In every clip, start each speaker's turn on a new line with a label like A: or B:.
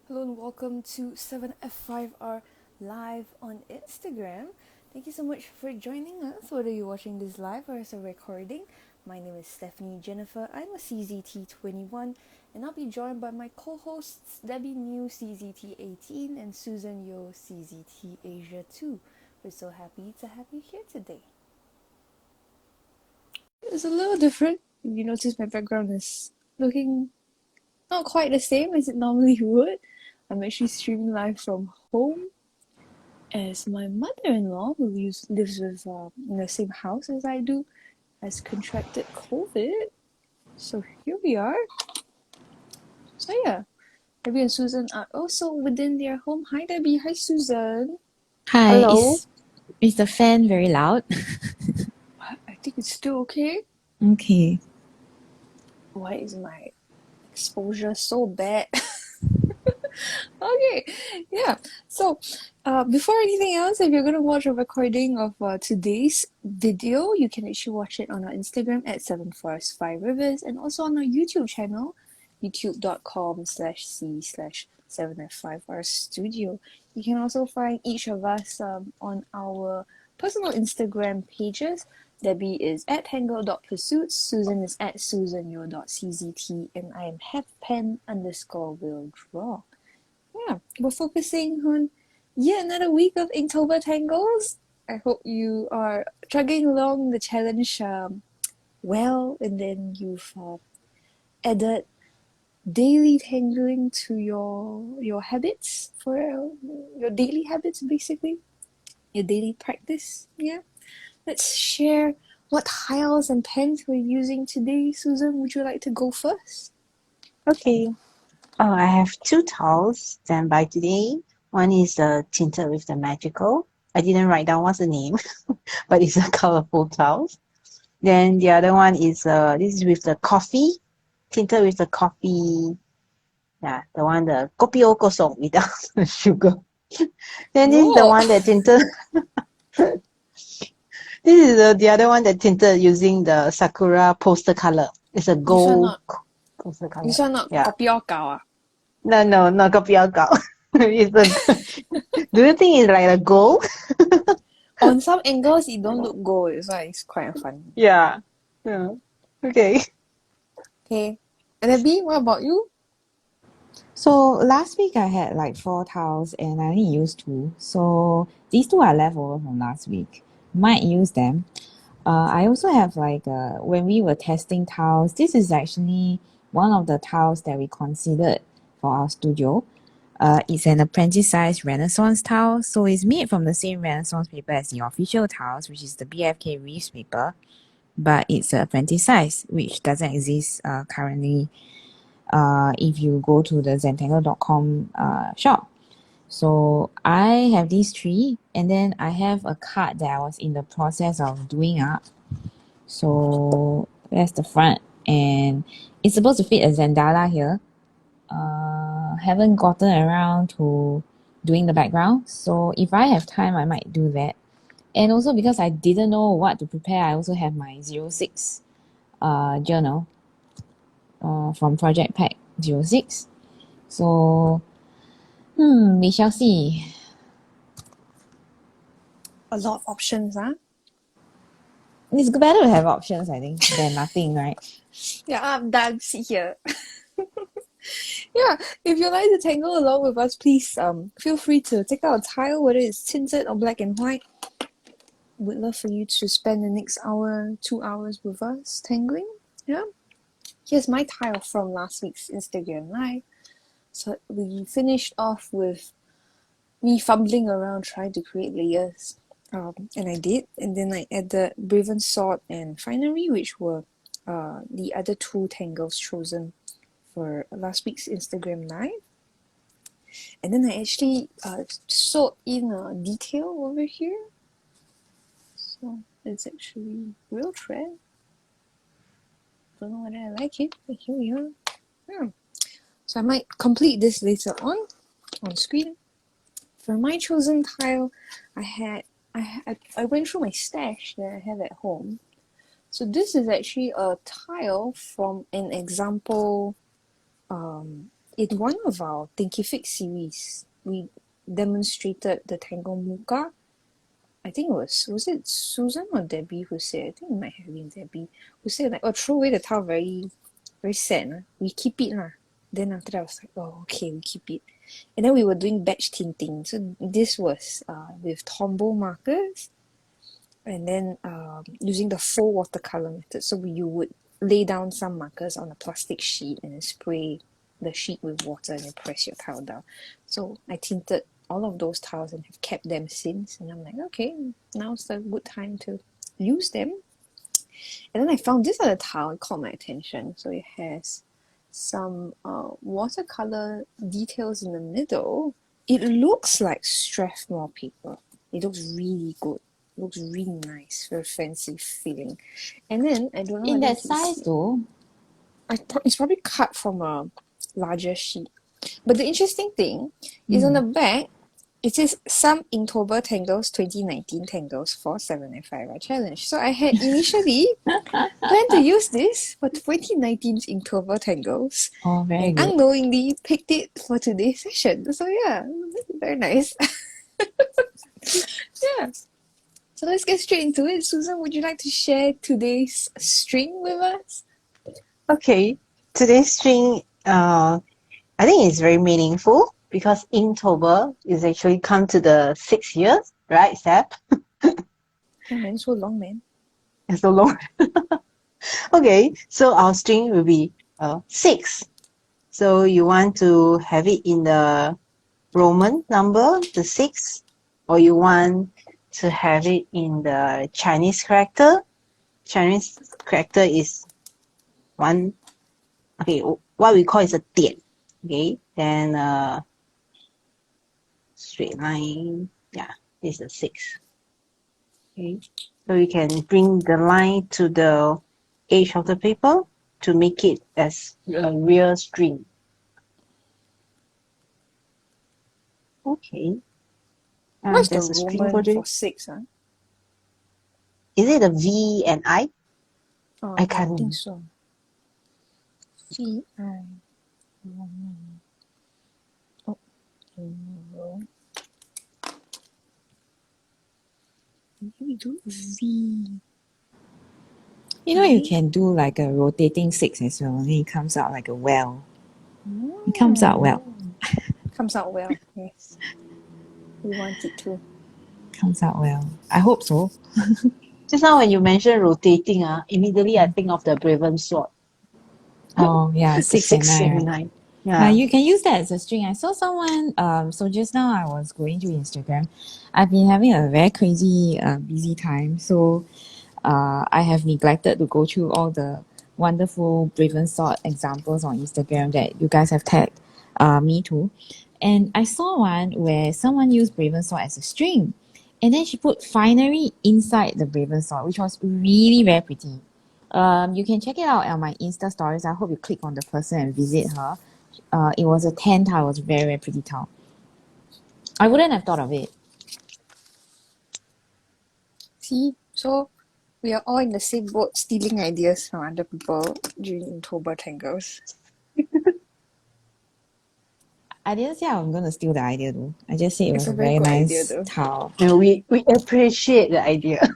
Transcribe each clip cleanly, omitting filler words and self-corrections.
A: Hello and welcome to 7F5R live on Instagram. Thank you so much for joining us, whether you're watching this live or as a recording. My name is Stephanie Jennifer. I'm a CZT21 and I'll be joined by my co-hosts Debbie New CZT18 and Susan Yeo CZT Asia 2. We're so happy to have you here today. It's a little different. You notice my background is looking not quite the same as it normally would. I'm actually streaming live from home as my mother-in-law, who lives with in the same house as I do, has contracted COVID. So here we are. So yeah, Debbie and Susan are also within their home. Hi Debbie, hi Susan.
B: Hi,
C: Hello.
B: is the fan very loud?
A: I think it's still okay.
B: Okay.
A: Why is my exposure so bad? Okay, yeah. So, before anything else, if you're gonna watch a recording of today's video, you can actually watch it on our Instagram at 7forest5rivers and also on our YouTube channel, youtube.com/c/7f5rstudio. You can also find each of us on our personal Instagram pages. Debbie is at tangle.pursuits, Susan is at susanyo.czt, and I am halfpen_will draw. Yeah, we're focusing on yet another week of Inktober Tangles. I hope you are chugging along the challenge well, and then you've added daily tangling to your habits for your daily habits, basically your daily practice. Yeah, let's share what tiles and pens we're using today. Susan, would you like to go first?
C: Okay. I have two towels standby today. One is tinted with the magical. I didn't write down what's the name, but it's a colorful towels. Then the other one is this is with the coffee, tinted with the coffee. Yeah, the one the kopi o kosong without the sugar. Then this is the
A: Oh,
C: one that tinted. This is the other one that tinted using the sakura poster color. It's a
A: this one
C: gold
A: not
C: poster
A: this
C: color.
A: one not
C: Yeah.
A: kopi o gao.
C: No, not kopi o gao. It's a. Do you think it's like a gold?
A: On some angles it don't look gold, that's why it's quite funny.
C: Yeah. Yeah. Okay.
A: Okay. And then B, what about you?
B: So last week I had like 4 tiles and I only used 2. So these 2 are left over from last week. Might use them. I also have when we were testing tiles, this is actually one of the tiles that we considered for our studio. It's an apprentice size Renaissance tile, so it's made from the same Renaissance paper as the official tiles, which is the BFK Reeves paper, but it's an apprentice size, which doesn't exist currently if you go to the Zentangle.com shop. So I have these 3, and then I have a card that I was in the process of doing up. So that's the front, and it's supposed to fit a Zendala here. Haven't gotten around to doing the background, so if I have time, I might do that. And also because I didn't know what to prepare, I also have my 06 journal from Project Pack 06. So, we shall see.
A: A lot of options, huh?
B: It's better to have options, I think, than nothing, right?
A: Yeah, I'm done. Sit here. Yeah, if you'd like to tangle along with us, please feel free to take out a tile, whether it's tinted or black and white. We'd love for you to spend the next hour, 2 hours with us tangling. Yeah. Here's my tile from last week's Instagram Live. So we finished off with me fumbling around trying to create layers. And I did. And then I added Braven Sword and Finery, which were the other 2 tangles chosen for last week's Instagram Live. And then I actually sewed in a detail over here. So it's actually real thread. Don't know whether I like it, but here we are. Yeah. So I might complete this later on screen. For my chosen tile, I went through my stash that I have at home. So this is actually a tile from an example in one of our Thinkific series, we demonstrated the Tangle Muka. I think was it Susan or Debbie who said, I think it might have been Debbie, who said like, oh, throw away the towel very, very sad. We keep it. Then after that I was like, oh, okay, we keep it. And then we were doing batch tinting. So this was with Tombow markers and then using the full watercolor method. So you would lay down some markers on a plastic sheet and then spray the sheet with water and then press your towel down. So I tinted all of those tiles and have kept them since. And I'm like, okay, now's the good time to use them. And then I found this other tile, it caught my attention. So it has some watercolor details in the middle. It looks like Strathmore paper. It looks really good. It looks really nice, very fancy feeling. And then I don't know
B: In
A: whether
B: that
A: you can
B: size
A: see-
B: though.
A: it's probably cut from a larger sheet. But the interesting thing is on the back, it says some Inktober Tangles 2019 Tangles 4, 7, and 5 are challenge. So I had initially planned to use this for 2019's Inktober Tangles.
B: Oh, very
A: And
B: good.
A: unknowingly picked it for today's session. So yeah, very nice. Yeah. So let's get straight into it. Susan, would you like to share today's string with us?
C: Okay, today's string, I think it's very meaningful because Inktober is actually come to the 6 years, right, Seth?
A: Oh man, so long, man.
C: It's so long. Okay, so our string will be 6. So you want to have it in the Roman number, the 6, or you want to have it in the Chinese character? Chinese character is 1. Okay, what we call is a 点. Okay, then straight line. Yeah, this is a 6. Okay, so you can bring the line to the edge of the paper to make it as a real string. Okay.
A: What's the
C: There's a string
A: Roman
C: for
A: for 6? Huh?
C: Is it a V and I?
A: Oh,
C: I
A: yeah,
C: can't.
A: I think so. V-I Roman. Oh, Roman. Maybe we do V.
B: You know, you can do like a rotating 6 as well. And it comes out like a well. It comes out well.
A: Comes out well, yes. We want it to.
B: Comes out well. I hope so.
C: Just now when you mentioned rotating, immediately I think of the Braven sword.
B: Oh, yeah,
C: The
B: 6 and
C: 6
B: 9.
C: and
B: Right?
C: 9. Yeah.
B: You can use that as a string. I saw someone, so just now I was going through Instagram. I've been having a very crazy, busy time. So I have neglected to go through all the wonderful Braven Sword examples on Instagram that you guys have tagged me to. And I saw one where someone used Braven Sword as a string. And then she put finery inside the Braven Sword, which was really very pretty. You can check it out on my Insta stories. I hope you click on the person and visit her. It was a 10 tile. It was very, very pretty tile. I wouldn't have thought of it.
A: See? So we are all in the same boat stealing ideas from other people during Inktober Tangles.
B: I didn't say I'm going to steal the idea though. I just said it
A: It's
B: was
A: a
B: a
A: very
B: very
A: good
B: nice
A: idea, though.
B: tile.
C: No, we appreciate the idea.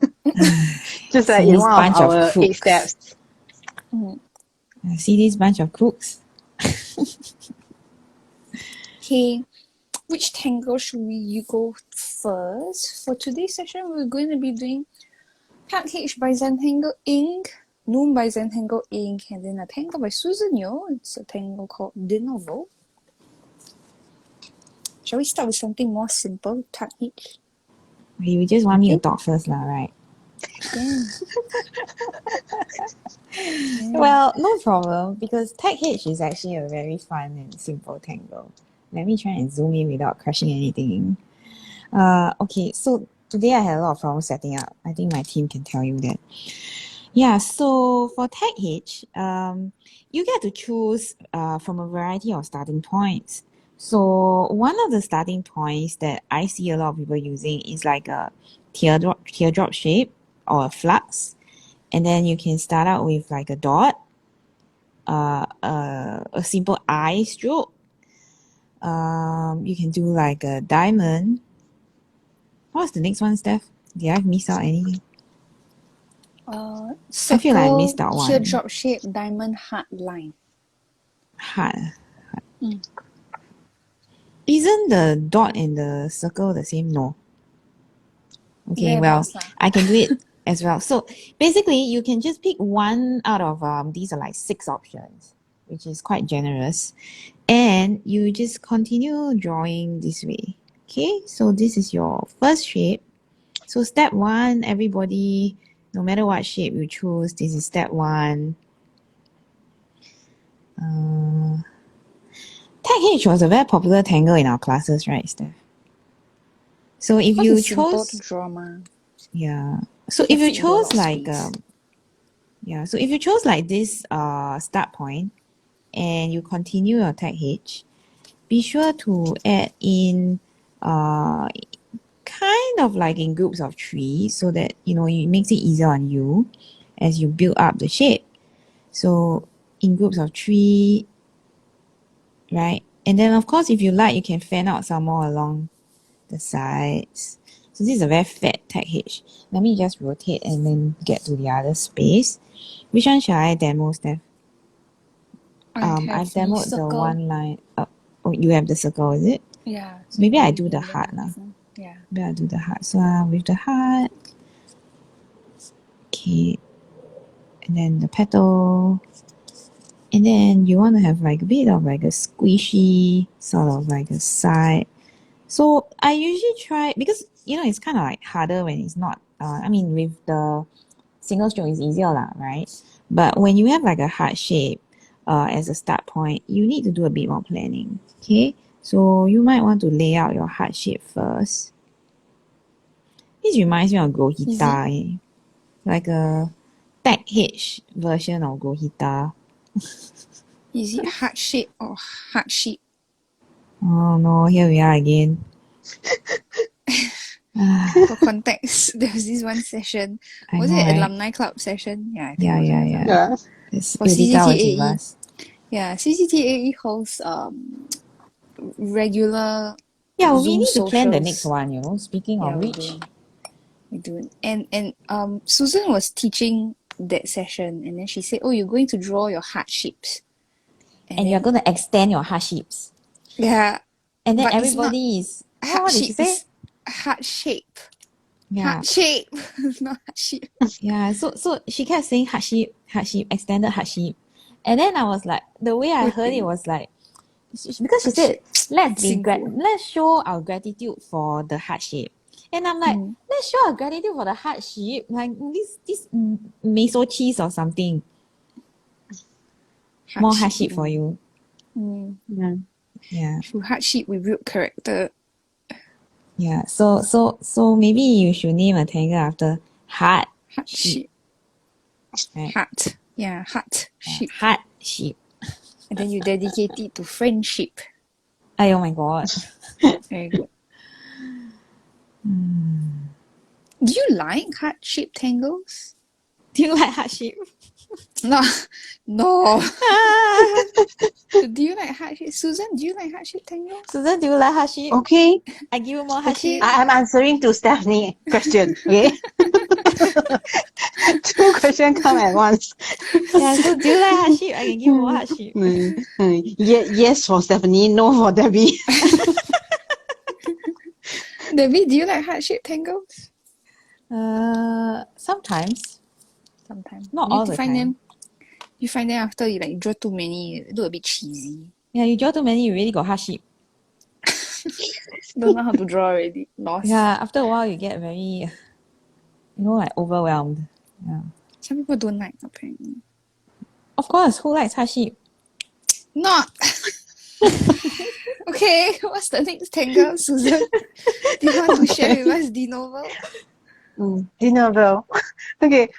C: Just like
B: See
C: in
B: this
C: one
B: bunch
C: of
B: of
C: our 8
B: crooks.
C: steps.
B: See this bunch of crooks?
A: Okay, which tangle should we go first? For today's session, we're going to be doing TagH by Zentangle Ink, Noom by Zentangle Ink, and then a tangle by Susan Yeo. It's a tangle called Dinovel. Shall we start with something more simple, TagH?
B: You just want me to talk first, lah, right?
A: Yeah.
B: Well, no problem, because TagH is actually a very fun and simple tangle. Let me try and zoom in without crushing anything. Okay, so today I had a lot of problems setting up. I think my team can tell you that. Yeah, so for TagH, you get to choose from a variety of starting points. So one of the starting points that I see a lot of people using is like a teardrop shape or a flux. And then you can start out with like a dot, a simple eye stroke, You can do like a diamond. What's the next one, Steph? Did I miss out anything?
A: Circle,
B: I feel like I missed out one.
A: teardrop shape, diamond, heart line.
B: Heart.
A: Mm.
B: Isn't the dot and the circle the same? No. Okay, well,
A: Thereabouts lah.
B: I can do it as well. So basically, you can just pick one out of these are like 6 options, which is quite generous. And you just continue drawing this way. Okay, so this is your first shape. So step 1, everybody, no matter what shape you choose, this is step 1. TagH was a very popular tangle in our classes, right, Steph? So if
A: Because
B: you
A: it's simple
B: chose,
A: to draw, ma.
B: yeah. So
A: Can
B: if you
A: fit into a lot
B: chose
A: of
B: like
A: space.
B: yeah, so if you chose like this start point and you continue your TagH, be sure to add in kind of like in groups of 3 so that it makes it easier on you as you build up the shape. So in groups of 3, right? And then of course if you like, you can fan out some more along the sides. So this is a very fat TagH. Let me just rotate and then get to the other space. Which one shall I demo, Steph? I've
A: the
B: demoed the
A: circle.
B: one line up. Oh, you have the circle, is it?
A: Yeah. So
B: Maybe I
A: you
B: do
A: can
B: the
A: learn
B: heart
A: how
B: now.
A: different. Yeah.
B: Maybe I do the heart. So with the heart, okay, and then the petal, and then you want to have like a bit of like a squishy sort of like a side. So I usually try because it's kind of like harder when it's not. I mean with the single stroke is easier lah, right? But when you have like a heart shape as a start point, you need to do a bit more planning. Okay, so you might want to lay out your heart shape first. This reminds me of Grohita, like a TagH version of Grohita.
A: Is it heart shape or heart shape?
B: Oh no, here we are again.
A: For context, there was this one session.
B: I
A: Was
B: know,
A: it
B: right?
A: alumni club session? Yeah, I think
B: Yeah,
A: it was
B: yeah,
A: alumni
B: yeah.
A: club.
C: Yeah.
B: It's
A: For
B: Yudhika was with
A: CCTAE.
B: us.
A: Yeah, CCTAE holds regular
B: Yeah, we
A: Zoom
B: need to plan the next
A: socials.
B: one, speaking
A: Yeah,
B: of
A: we
B: which.
A: do. We do. And Susan was teaching that session, and then she said, "Oh, you're going to draw your heart shapes."
B: And you're going to extend your heart shapes.
A: Yeah,
B: And then
A: but it's not
B: everybody is...
A: heart
B: What did she
A: shape.
B: say?
A: It's heart shape.
B: Yeah.
A: Heart shape, not heart shape.
B: Yeah, so she kept saying heart shape, extended heart shape. And then I was like, the way I heard it was like, because she said, let's show our gratitude for the heart shape. And I'm like, let's show our gratitude for the heart shape. Like this miso cheese or something. More heart shape for you.
C: Yeah.
B: Yeah.
A: Through heart shape with real character.
B: Yeah. So maybe you should name a tangle after heart
A: Shape.
B: Right?
A: Heart. Yeah, heart shape.
B: Heart shape.
A: And then you dedicate it to friendship.
B: Oh my god.
A: Very good. Do you like heart-shaped tangles?
B: Do you like heart shape?
A: No. Do you like heart-shaped? Susan, do you like heart-shaped tangles?
B: Susan, do you like heart shape?
C: Okay.
B: I give you more heart shape.
C: I'm answering to Stephanie's question. Okay. 2 questions come at once.
B: Yeah, so do you like heart shape? I can give you more heart shape.
C: Yes for Stephanie, no for Debbie.
A: Debbie, do you like heart-shaped tangles?
B: Sometimes.
A: Sometimes.
B: Not
A: You
B: all the time.
A: You find them after you like draw too many, it look a bit cheesy.
B: Yeah, you draw too many, you really got heart shape.
A: Don't know how to draw already. Lost.
B: Yeah, after a while you get very, like overwhelmed. Yeah.
A: Some people don't like, apparently.
B: Of course, who likes heart shape?
A: Not. Okay, what's the next tangle, Susan? Do you want to share with us Dinovel?
C: Dinovel. Okay.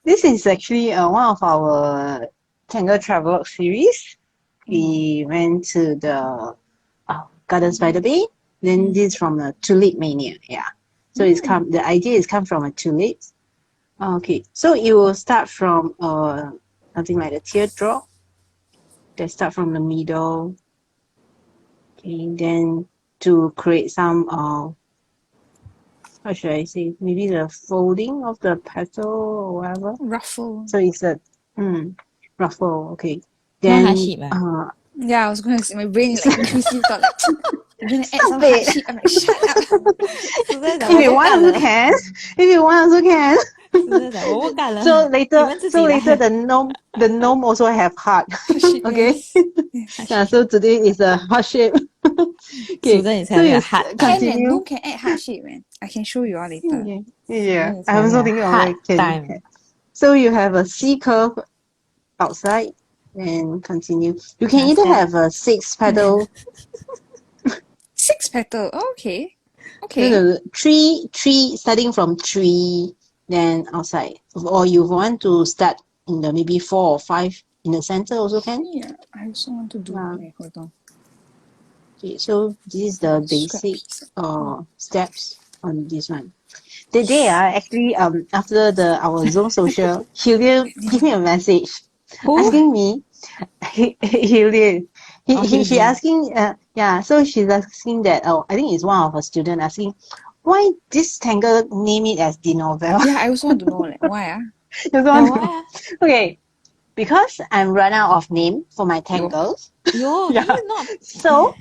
C: This is actually one of our Tangle Travel series. We went to the Gardens by the Bay. Then this is from the Tulip Mania. Yeah. So the idea is come from a tulip. Okay. So it will start from something like a teardrop. They start from the middle. Okay, then to create some how should I say? Maybe the folding of the petal or whatever.
A: Ruffle.
C: So it's a ruffle. Okay.
B: Not heart
C: Then
B: shape.
A: Yeah, I was going to say, my brain like intrusive thought like, you're going to add
C: Stop
A: some heart
C: it.
A: shape. I'm like, shut up.
B: Susan
C: if you want also can. If you want also can. So later the gnome also have heart.
A: Heart shape,
C: Okay.
A: yes.
C: Yeah, so today is a heart shape. Okay.
B: Susan is
C: So
B: having
C: you
B: a hard time.
A: Can man,
C: continue.
A: no can add heart shape, man. I can show you all later.
C: Yeah.
B: Susan is
C: I'm
B: having
C: also
B: a
C: thinking of
B: hard
C: like can
B: time.
C: have. So you have a C curve outside and continue. You can either have a 6-petal
A: 6 petal. Oh, okay.
C: no, three starting from 3 then outside. Or you want to start in the maybe 4 or 5 in the center also can.
A: Yeah, I also want to do.
C: Yeah.
A: Wait, hold on.
C: Okay, so this is the
A: Scrap
C: basic
A: piece.
C: steps on this one. Today, actually, after our Zoom social, Hillian give me a message
B: Who?
C: asking me, Hillian, she
B: Hillian.
C: asking, so she's asking that, I think it's one of her student asking, why this Tangle name it as Dinovel?
A: Yeah, I also want to know, like, why?
B: Why?
C: Okay, because I'm run out of name for my
A: Yo,
C: Tangles.
B: Can
C: Yeah,
B: you not?
C: so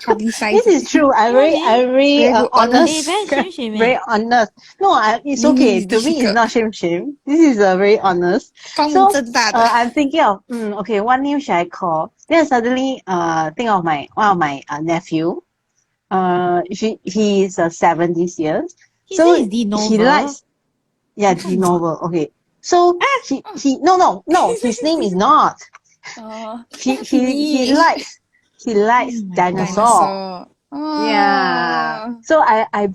A: publicize
C: this is
A: it.
C: true.
B: Your name?
C: I'm very
A: Very good,
C: honest.
B: Very
A: honest.
B: shame.
C: Very honest. No, it's
A: Naming
C: okay.
A: is
C: To me, it's
A: difficult.
C: not shame. This is very honest. So,
A: 方正大的.
C: I'm thinking of, okay, what name should I call? Then suddenly, think of one of my nephew. He is 7 this year.
B: His
C: So
B: name is
C: he
B: Dinovel.
C: likes, yeah, Dinovel. Okay. So no, his name is not. He likes
B: Oh my god.
C: dinosaur.
A: Dinosaur.
C: Yeah.
A: Oh.
C: So I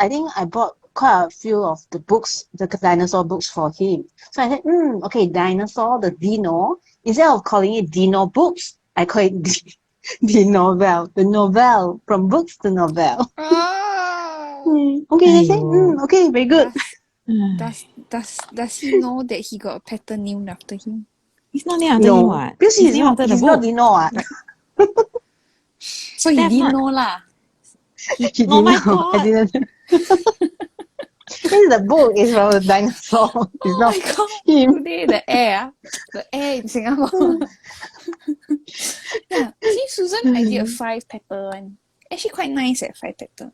C: think I bought quite a few of the books, the dinosaur books for him. So I said, okay, dinosaur, the Dino. Instead of calling it Dino books, I call it Dinovel. The novel from books to novel.
A: Oh.
C: Okay, they say,
B: Aiyo.
C: okay, very good.
A: Does he know that he got a pattern named after him?
B: It's not named after him,
C: No,
B: what?
C: because
B: It's named after the
C: he's not
B: book.
C: Dino.
A: So he
B: That's
A: didn't
B: not.
A: know lah.
C: He
B: Oh
C: didn't
B: my
C: know. I
B: god.
C: didn't. This is the book is from the dinosaur. It's
A: Oh
C: not
A: my god.
C: him.
A: Today the air in Singapore. Yeah. See, Susan idea of 5 petal one. Actually quite nice at 5 petal.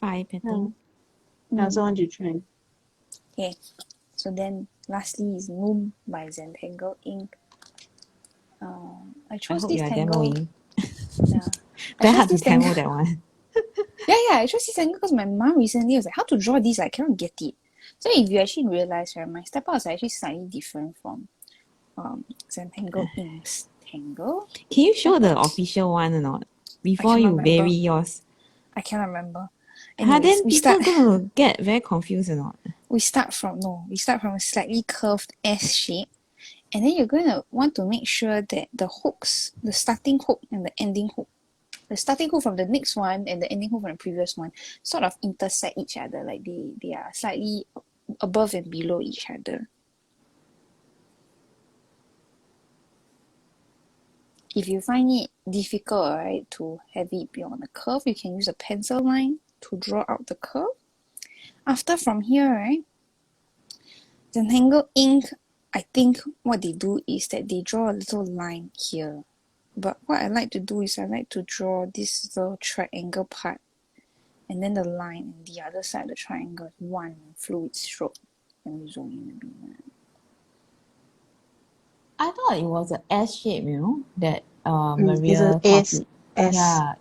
B: 5 petal.
C: I also want to try.
A: Okay. So then lastly is Noom by Zentangle Ink. I
B: I
A: trust
B: hope
A: this
B: you are
A: tangle.
B: demoing.
A: Yeah.
B: Very hard to
A: this tangle.
B: demo that one.
A: Yeah, I trust this tangle because my mom recently was like, how to draw this? I cannot get it. So if you actually realize, right, my step outs are actually slightly different from Zentangle Ink's Tangle.
B: Can you show the official one or not? Before
A: cannot
B: you
A: remember.
B: vary yours.
A: I cannot remember.
B: Then
A: Anyways,
B: people gonna get very confused or not?
A: we start from a slightly curved S shape, and then you're gonna want to make sure that the hooks, the starting hook and the ending hook, the starting hook from the next one and the ending hook from the previous one sort of intersect each other, like they are slightly above and below each other. If you find it difficult, right, to have it be on a curve, you can use a pencil line to draw out the curve. After from here, right, Zentangle Ink, I think what they do is that they draw a little line here. But what I like to do is I like to draw this little triangle part, and then the line on the other side of the triangle is one fluid stroke. Let me zoom in a bit.
B: I thought it was a S shape, that
C: It's an
B: Maria
C: S.
B: copied. Yeah,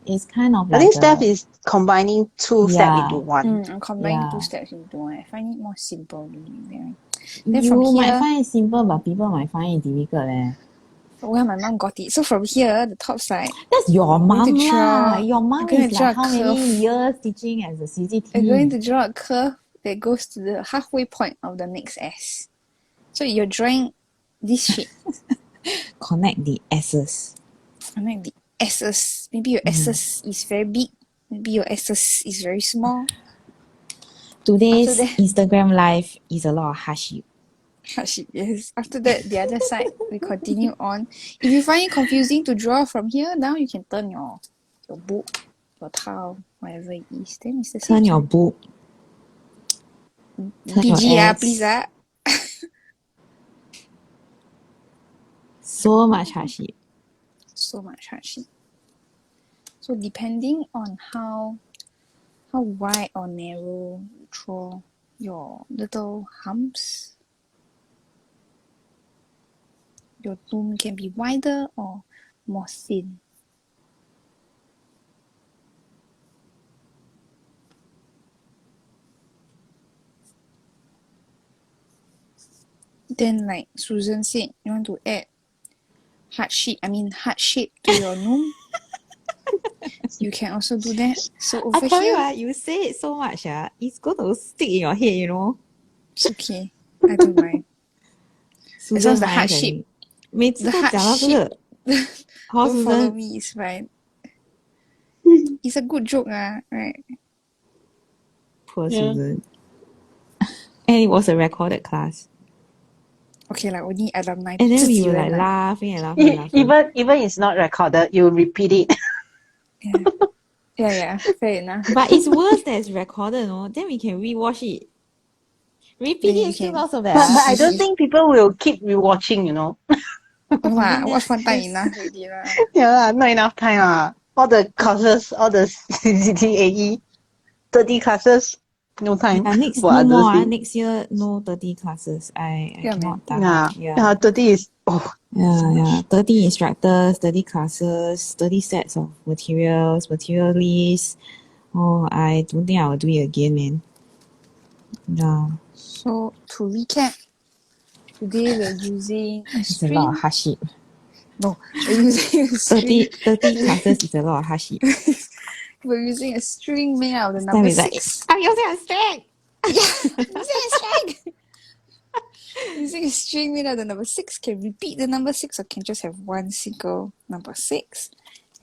B: it's kind of
C: I
B: like
C: think Steph is combining 2 steps into one.
A: I'm combining 2
B: Yeah.
A: steps into one. I find it more simple. Then from
B: You might
A: here,
B: find it simple, but people might find it difficult.
A: well, my mom got it. So from here, the top side,
B: That's your
A: I'm going to
B: mom lah.
A: draw.
B: Your
A: I'm
B: mom
A: going
B: is
A: to draw
B: like
A: a
B: how many
A: curve.
B: years teaching as a
A: I'm going
B: CCT?
A: to draw a curve that goes to the halfway point of the next S. So you're drawing this shape.
B: Connect the S's.
A: Connect the S's. Maybe your S's is very big. Maybe your S's is very small.
B: Today's
A: After that-
B: Instagram live is a lot of hardship.
A: Heart shape, yes. After that, the other side, we continue on. If you find it confusing to draw from here, now you can turn your book, your tile, whatever it is. Then it's the same.
B: Turn your book. Turn your
A: PG,
B: S.
A: please.
B: So much hardship.
A: So much hardship. So depending on how wide or narrow you draw your little humps, your loom can be wider or more thin. Then, like Susan said, you want to add heart shape to your loom. You can also do that. So
B: I
A: over
B: tell you
A: here,
B: what, you say it so much, it's going to stick in your head, you know.
A: it's okay. I don't mind. As long as the heart shape,
B: 每次都讲到这个 How's
A: don't follow
B: Susan?
A: me, it's fine. It's a good joke, right?
B: Poor
C: Yeah.
B: Susan. And it was a recorded class.
A: Okay, like only alumni
B: And then we
A: 自己
B: were
A: 人
B: like
A: 啊
B: laughing.
C: Even it's not recorded, you repeat it.
A: Yeah, fair enough.
B: But it's worse that it's recorded, no? Then we can rewatch it. Repeat
A: Then you
B: it still
A: can
B: not so
C: But
B: bad.
C: I don't think people will keep rewatching, you know.
A: watch one time enough already lah.
C: Yeah, not enough time. All the classes, all the CCTAE, 30 classes, no time
B: Yeah, next
C: for
B: no
C: other
B: more.
C: things.
B: Next year, no 30 classes. I
A: Yeah,
B: cannot
C: Yeah,
B: tahan. Yeah.
C: 30 is, so
B: Yeah.
C: much.
B: 30 instructors, 30 classes, 30 sets of materials, material lists. Oh, I don't think I will do it again, man. Yeah.
A: So to recap, today we're using a
B: It's a lot of
A: string.
B: hardship.
A: No, we're using a
B: 30,
A: string.
B: 30 classes is a lot of hardship.
A: We're using a string made out of the
B: This time
A: number
B: it's like,
A: 6.
B: I'm using a string.
A: Using a string. Using a string made out of the number 6 can repeat the number 6 or can just have one single number 6.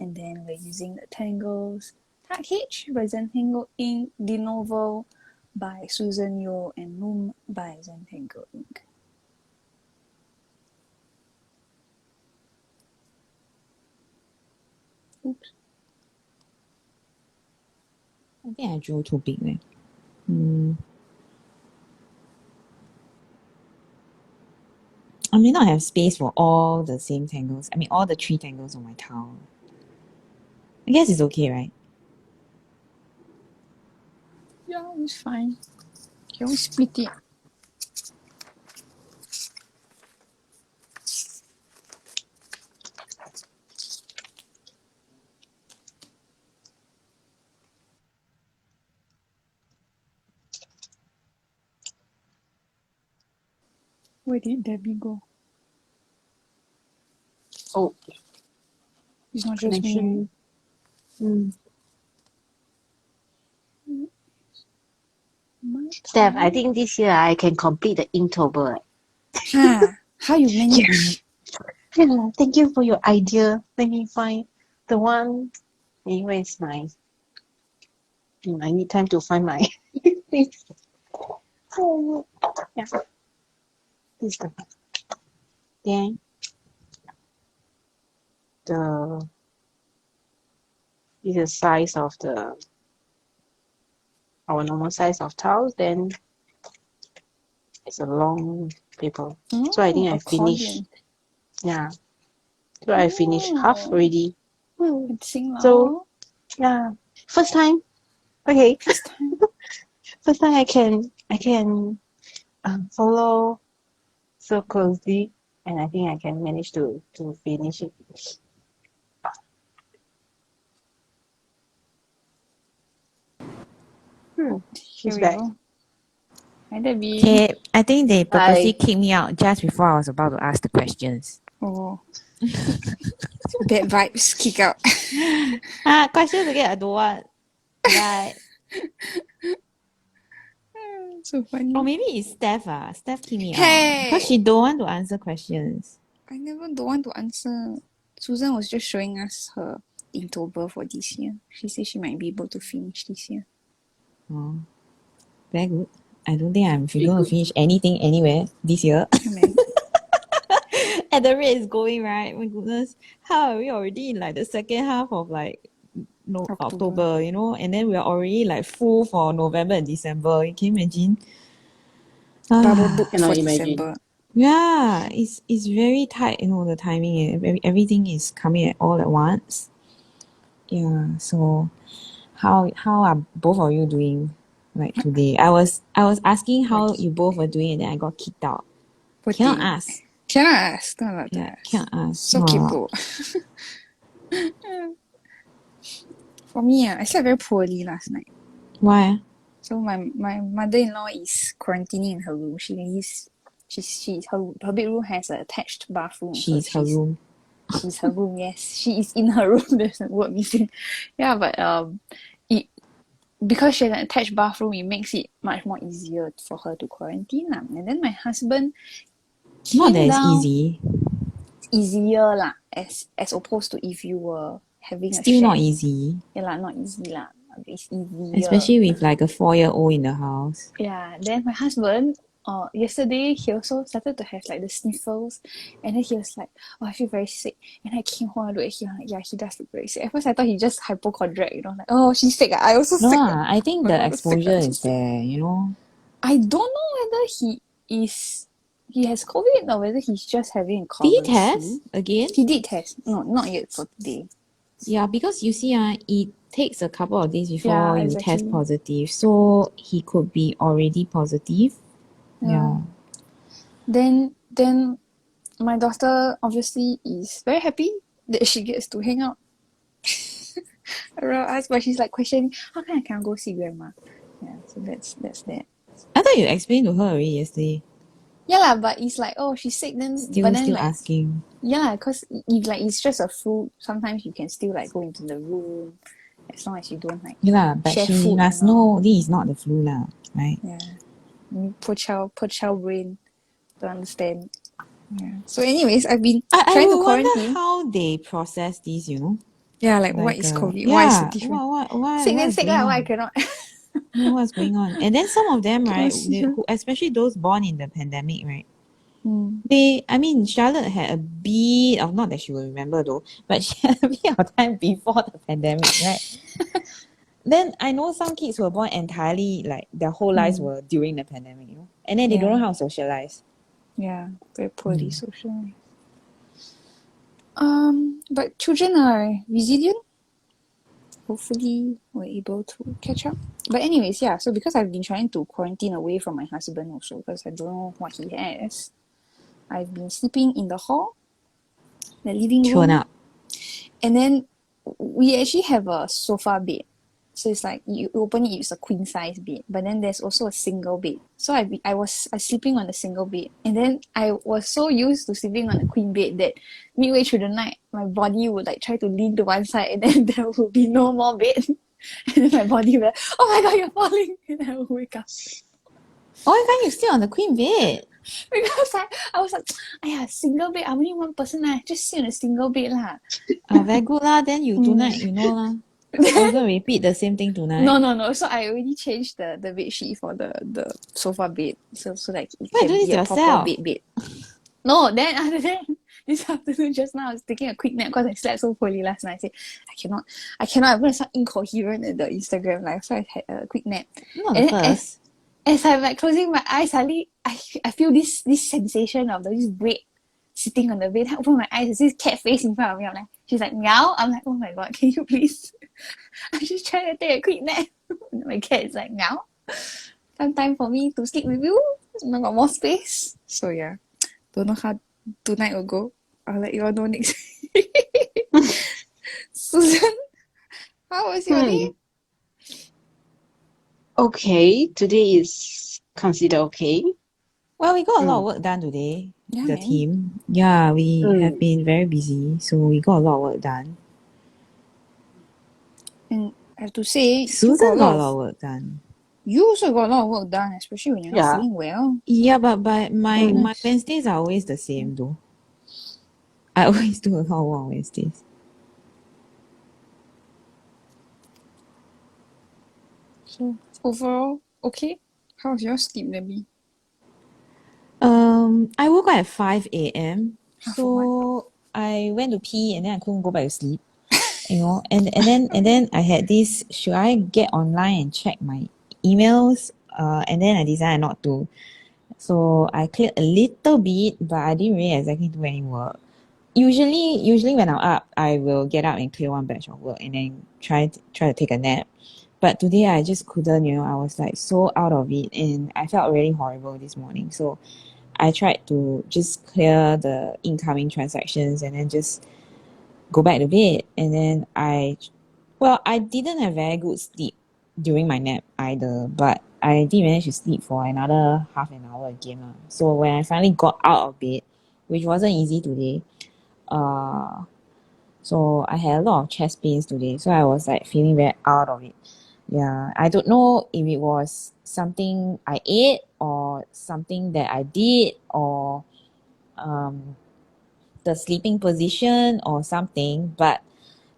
A: And then we're using the Tangles TagH by Zentangle Ink, Dinovel by Susan Yeo, and Noom by Zentangle Ink. Oops.
B: I think I drew too big, man. I may not have space for all the same tangles. I mean, all the 3 tangles on my towel. I guess it's okay, right?
A: Yeah, it's fine. You can always split it. Where did Debbie go?
C: Oh,
A: It's not just me.
C: connection. Steph, I think this year I can complete the Inktober.
A: How you manage?
C: Yeah, thank you for your idea. Let me find the one. Where is my? I need time to find my. Oh, yeah. This is the. Then the. This is the size of our normal size of tiles. Then it's a long paper. So I think I finished.
A: accordion.
C: Yeah. So I finished half already.
A: Sing
C: So yeah, first time. Okay,
A: First time.
C: first time I can follow so closely, and I think I can manage to finish it.
A: Here
C: She's
A: we
C: back.
A: go. Hi, Debbie.
B: Okay, I think they purposely
C: Hi.
B: kicked me out just before I was about to ask the questions.
A: Oh. Bad vibes kick out.
B: Questions again, I don't want. Right.
A: So funny.
B: Or maybe it's Steph. Steph kicked me out.
A: Hey!
B: Because she don't want to answer questions.
A: I never don't want to answer. Susan was just showing us her Inktober for this year. She said she might be able to finish this year.
B: Oh, very good. I don't think I'm going to finish anything anywhere this year.
A: Yeah, man.
B: At the rate it's going, right? My goodness. How are we already in like the second half of like
A: October.
B: October, you know? And then we're already like full for November and December. Can you imagine?
A: Bubble
B: Ah,
A: book
C: Cannot
A: for
C: imagine.
A: December.
B: yeah, it's very tight, you know, the timing. Everything is coming at all at once. Yeah, so how are both of you doing like today? I was asking how you both were doing and then I got kicked out.
A: Poor
B: Cannot
A: thing.
B: ask.
A: Cannot ask. Not allowed to
B: Yeah,
A: ask.
B: can't ask.
A: So
B: Not allowed.
A: kaypoh. For me, I slept very poorly last night.
B: Why?
A: So my mother-in-law is quarantining in her room. She's her bedroom has an attached bathroom.
B: She's her room.
A: She's her room. Yes, she is in her room. There's a word missing. Yeah, but it because she has an attached bathroom, it makes it much more easier for her to quarantine lah. And then my husband
B: Not
A: came
B: that it's
A: down.
B: easy.
A: Easier lah, as opposed to if you were having a
B: Still
A: shared.
B: not easy.
A: Yeah lah, not easy lah. It's easier.
B: Especially with like a 4-year-old in the house.
A: Yeah, then my husband, yesterday he also started to have like the sniffles, and then he was like, "Oh, I feel very sick." And I came home and look at him, like, yeah, he does look very sick. At first, I thought he just hypochondriac, you know, like, oh, she's sick. I also
B: No,
A: sick.
B: I think
A: My
B: the
A: mother's sick,
B: exposure
A: I'm so
B: is
A: sick.
B: there, you know.
A: I don't know whether he has COVID or whether he's just having a
B: Did he
A: common
B: test
A: flu.
B: again?
A: He did test. No, not yet for today.
B: Yeah, because you see, it takes a couple of days before
A: Yeah,
B: you
A: exactly.
B: test positive. So he could be already positive. Yeah.
A: Then my daughter obviously is very happy that she gets to hang out around us, but she's like questioning, how come I can't go see grandma? Yeah, so that's that.
B: I thought you explained to her already yesterday.
A: Yeah lah, but it's like, oh, she's sick then, but then
B: Still
A: like,
B: asking.
A: yeah, because if like it's just a flu, sometimes you can still like go into the room as long as you don't like
B: Yeah, but
A: share
B: she
A: food.
B: must
A: and all.
B: know this is not the flu lah, right?
A: Yeah, poor child brain to understand. Yeah. So anyways, I've been
B: I
A: trying to
B: would wonder
A: quarantine.
B: how they process this, you know?
A: Yeah, like what
B: Like,
A: is COVID? Why is it
B: yeah,
A: different?
B: why,
A: Sick then
B: what's
A: sick
B: going
A: lah, why I
B: on?
A: cannot?
B: Yeah, what's going on? And then some of them, right,
A: Cannot see her.
B: especially those born in the pandemic, right?
A: Mm.
B: Charlotte had a bit of, not that she will remember though, but she had a bit of time before the pandemic, right? Then I know some kids were born entirely, like their whole lives were during the pandemic, you know? And then they don't know how to socialize.
A: Yeah, very poorly socialized. But children are resilient. Hopefully, we're able to catch up. But anyways, yeah. So because I've been trying to quarantine away from my husband also, because I don't know what he has, I've been sleeping in the hall, the living
B: Thrown
A: room,
B: out.
A: and then we actually have a sofa bed. So it's like you open it, it's a queen size bed, but then there's also a single bed. So I was sleeping on the single bed, and then I was so used to sleeping on a queen bed that midway through the night, my body would like try to lean to one side, and then there would be no more bed, and then my body would be like, oh my god, you're falling, and then I would wake up.
B: Why can't you stay on the queen bed?
A: Because I was like, !aiya! Single bed, I'm only one person lah, just sit on a single bed lah.
B: Very good lah. Then you tonight, you know lah. Are you gonna repeat the same thing tonight?
A: No. So I already changed the bed sheet for the sofa bed, so like it
B: Why
A: can
B: do this
A: be a
B: yourself?
A: proper bed. No, then after that, this afternoon just now I was taking a quick nap because I slept so poorly last night. I said I cannot. I'm gonna sound incoherent at the Instagram live, so I had a quick nap.
B: Not
A: And
B: the
A: then
B: first.
A: as I'm like closing my eyes, suddenly I feel this sensation of this weight sitting on the bed. I open my eyes, there's this cat face in front of me. I'm like, she's like, meow. I'm like, oh my god, can you please? I'm just trying to take a quick nap. My cat is like, meow. Some time for me to sleep with you. I got more space. So yeah, don't know how tonight will go. I'll let you all know next week. Susan, how was your day?
C: Okay, today is considered okay.
B: Well, we got a lot of work done today.
A: Yeah,
B: the
A: man.
B: team. Yeah, we have been very busy, so we got a lot of work done.
A: And I have to say,
B: Susan got a lot of work done.
A: You also got a lot of work done, especially when you're not feeling well.
B: Yeah, but my Wednesdays are always the same though. I always do a lot of work on Wednesdays.
A: So overall, okay. How's your sleep, Debbie?
B: I woke up at 5 a.m.
A: Ah, for what?
B: So I went to pee and then I couldn't go back to sleep. And then I had this, should I get online and check my emails? And then I decided not to. So I cleared a little bit, but I didn't really exactly do any work. Usually when I'm up, I will get up and clear one batch of work and then try to take a nap. But today I just couldn't, I was like so out of it and I felt really horrible this morning. So I tried to just clear the incoming transactions and then just go back to bed. And then I didn't have very good sleep during my nap either, but I did manage to sleep for another half an hour again. So when I finally got out of bed, which wasn't easy today, uh, so I had a lot of chest pains today. So I was like feeling very out of it. Yeah, I don't know if it was something I ate or something that I did or um, the sleeping position or something, but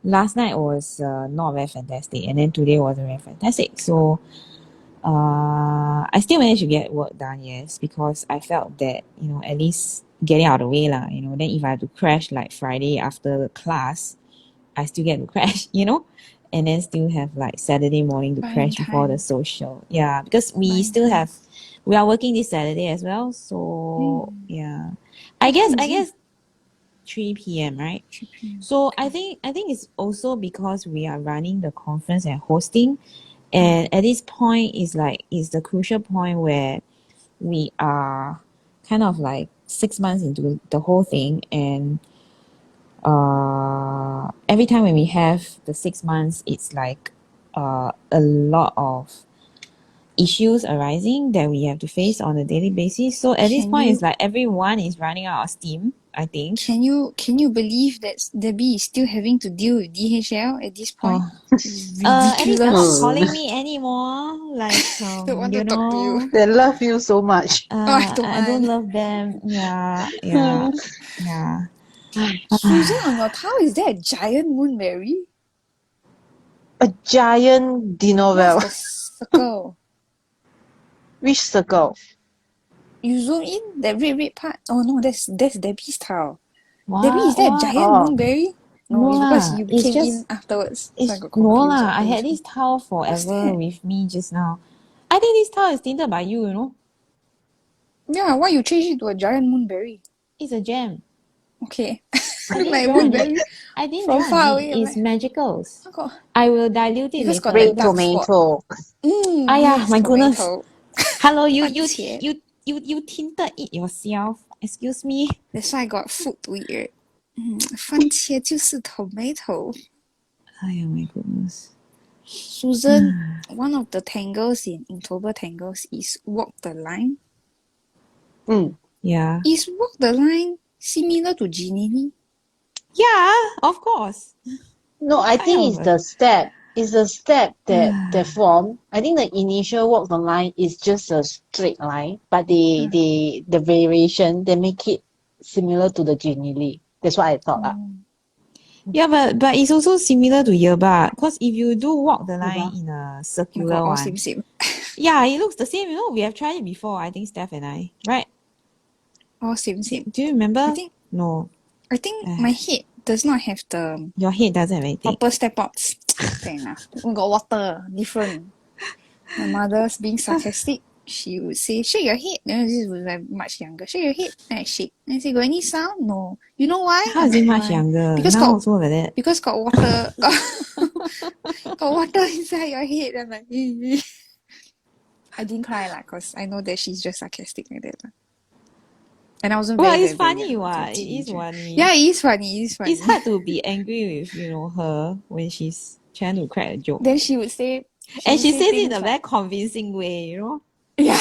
B: last night was not very fantastic, and then today wasn't very fantastic. So I still managed to get work done, yes, because I felt that at least getting out of the way lah. Then if I have to crash like Friday after the class, I still get to crash, and then still have like Saturday morning to
A: Buy in
B: crash before the
A: time.
B: social. Yeah, because
A: Buy
B: we
A: in
B: still
A: time.
B: have we are working this Saturday as well. So yeah, I
A: What
B: guess
A: time
B: I
A: is it?
B: guess 3 p.m. right?
A: 3 p.m.
B: So I
A: Okay.
B: think I think it's also because we are running the conference and hosting,
A: Ah,
B: and at this point is the crucial point where we are kind of like 6 months into the whole thing, and every time when we have the 6 months, it's like a lot of issues arising that we have to face on a daily basis. So at this
A: can
B: point, it's
A: you
B: like everyone is running out of steam, I think.
A: can you believe that Debbie is still having to deal with DHL at this point?
B: Oh,
A: It's
B: at least they're not
A: ridiculous.
C: Hmm.
B: calling me anymore. Like,
A: Don't want to talk to you.
C: They love you so much.
A: Oh, I don't
B: I don't
A: want.
B: love them. Yeah, yeah,
C: Hmm.
B: yeah.
A: Susan, on your towel, is there a giant moonberry?
C: A giant
A: What's
C: Dinovel.
A: the circle?
C: Which circle?
A: You zoom in that red part. Oh no, that's Debbie's towel. Debbie, is
B: What?
A: that a
B: What?
A: giant
C: Oh,
A: moonberry? No,
B: No
A: it's because
B: lah.
A: you
B: It's
A: came in
B: just,
A: afterwards, so I
B: it's
A: got
B: no
A: confused
B: lah.
A: of
B: I
A: who's
B: had
A: who.
B: this towel
A: What's
B: forever
A: that?
B: with me just now. I think this towel is tinted by you.
A: Yeah, why you change it to a giant moonberry?
B: It's a gem.
A: Okay.
B: I
A: Look
B: didn't
A: like a
B: draw on it.
A: moonberry
B: I didn't
A: from
B: draw on
A: far
B: it.
A: away. I'm
B: It's
A: like,
B: magicals.
A: oh god.
B: I will dilute it
A: Because
B: later.
A: got the
C: red
B: Later.
A: dark spot.
C: tomato.
B: Aya,
A: Yes,
B: my goodness.
A: tomato.
B: Hello, you you
A: 番茄.
B: you tinted it yourself. Excuse me.
A: That's why I got food to eat, right? 番茄就是 tomato.
B: Aya, my goodness.
A: Susan, one of the tangles in Inktober tangles is walk the line.
C: Mm.
B: Yeah.
A: Is walk the line similar to Ginny?
B: Yeah, of course.
C: No, I
B: Kind
C: think
B: of
C: it's the step. It's the step that
B: a
C: form. I think the initial walk the line is just a straight line, but the variation they make it similar to the Genie. That's what I thought.
A: Oh.
B: Yeah, but it's also similar to earbud. Because if you do walk the line
C: Yeah.
B: in a
A: Oh my
B: circular
A: god, all
B: one,
A: same.
B: yeah, it looks the same. We have tried it before. I think Steph and I, right?
A: All same.
B: Do you
A: I
B: remember?
A: think
B: No.
A: I think my head does not have the
B: Your head doesn't have anything.
A: proper step ups. Fair enough. We got water, different. My mother's being sarcastic. She would say, shake your head. Then this was like much younger. Shake your head. Then I shake. Then I say, got any sound? No. You know why?
B: How
A: I'm
B: is it
A: like,
B: much
A: why?
B: younger?
A: Because
B: Now
A: got
B: also like that.
A: because got water got water inside your head. I'm like, I didn't cry lah, cause I know that she's just sarcastic like that lah. And I wasn't
B: Well,
A: very,
B: it's
A: very, very
B: funny,
A: young. I was a
B: what? It is
A: teenager.
B: funny.
A: Yeah, it is funny. It is funny.
B: It's hard to be angry with, her when she's trying to crack a joke.
A: Then she would say,
B: And she says it in
A: things
B: a
A: like,
B: very convincing way.
A: yeah.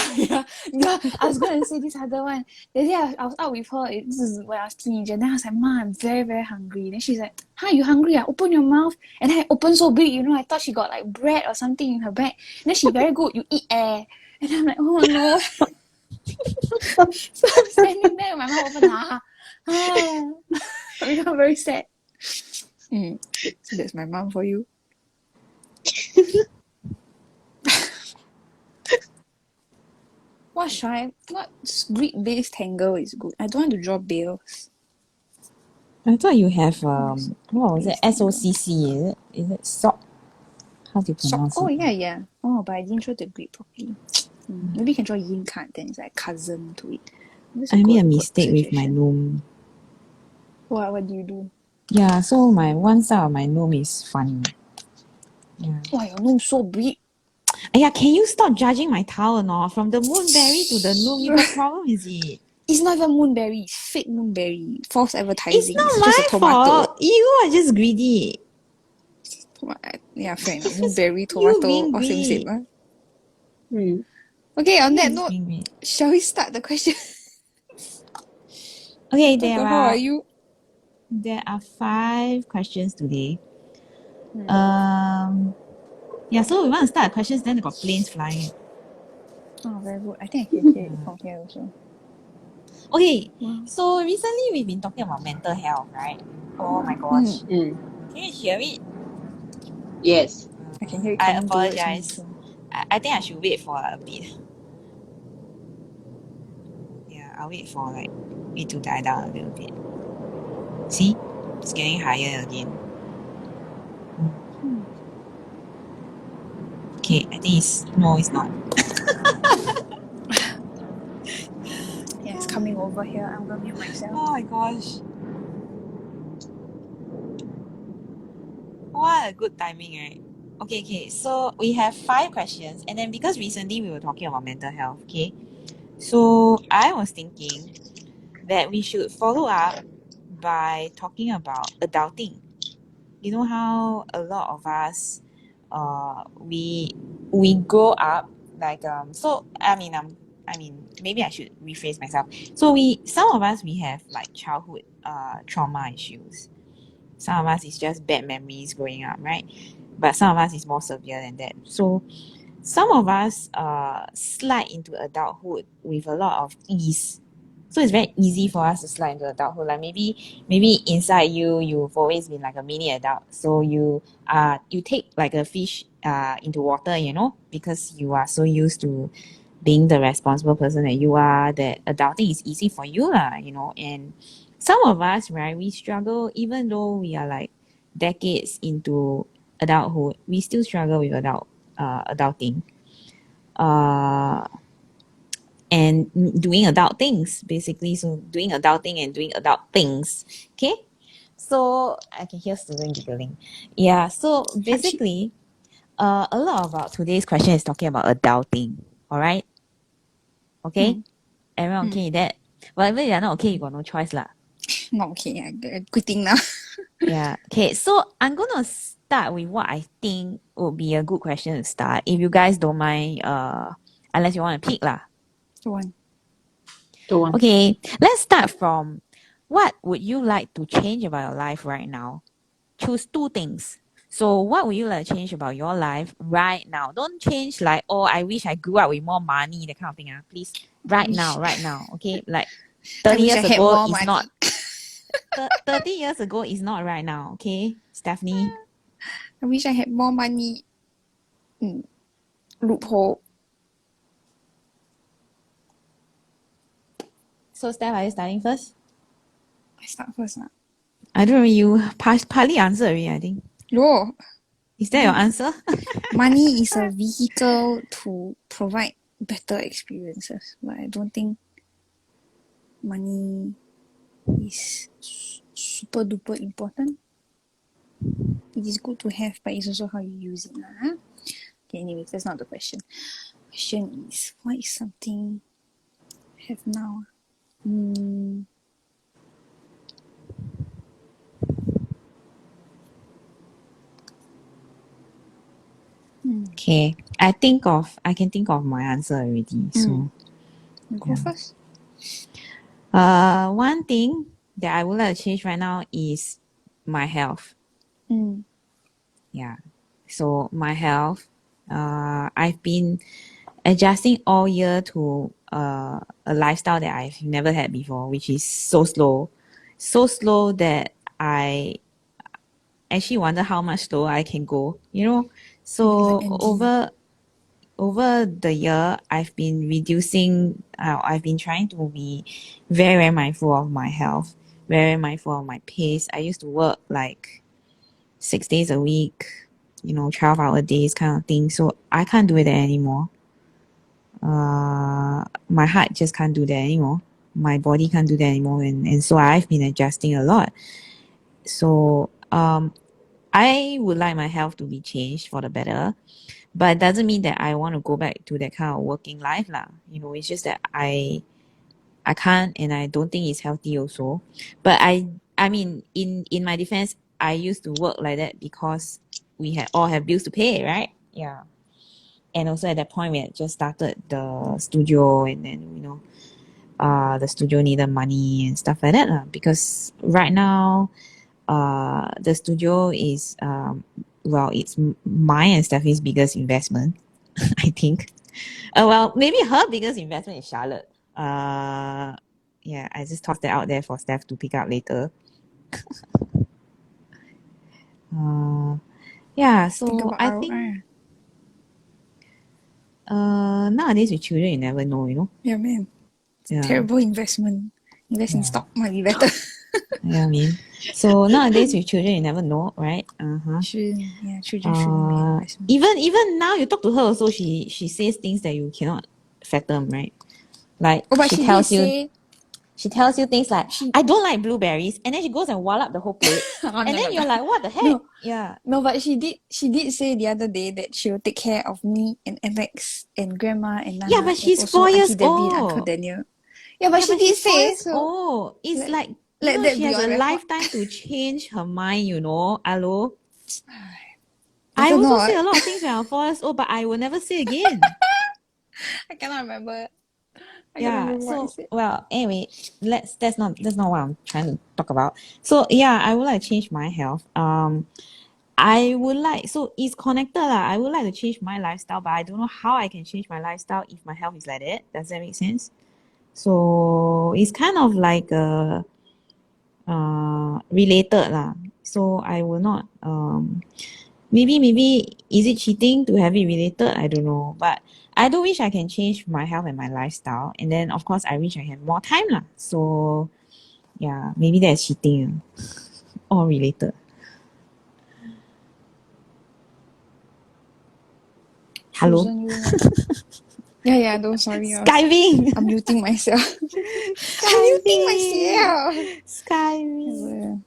A: I was gonna say this other one. The day I was out with her. This is when I was a teenager. Then I was like, "Ma, I'm very, very hungry." Then she's like, "Huh, you hungry? Open your mouth." And then I opened so big, I thought she got like bread or something in her bag. And then she very good. You eat air. And I'm like, oh no. So I'm standing there. My mom open. I become very sad. So that's my mom for you. What should I? What grid-based tangle is good? I don't want to draw bills.
B: I thought you have
A: Yes.
B: what was it?
A: Based tangle.
B: SOCC, is it? Is it SOC? How do you pronounce
A: Oh
B: it?
A: yeah. Oh, but I didn't draw the grid properly. Maybe you can draw yin card, then it's like cousin to it. That's
B: I made a
A: good
B: mistake with my
A: suggestion.
B: Noom.
A: What do you do?
B: Yeah, so my one side of my Noom is funny. Yeah.
A: Why your nose so big?
B: Aya, can you stop judging my towel or not? From the moonberry to the Noom, you got problem, is it?
A: It's not even moonberry. It's fake moonberry. False
B: It's
A: advertising.
B: not
A: It's just a
B: my
A: tomato.
B: fault. You are just greedy.
A: Yeah, fair enough.
B: It's just
A: Moonberry,
B: you
A: tomato,
B: being
A: all same,
B: greedy.
A: huh?
C: Mm.
A: Okay, on
B: You
A: that
B: just
A: note,
B: being greedy.
A: shall we start the question?
B: Okay,
A: Doctor, how are you?
B: there are 5 questions today. Yeah, so we want to start the questions, then they got planes flying.
A: Oh, very good. I think I can hear it from here also.
B: Okay,
A: Wow.
B: so recently we've been talking about mental health, right? Oh my gosh.
C: Mm.
B: Can you hear it?
C: Yes.
A: I can hear it
B: I
A: coming towards me.
B: apologize.
A: So.
B: I think I should wait for a bit. Yeah, I'll wait for like it to die down a little bit. See? It's getting higher again. Okay, I think it's not.
A: Yeah, it's coming over here. I'm gonna mute myself.
B: Oh my gosh. What a good timing, right? Okay, so we have 5 questions, and then because recently we were talking about mental health, okay? So I was thinking that we should follow up by talking about adulting. You know how a lot of us we grow up like so I mean maybe I should rephrase myself. So some of us we have like childhood trauma issues. Some of us is just bad memories growing up, right? But some of us is more severe than that. So some of us slide into adulthood with a lot of ease. So it's very easy for us to slide into adulthood. Like maybe inside you've always been like a mini adult. So you take like a fish into water, because you are so used to being the responsible person that you are, that adulting is easy for you and some of us, right, we struggle even though we are like decades into adulthood, we still struggle with adulting uh and doing adult things basically. So doing adulting and doing adult things. Okay, so I can hear Susan giggling. Yeah, so basically a lot about today's question is talking about adulting. All right, okay, everyone okay with that? Whatever you're not okay, you got no choice lah.
A: Not okay. I'm quitting now.
B: Yeah. Okay. So I'm gonna start with what I think would be a good question to start. If you guys don't mind, unless you want to pick lah.
A: One.
C: Go on.
B: Okay. Let's start from what would you like to change about your life right now? Choose 2 things. So what would you like to change about your life right now? Don't change like, oh, I wish I grew up with more money, that kind of thing. Please, right now. Okay, like
A: I
B: 30
A: wish I
B: years
A: had
B: ago
A: more
B: is
A: money.
B: not. 30 years ago is not right now. Okay, Stephanie.
A: I wish I had more money. Loophole.
B: So, Steph, are you starting first?
A: I start first now.
B: I don't know. You partly answered already, I think.
A: No.
B: Is that your answer?
A: Money is a vehicle to provide better experiences, but I don't think money is super duper important. It is good to have, but it's also how you use it. Huh? Okay, anyways, that's not the question. Question is, what is something I have now?
B: Okay. I can think of my answer already. So,
A: You go first.
B: one thing that I would like to change right now is my health. Yeah. So my health, I've been adjusting all year to a lifestyle that I've never had before, which is so slow that I actually wonder how much slower I can go. So
A: Like engine.
B: over the year, I've been reducing, I've been trying to be very, very mindful of my health, very mindful of my pace. I used to work like 6 days a week, 12-hour days kind of thing. So I can't do it anymore. My heart just can't do that anymore. My body can't do that anymore. And so I've been adjusting a lot. So, I would like my health to be changed for the better, but it doesn't mean that I want to go back to that kind of working life lah. It's just that I can't, and I don't think it's healthy also. But I mean, in my defense, I used to work like that because we all have bills to pay, right? Yeah. And also at that point, we had just started the studio, and then the studio needed money and stuff like that lah. Because right now, the studio is it's mine and Stephanie's biggest investment, I think. Well, maybe her biggest investment is Charlotte. Yeah, I just tossed that out there for Steph to pick up later. Yeah,
A: Think
B: so
A: about
B: I
A: ROI.
B: think nowadays with children, you never know.
A: Yeah, man.
B: Yeah.
A: Terrible investment. Invest in
B: Yeah.
A: stock might be better.
B: Yeah, I mean, so nowadays with children, you never know, right?
A: Children shouldn't be an investment.
B: Even now, you talk to her also, she says things that you cannot fathom, right? Like
A: Oh, but
B: she
A: she
B: tells
A: did
B: you,
A: say
B: she tells you things like,
A: she.
B: I don't like blueberries, and then she goes and wall up the whole plate,
A: Oh,
B: and
A: no,
B: then
A: no,
B: you're
A: no.
B: like, what the heck?
A: No.
B: Yeah.
A: No, but she did say the other day that she will take care of me and Alex and Grandma and Nana.
B: Yeah, but
A: and
B: she's
A: also
B: 4
A: Auntie
B: years
A: Debbie and Uncle
B: old.
A: Daniel. Yeah, but she did
B: she's 4
A: say
B: years
A: so.
B: old. It's like
A: Let that
B: she
A: be
B: has
A: on
B: a
A: record.
B: lifetime to change her mind. Hello. I
A: Better
B: also
A: not.
B: say a lot of things when I'm 4 years old, but I will never say again.
A: I cannot remember. I cannot
B: Yeah.
A: remember what I
B: So
A: said.
B: well, anyway, that's not what I'm trying to talk about. So yeah, I would like to change my health. I would like, so it's connected lah. I would like to change my lifestyle, but I don't know how I can change my lifestyle if my health is like that. Does that make sense? So it's kind of like related lah. So I will not maybe is it cheating to have it related? I don't know. But I do wish I can change my health and my lifestyle. And then of course I wish I have more time lah. So yeah, maybe that's cheating. All related. Hello?
A: Susan Yeo. Yeah, no, sorry.
B: Skiving!
A: I'm muting myself. I'm muting myself.
B: Skiving!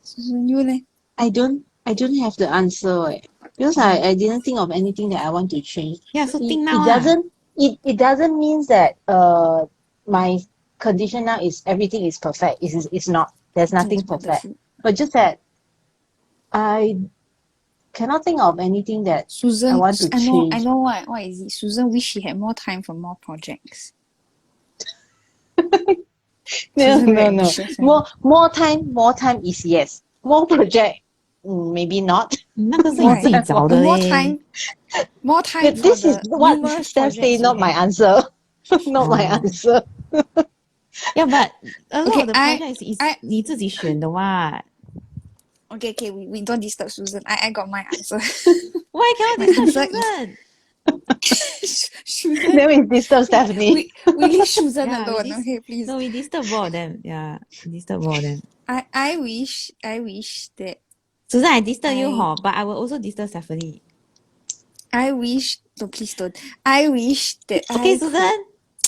A: Susan Yeo leh.
C: I don't have the answer because I didn't think of anything that I want to change.
B: Yeah, so think
C: It
B: now
C: doesn't it doesn't mean that my condition now is everything is perfect. It's not. There's nothing perfect.
A: Wonderful.
C: But just that I cannot think of anything that
A: Susan,
C: I want to change.
A: I know what is it. Susan wish she had more time for more projects. Susan very
C: No.
A: ambitious,
C: More time is yes. More project, maybe not.
B: 那个是你自己找的
A: more
B: 嘞。
A: time more time for
C: This is
A: the
C: what
A: numerous
C: Steph say,
A: projects
C: not
A: you
C: my
A: have.
C: answer. Not my answer.
B: Yeah, but a lot
A: Okay,
B: of the projects is 你自己选的 what?
A: Okay, we don't disturb Susan. I got my answer.
B: Why cannot
A: My
B: disturb
A: answer
B: Susan?
A: Susan.
C: Then we disturb Stephanie.
A: We leave Susan
B: Yeah,
A: alone, okay, please.
B: No, we disturb both of them. Yeah, we disturb both of them.
A: I wish that
B: Susan, I disturb you, but I will also disturb Stephanie.
A: I wish no, please don't. I wish that
B: Okay, Susan?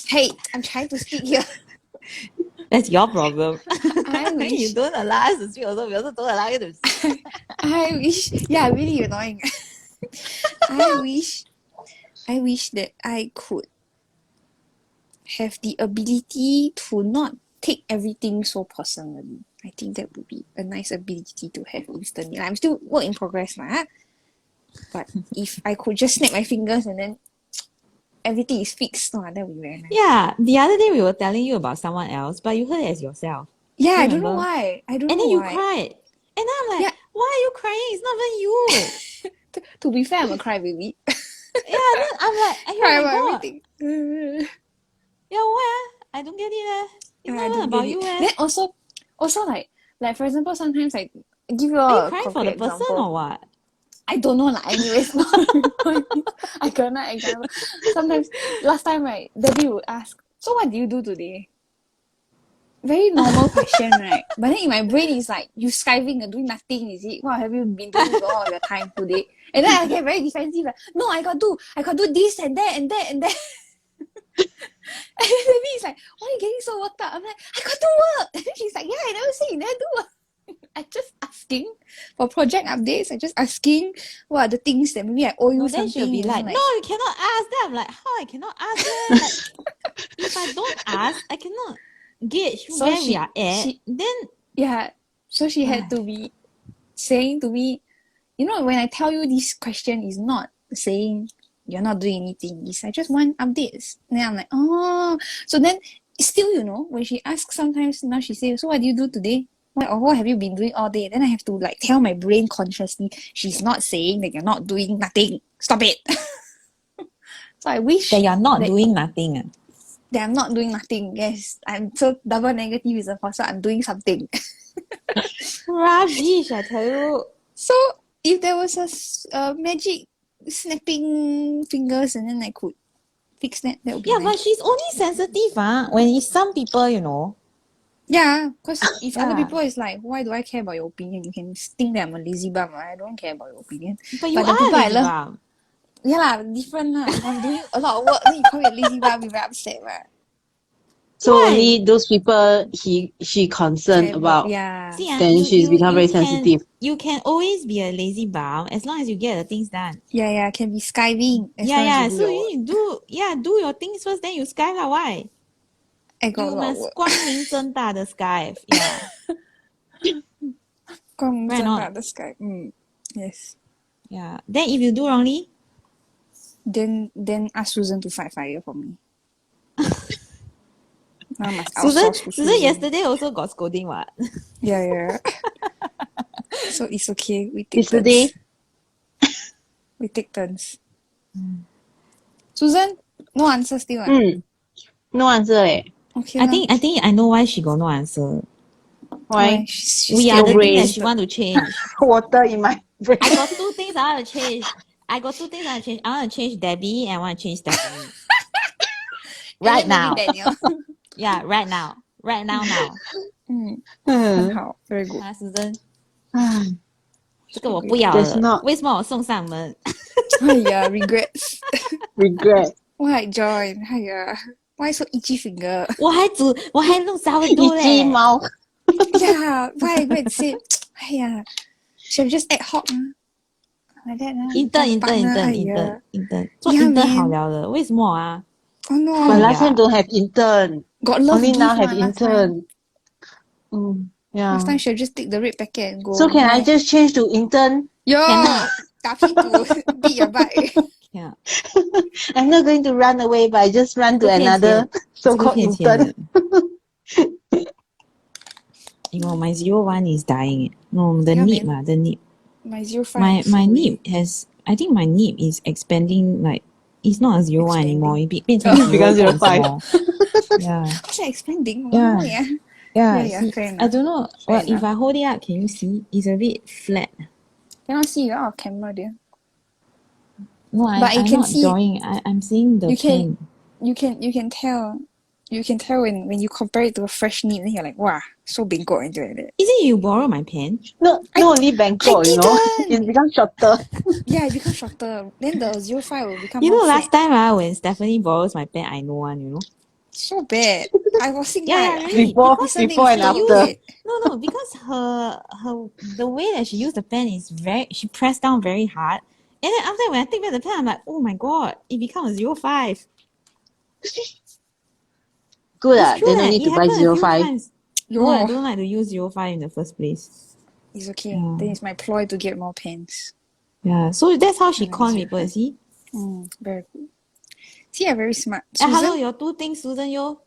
A: Hey, I'm trying to speak here.
B: That's your problem.
A: I wish
B: You don't allow us to speak also. We also don't allow you to speak.
A: I wish yeah, really annoying. I wish that I could have the ability to not take everything so personally. I think that would be a nice ability to have instantly. I'm still work in progress lah. But if I could just snap my fingers and then everything is fixed, that would be very nice.
B: Yeah, the other day we were telling you about someone else, but you heard it as yourself.
A: Yeah,
B: Do you
A: I don't know
B: remember?
A: why.
B: And then you cried. And then I'm like,
A: Yeah.
B: why are you crying? It's not even you.
A: To be fair, I'm a crybaby.
B: Yeah, then I'm like,
A: Cry
B: oh my
A: about
B: god.
A: everything.
B: Yeah, why? I don't get it. It's not even about you.
A: Then also like for example, sometimes I give you
B: Are
A: a
B: you crying for
A: concrete
B: the person
A: example.
B: or what?
A: I don't know lah. Anyways, I cannot example. Sometimes last time right, Debbie would ask, so what do you do today? Very normal question, right? But then in my brain it's like, you skiving and doing nothing, is it? What have you been doing with all your time today? And then I get very defensive, like, no, I got do this and that and that and that. And then Debbie is like, why are you getting so worked up? I'm like, I got to work. And then she's like, yeah, I never say you never do work. I just asking for project updates. I just asking what are the things that maybe I owe you
B: No,
A: something.
B: then she'll be like, no, you cannot ask that. I'm like, how I cannot ask that? Like, if I don't ask, I cannot gauge
A: So
B: where we are at. Then
A: yeah, so she had to be saying to me, you know, when I tell you this question is not saying you're not doing anything, it's I just want updates. And then I'm like, oh, so then still, you know, when she asks sometimes, now she says, so what do you do today? What have you been doing all day? Then I have to like tell my brain consciously, she's not saying that you're not doing nothing. Stop it. So I wish
B: that you're not doing nothing.
A: that I'm not doing nothing. Yes, I'm so double negative is a so I'm doing something.
B: Rubbish, I tell you.
A: So if there was a magic snapping fingers and then I could fix that, that would be
B: Yeah,
A: nice.
B: but she's only sensitive when it's some people, you know.
A: Yeah, because if other
B: Yeah.
A: people is like, why do I care about your opinion? You can think that I'm a lazy bum, right? I don't care about your opinion.
B: But you
A: But the
B: are
A: people I
B: lazy
A: love,
B: bum.
A: yeah lah, different lah. If I'm doing a lot of work, then you call me a lazy bum, you're very upset, right?
C: So
B: Why?
C: only those people she concerned
A: Care
C: about.
A: yeah.
B: See,
C: Then she's become very sensitive.
B: You can always be a lazy bum as long as you get the things done.
A: Yeah, can be skiving as long
B: Yeah.
A: as you do
B: So
A: your work.
B: you need do your things first, then you skype lah. Why?
A: I got
B: You
A: a lot of
B: must
A: work.
B: 光明正大的 skype. Yeah.
A: 光明
B: Right
A: 正
B: not?
A: 大的 sky. Yes.
B: Yeah. Then if you do wrongly,
A: Then ask Susan to fight fire for me. Now I must
B: Susan
A: outsource to
B: Susan yesterday also got scolding what?
A: Yeah. So it's okay. We take
C: Yesterday,
A: turns. We take turns. Susan, no answer still.
C: no answer eh.
A: Okay.
B: I think I know why she got no answer.
C: Why?
A: She's
B: We
A: still
B: are the thing that
C: brain.
B: she want to change.
C: Water in my brain.
B: I got two things I want to change. I want to change Debbie and I want to change Stephanie. Right now.
A: Daniel.
B: Yeah, right now. Right now.
A: 很好 very good.
B: Susan. 这个我不要
C: There's
B: 了
C: not-。
B: 为什么我送上门？
A: 哎呀 regrets.
C: Regret.
A: Why join? 哎呀 why so itchy finger?
B: 我还弄 sourdough
C: 一只
B: 嘞。
C: 猫。
A: Yeah, why I go and say, 哎呀 should have just ad hoc like that
B: intern 做
A: Yeah,
B: intern
A: man.
B: 好了的，为什么啊？
A: Oh no.
C: But last time don't have intern.
A: Got love
C: Only
A: gift
C: now have
A: last time.
C: intern. Yeah.
A: Last time should just take the red packet and go.
C: So can I just change to intern?
A: Yo,
B: Cannot.
A: 打屁股 beat your butt.
B: Yeah.
C: I'm not going to run away, but I just run to
B: 这个骗
C: another
B: 钱
C: so-called
B: 骗钱
C: intern.
B: 的。my 01 is dying. No, the
A: Yeah,
B: nib
A: man.
B: the nib.
A: My 05.
B: My nib has. I think my nib is expanding. Like it's not a 01 anymore. It becomes
C: Becomes 05.
B: Yeah.
A: What's that expanding?
B: Yeah.
A: Oh, yeah.
B: Yeah.
A: Yeah,
B: see,
A: fair
B: I
A: enough.
B: don't know.
A: Fair
B: Well, if
A: enough.
B: I hold it up, can you see? It's a bit flat.
A: Cannot see you out of camera, dear.
B: No,
A: But you
B: I'm
A: can
B: not
A: see-
B: drawing. I'm seeing the
A: You can-
B: pen.
A: You can tell. You can tell when you compare it to a fresh nib, then you're like, wow, so bingko into it.
B: Is it you borrow my pen?
C: No, not only Bangkok, you know.
A: didn't.
C: It becomes shorter.
A: Yeah, it becomes shorter. Then the 05 will become
B: You
A: more
B: know, last
A: flat.
B: time when Stephanie borrows my pen, I know one. You know.
A: So bad. I was thinking
B: Yeah,
A: like,
B: really.
C: Before
A: listening
C: before and
A: to
C: after.
A: it.
B: No, because her the way that she used the pen is she pressed down very hard. And then after when I take back the pen, I'm like, oh my god, it becomes 05.
C: Good
B: It's true
C: then no
B: that
C: need
B: it
C: to buy
B: happened a few
C: 05.
B: times.
A: Yo,
B: No, I don't like to use 05 in the first place.
A: it's okay.
B: Yeah.
A: Then it's my ploy to get more pens.
B: Yeah, so that's how she
A: Yeah,
B: con
A: it's
B: people, you see?
A: Very good. See, I'm very smart.
B: Hello,
A: Susan
B: your two things, Susan Yeo.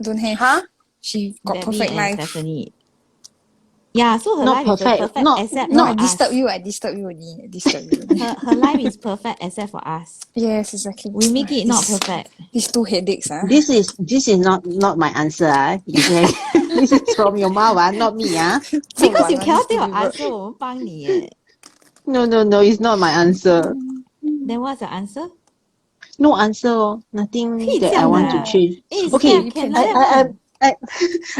A: don't have.
C: Huh?
A: She got
B: Debbie
A: perfect
B: and
A: life.
B: Stephanie. Yeah, so her
C: Not
B: life is
C: perfect.
B: perfect except
A: No,
B: for
A: I disturb
B: us.
A: you. I disturb you only. I disturb you only.
B: Her life is perfect except for us.
A: Yes, exactly.
B: We make it not
A: This-
B: perfect.
A: These two headaches,
C: This is not my answer. Okay? This is from your mama, not me.
B: Because you
A: Needs
B: cannot
A: to
B: take your
A: be work.
B: answer, 我们帮你耶。
C: No, it's not my answer.
B: Then what's the answer?
C: No answer. Nothing that I want to
A: Oh,
C: change.
B: Scam
C: Okay,
B: can
A: 骗
B: like
A: 钱
B: that one.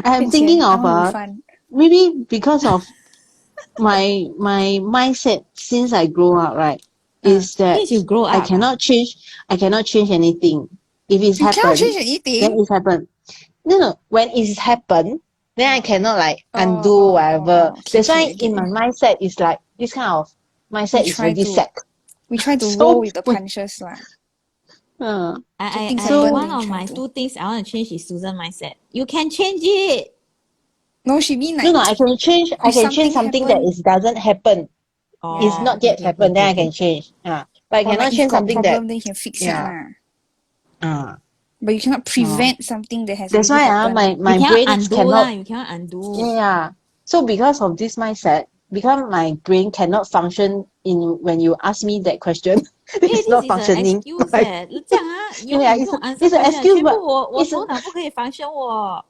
C: I am
A: 骗
C: thinking
A: 钱 I
C: of
A: want refund.
C: maybe because of my mindset since I grew up, right,
A: Uh,
C: is that
B: Since you grow
C: I
B: up,
C: cannot change. I cannot change anything. If it's
A: you cannot
C: happened,
A: change
C: then
A: anything.
C: it's happened. No. When it's happened, then I cannot like undo whatever.
A: Okay,
C: That's
A: okay,
C: why
A: I get
C: in my
A: you.
C: mindset is like this kind of
A: We
C: mindset is
A: try
C: already
A: to
C: set.
A: we try to roll
C: So
A: with the
C: when
A: punches lah.
C: uh,
A: So things
B: I
A: happen,
C: so
B: one
A: then you
B: of
A: try
B: my
A: to.
B: two things I want to change is Susan mindset. You can change it.
A: No, she mean
C: no,
A: like
C: I can change. I
A: if
C: can change
A: something
C: something that
A: happen,
C: is doesn't happen. It's
A: yeah,
B: Oh,
C: not
B: okay,
C: yet
B: okay, okay,
C: happened.
B: okay,
C: Then I
B: okay.
C: can change. But I
A: or like
C: cannot
A: if
C: change
A: got
C: something that
A: problem, then you can fix it
C: yeah.
A: lah.
C: Uh,
A: But you cannot
C: uh.
A: prevent something that has
C: That's
A: already
C: why
A: happened.
B: You
C: my
B: cannot
C: brain
B: undo lah.
C: cannot.
B: You cannot undo.
C: Yeah. So because of this mindset, because my brain cannot function in when you ask me that question,
B: Hey,
C: it's
B: this
C: not
B: is an
C: functioning.
B: excuse
C: 来
B: 这样啊，以后
C: ，yeah,
B: 你不用 answer
C: it's an
B: question，
C: excuse,
B: 全部
C: but
B: 我
C: it's
B: 头脑不可以 function 我，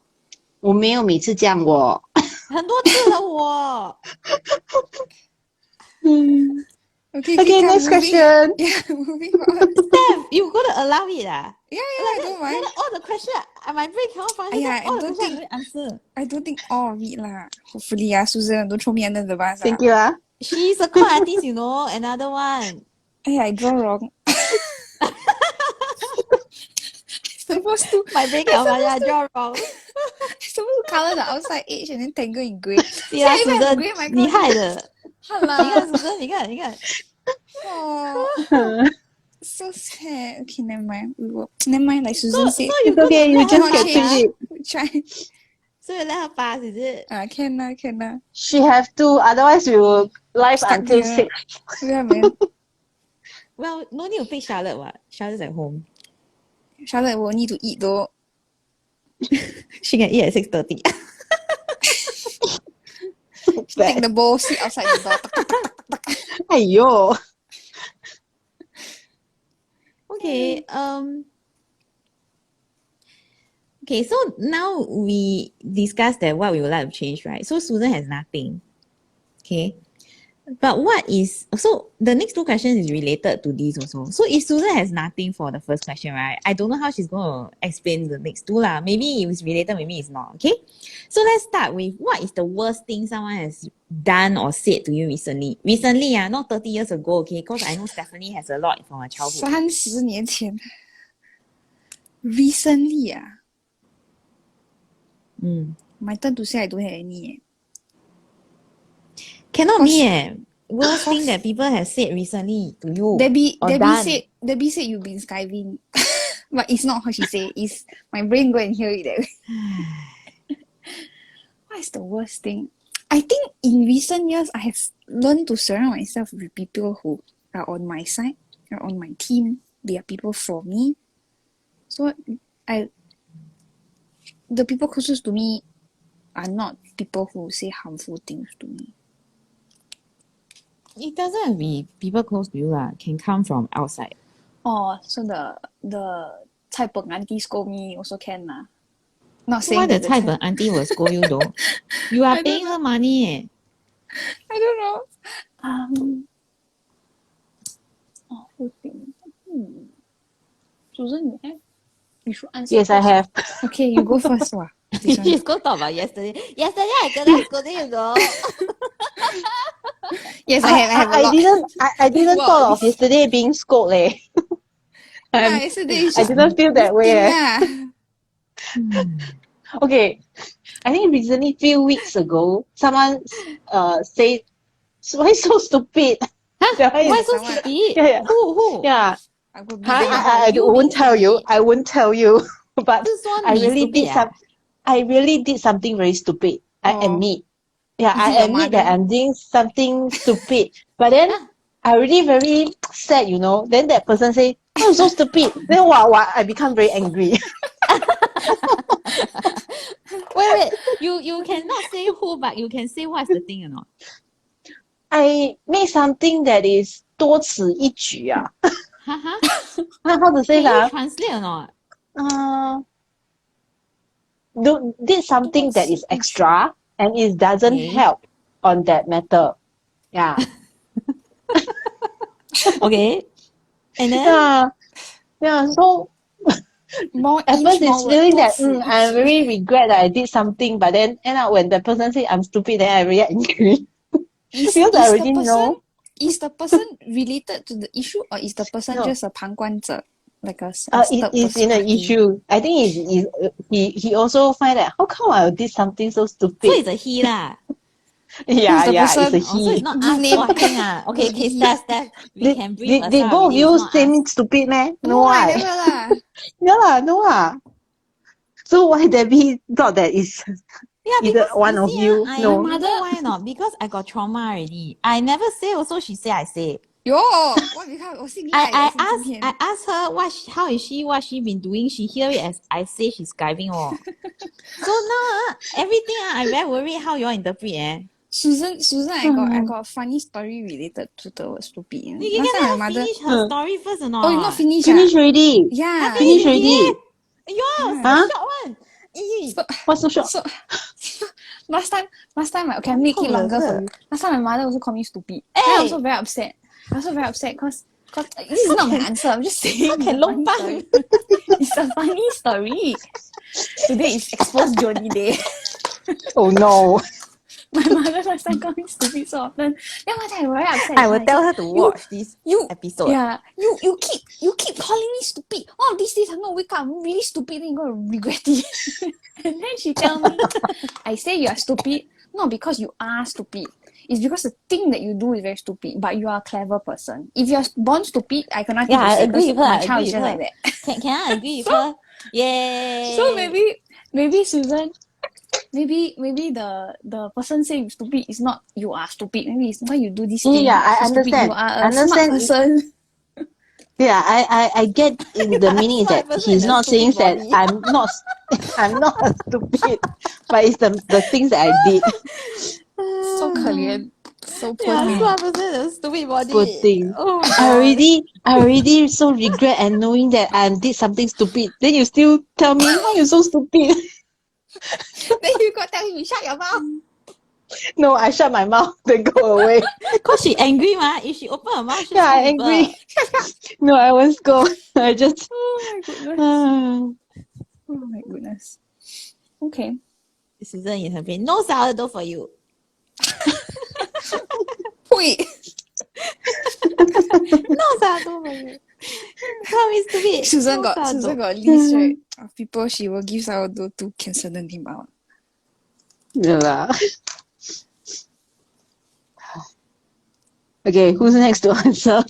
C: 我没有每次这样我。
B: 很多次了我。
C: 嗯
A: Okay, okay,
C: Okay,
A: come
C: next
A: moving.
C: question.
A: Yeah, moving on.
B: Steph, you gonna allow it ah?
A: Yeah,
B: Like
A: I don't
B: that
A: mind.
B: all the question my brain cannot function.
A: !aiya!
B: Then
A: I
B: all the
A: don't
B: question I
A: think
B: don't answer.
A: I don't think all of it lah. Hopefully, Susan don't throw me under the bus
C: Thank you.
B: She's a con artist, you know. Another one.
A: I draw wrong. supposed to
B: My brain cannot function. I draw wrong.
A: supposed to color the outside edge and then tangle in grey.
B: See
A: See,
B: lah,
A: I even have
B: Susan,
A: grey marker
B: 你
A: here.
B: 害的。你看
A: Hala.
B: Susan，你看。
A: Oh, so sad. Okay, never mind. We will. Never mind. Like
B: So
A: Susan said,
B: you
C: It's
B: gonna
C: okay. You
B: let her
C: just
A: cannot
C: get
B: pass
C: to
A: change.
B: ah?
C: it.
A: We try.
B: So you let her pass, is it?
A: Can lah, can lah.
C: She have to. Otherwise, we will live
A: Stuck
C: until
A: here.
C: 6.
A: Yeah, man.
B: Well, no need to pick Charlotte what. Charlotte's at home.
A: Charlotte will need to eat though.
B: She can eat at 6:30.
A: Take the bowl, sit outside the door.
C: Aiyo.
B: Okay, okay, so now we discussed that what we would like to change, right? So Susan has nothing. Okay. But what is so the next two questions is related to these also. So if Susan has nothing for the first question, right? I don't know how she's going to explain the next two lah. Maybe it's related, maybe it's not. Okay. So let's start with what is the worst thing someone has done or said to you recently? Recently, not 30 years ago, okay? Because I know Stephanie has a lot from her childhood.
A: 30年前 Recently my turn to say I don't have any.
B: Cannot be worst thing that people have said recently to you
A: Debbie
B: done.
A: said you've been skiving. But it's not what she said. It's my brain go and hear it that way. What is the worst thing? I think in recent years I have learned to surround myself with people who are on my side, are on my team. They are people for me. So the people closest to me are not people who say harmful things to me.
B: It doesn't have to be people close to you lah. Can come from outside.
A: Oh, so the 菜本 auntie scold me also can lah. Not
B: So why
A: saying
B: the
A: that
B: Cai Pen auntie will scold you though? You are
A: I don't
B: paying her money
A: I don't know. Who think? Susan, you have? You should answer
C: Yes, I
A: first.
C: have.
A: Okay, you go first. Wow. This one.
B: She's going to talk about yesterday. Yesterday I kena scolding you know.
A: Yes, I have a lot.
C: I didn't
A: Wow,
C: thought of
A: this-
C: yesterday being scolded leh.
A: Yesterday is
C: I
A: just
C: didn't feel that way.
A: meeting
C: Okay, I think recently, few weeks ago, someone said, "Why so stupid?" That one
B: Why
C: is-
B: so
A: someone-
B: stupid?
C: Yeah.
B: Who?
C: Yeah,
A: I will be
B: Huh?
A: there.
C: I
B: You
C: won't
B: being
C: tell you.
B: stupid.
C: I won't tell you. But
B: 是说
C: I
B: 你
C: really
B: stupid
C: did I really did something very stupid. I
A: Oh.
C: admit. Yeah,
A: Is it
C: I
A: your
C: admit that
A: mother?
C: I'm doing something stupid. But then
B: Ah.
C: I really very sad, you know. Then that person say, "Oh, so stupid." Then wow, I become very angry.
B: Wait. You cannot say who, but you can say what's the thing or not?
C: I made something that is 多此一举啊。How to say
B: Can you
C: that?
B: translate or not?
C: Did something that is
A: 多此一举
C: extra and it doesn't
B: Okay.
C: help on that matter. Yeah.
B: Okay. And then
C: Yeah, yeah. So
A: More
C: at first
A: inch, more
C: it's
A: word,
C: feeling
A: 多
C: that
A: 此一
C: I
A: 举。
C: really regret that I did something, but then end up when the person say I'm stupid, then I really angry
A: Is
C: because I
A: is the
C: already
A: person
C: know.
A: is the person related to the issue, or is the person
C: No,
A: just a 旁观者, like a
C: it
A: third
C: is
A: person
C: in an
A: party?
C: issue. I think he also find that how come I did something so
B: so
C: stupid.
B: it's a he lah.
A: Who's
C: Yeah,
A: the
C: yeah, it's a
A: person?
B: Oh, so it's
C: he.
B: not
A: Give
B: us
A: name.
B: watching ah. Okay,
A: Good
B: okay,
A: he.
B: Steph, we
C: Did,
B: can breathe a
C: did
B: sigh of
C: both of
B: relief. It's
C: you
B: not
C: say
B: us.
C: me stupid, man?
A: No,
C: No,
A: I
C: I.
A: never lah.
C: Yeah, lah, no, ah. So why Debbie thought that is
B: Yeah,
C: either
B: because
C: one
B: you
C: of
B: see,
C: you?
B: I
A: My
C: No.
B: you
A: mother.
B: know why not? Because I got trauma already. I never say also she say I say.
A: Yo, 我信
B: I
A: 赖
B: I
A: 的，信今
B: ask
A: 天。
B: I ask her how is she, what she been doing. She hear it as I say she's skiving oh. So now everything I very worried how you all interpret
A: Susan, I got a funny story related to the word stupid.
B: You
A: Last
B: can
A: time
B: let
A: my
B: her
A: mother.
B: finish her story first or
A: Oh, you not
B: not?
A: finish ah?
C: Finish already.
B: Have
A: Yeah,
B: finish
C: Finish
A: then
B: already.
C: already.
B: Yo, so
A: yeah.
C: Huh?
B: short one. Eh,
A: So
C: What's so short?
A: so last time okay, I make it
B: 蛮厚的
A: longer for
B: 这
A: you. Last time my mother also call me stupid. Then I also
B: Eh,
A: very upset. Cause this is not my answer. I'm just saying
B: how
A: it's
B: can
A: a funny
B: lompan?
A: story. It's a funny story. Today is exposed Jody day.
C: Oh no.
A: My mother last time call me stupid so often. Then one time I very upset.
B: I will
A: I
B: tell
A: said,
B: her to
A: you
B: watch this
A: you
B: episode.
A: yeah you keep calling me stupid. One of these days I'm gonna wake up, I'm really stupid, then you're gonna regret it. And then she tell me, I say you are stupid not because you are stupid. It's because the thing that you do is very stupid, but you are a clever person. If you're born stupid, I got nothing
B: Yeah,
A: to
B: I
A: say
B: agree
A: because
B: with her.
A: my
B: I
A: child
B: agree
A: is
B: with
A: just
B: her.
A: like that.
B: Can I agree with
A: So
B: her? Yay!
A: maybe Susan, maybe the person saying stupid is not you are stupid. Maybe it's why you do this thing.
C: Yeah,
A: Not
C: I
A: so stupid. You
C: understand.
A: are
C: I
A: a smart
C: understand.
A: person.
C: Yeah, I get it. The
B: Yeah,
C: meaning is that
B: smart person
C: he's
B: in a
C: not
B: stupid
C: saying that
B: body.
C: I'm not I'm not stupid, but it's the things that I did.
A: So 可怜. So poor
B: Yeah,
A: thing.
B: smart person in a stupid
C: Poor
B: body.
C: thing.
B: Oh my
C: I
B: god.
C: already so regret and knowing that I did something stupid. Then you still tell me why you so stupid.
A: Then you got tell him, shut your mouth.
C: No, I shut my mouth, then go away.
B: Cause she angry ma. If she open her mouth, she
C: Yeah, I
B: scold people.
C: angry. No, I won't go. I just
A: Oh my goodness.
C: uh,
A: Oh my goodness. Okay.
B: Susan in her brain. No sourdough for you.
A: Wait.
B: No sourdough for you. Call me stupid.
A: Susan
B: No
A: got
B: sourdough.
A: a list, right? Of people she will give sourdough to can sudden him out.
C: yeah lah. Okay, who's next to answer?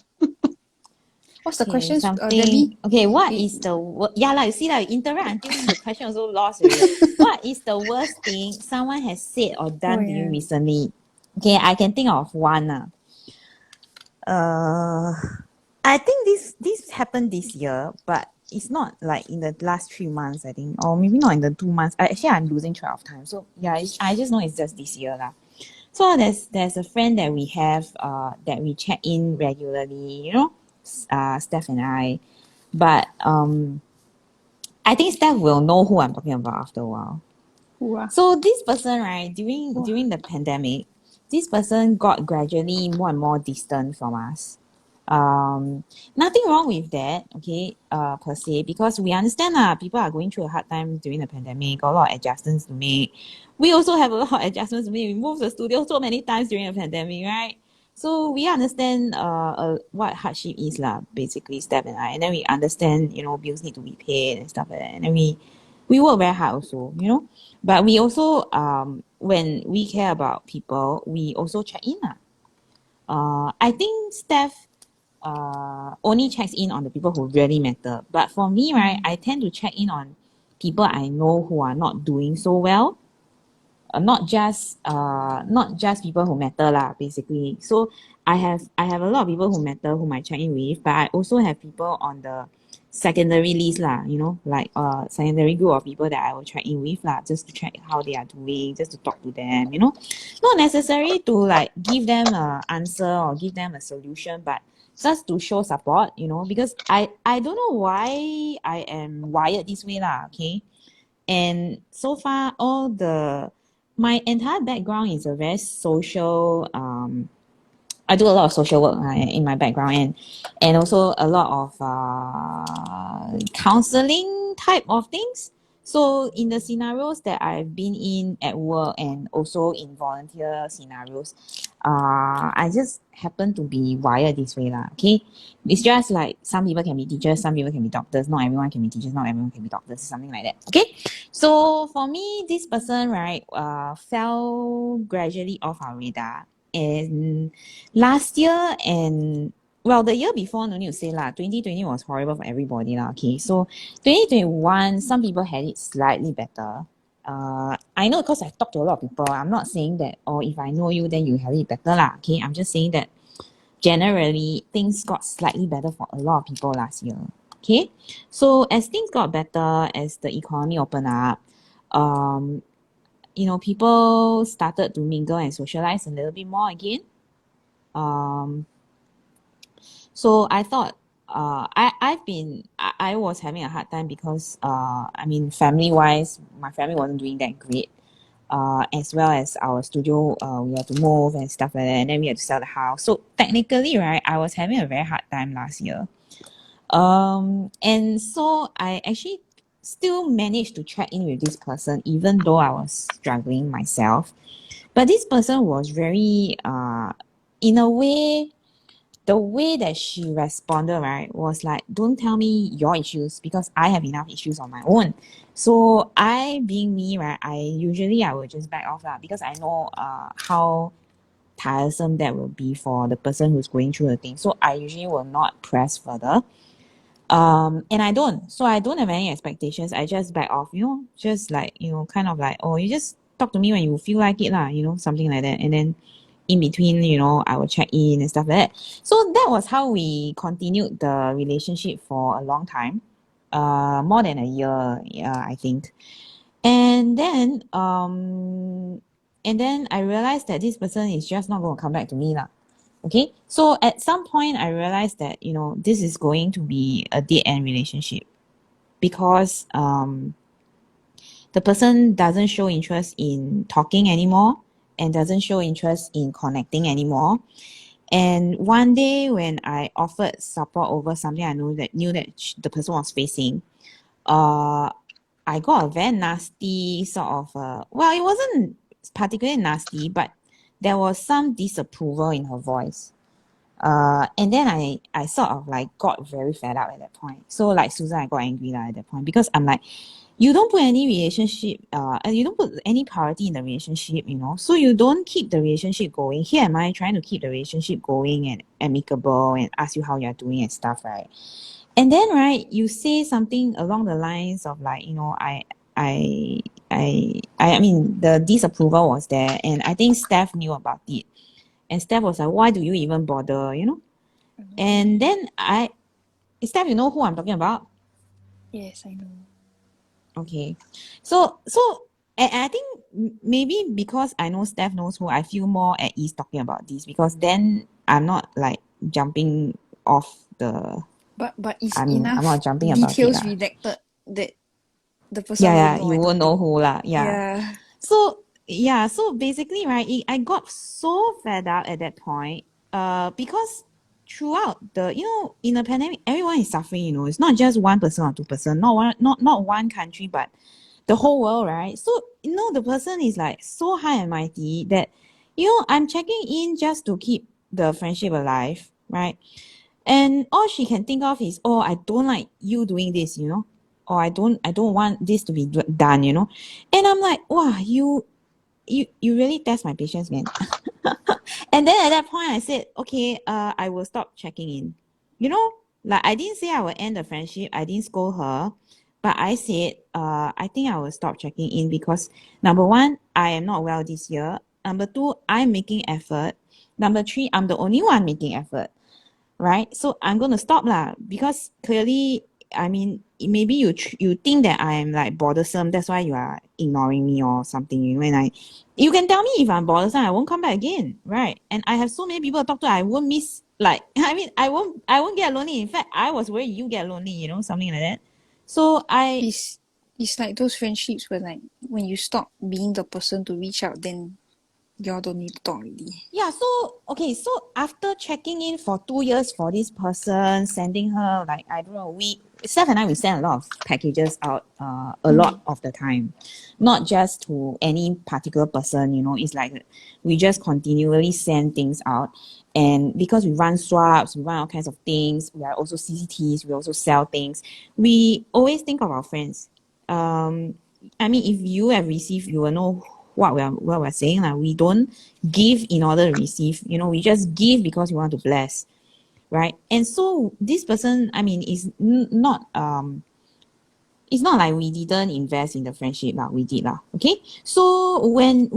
A: What's the
B: Okay,
A: question,
B: something.
A: Debbie?
B: Okay, what is the yeah lah? You see lah, you interact until the question also lost already. What is the worst thing someone has said or done to you
A: yeah.
B: recently? Okay, I can think of one. I think this happened this year, but it's not like in the last 3 months, I think, or maybe not in the 2 months. Actually, I'm losing track of time. So yeah, I just know it's just this year lah. So there's a friend that we have that we check in regularly, you know, Steph and I. But I think Steph will know who I'm talking about after a while.
A: Who ah?
B: So this person, right, during the pandemic, this person got gradually more and more distant from us. Nothing wrong with that, okay, per se, because we understand people are going through a hard time during the pandemic, got a lot of adjustments to make. We also have a lot of adjustments to make. We moved the studio so many times during the pandemic, right? So we understand what hardship is lah, basically, Steph and I. And then we understand, bills need to be paid and stuff like that. And then we work very hard also, But we also, when we care about people, we also check in lah. I think Steph only checks in on the people who really matter. But for me, right, I tend to check in on people I know who are not doing so well. Not just people who matter lah, basically. So I have a lot of people who matter whom I check in with, but I also have people on the secondary list lah, like secondary group of people that I will check in with lah, just to check how they are doing, just to talk to them, Not necessary to like give them a answer or give them a solution, but just to show support, because I don't know why I am wired this way lah, okay? And so far my entire background is a very social I do a lot of social work in my background, and also a lot of counseling type of things. So in the scenarios that I've been in at work and also in volunteer scenarios, I just happen to be wired this way lah. Okay, it's just like some people can be teachers, some people can be doctors. Not everyone can be teachers, not everyone can be doctors. Something like that. Okay, so for me, this person right, fell gradually off our radar. And last year and well, the year before, no need to say lah. 2020 was horrible for everybody lah. Okay, so 2021, some people had it slightly better. I know because I've talked to a lot of people. I'm not saying that, or if I know you, then you have it better lah. Okay, I'm just saying that generally things got slightly better for a lot of people last year. Okay, so as things got better, as the economy opened up, people started to mingle and socialize a little bit more again. So I thought, I was having a hard time because, family wise, my family wasn't doing that great. As well as our studio, we had to move and stuff like that, and then we had to sell the house. So technically, right, I was having a very hard time last year. And so I actually still managed to check in with this person, even though I was struggling myself. But this person was very, in a way, the way that she responded, right, was like, don't tell me your issues because I have enough issues on my own. So I, being me, right, I will just back off lah because I know how tiresome that will be for the person who's going through the thing. So I usually will not press further. And I don't. So I don't have any expectations. I just back off, just like, kind of like, oh, you just talk to me when you feel like it lah, something like that. And then in between, I will check in and stuff like that. So that was how we continued the relationship for a long time. More than a year, yeah, I think. And then I realized that this person is just not going to come back to me lah. Okay, so at some point I realized that this is going to be a dead end relationship because the person doesn't show interest in talking anymore and doesn't show interest in connecting anymore. And one day when I offered support over something I knew that the person was facing, I got a very nasty sort of well, it wasn't particularly nasty, but there was some disapproval in her voice. And then I sort of like got very fed up at that point. So like Susan, I got angry at that point because I'm like, you don't put any relationship, you don't put any priority in the relationship, so you don't keep the relationship going. Here am I trying to keep the relationship going and amicable and ask you how you're doing and stuff, right? And then, right, you say something along the lines of like, the disapproval was there, and I think Steph knew about it. And Steph was like, why do you even bother, And then Steph, you know who I'm talking about?
A: Yes, I know.
B: Okay. So, and I think maybe because I know Steph knows who, I feel more at ease talking about this because then I'm not like jumping off the...
A: But it's
B: I'm
A: enough
B: not jumping about it
A: details
B: lah.
A: redacted that the person
B: Yeah,
A: won't know.
B: you
A: I
B: won't
A: don't
B: know
A: think.
B: who lah.
A: Yeah.
B: So basically, right, I got so fed up at that point, because throughout the, in a pandemic, everyone is suffering, it's not just one person or two person, not one country, but the whole world, right? So, the person is like so high and mighty that, I'm checking in just to keep the friendship alive, right? And all she can think of is, oh, I don't like you doing this, or I don't want this to be done, And I'm like, wow, you really test my patience, man. And then at that point I said, okay, I will stop checking in. Like I didn't say I will end the friendship. I didn't scold her, but I said, I think I will stop checking in because number one, I am not well this year. Number two, I'm making effort. Number three, I'm the only one making effort. Right? So I'm going to stop lah because clearly, maybe you think that I am like bothersome. That's why you are ignoring me or something. And you can tell me if I'm bothersome, I won't come back again, right? And I have so many people to talk to. I won't miss I won't get lonely. In fact, I was worried you get lonely. Something like that. So
A: It's like those friendships where like when you stop being the person to reach out, then Y'all don't need to talk already.
B: Yeah, so after checking in for 2 years for this person, sending her like I don't know, Steph and I we send a lot of packages out a lot of the time. Not just to any particular person, it's like we just continually send things out. And because we run swaps, we run all kinds of things, we are also CCTs, we also sell things. We always think of our friends. I mean, if you have received, you will know what we're saying. We don't give in order to receive. We just give because we want to bless, right? And so this person, I mean, is not it's not like we didn't invest in the friendship lah. We did lah. Okay. So when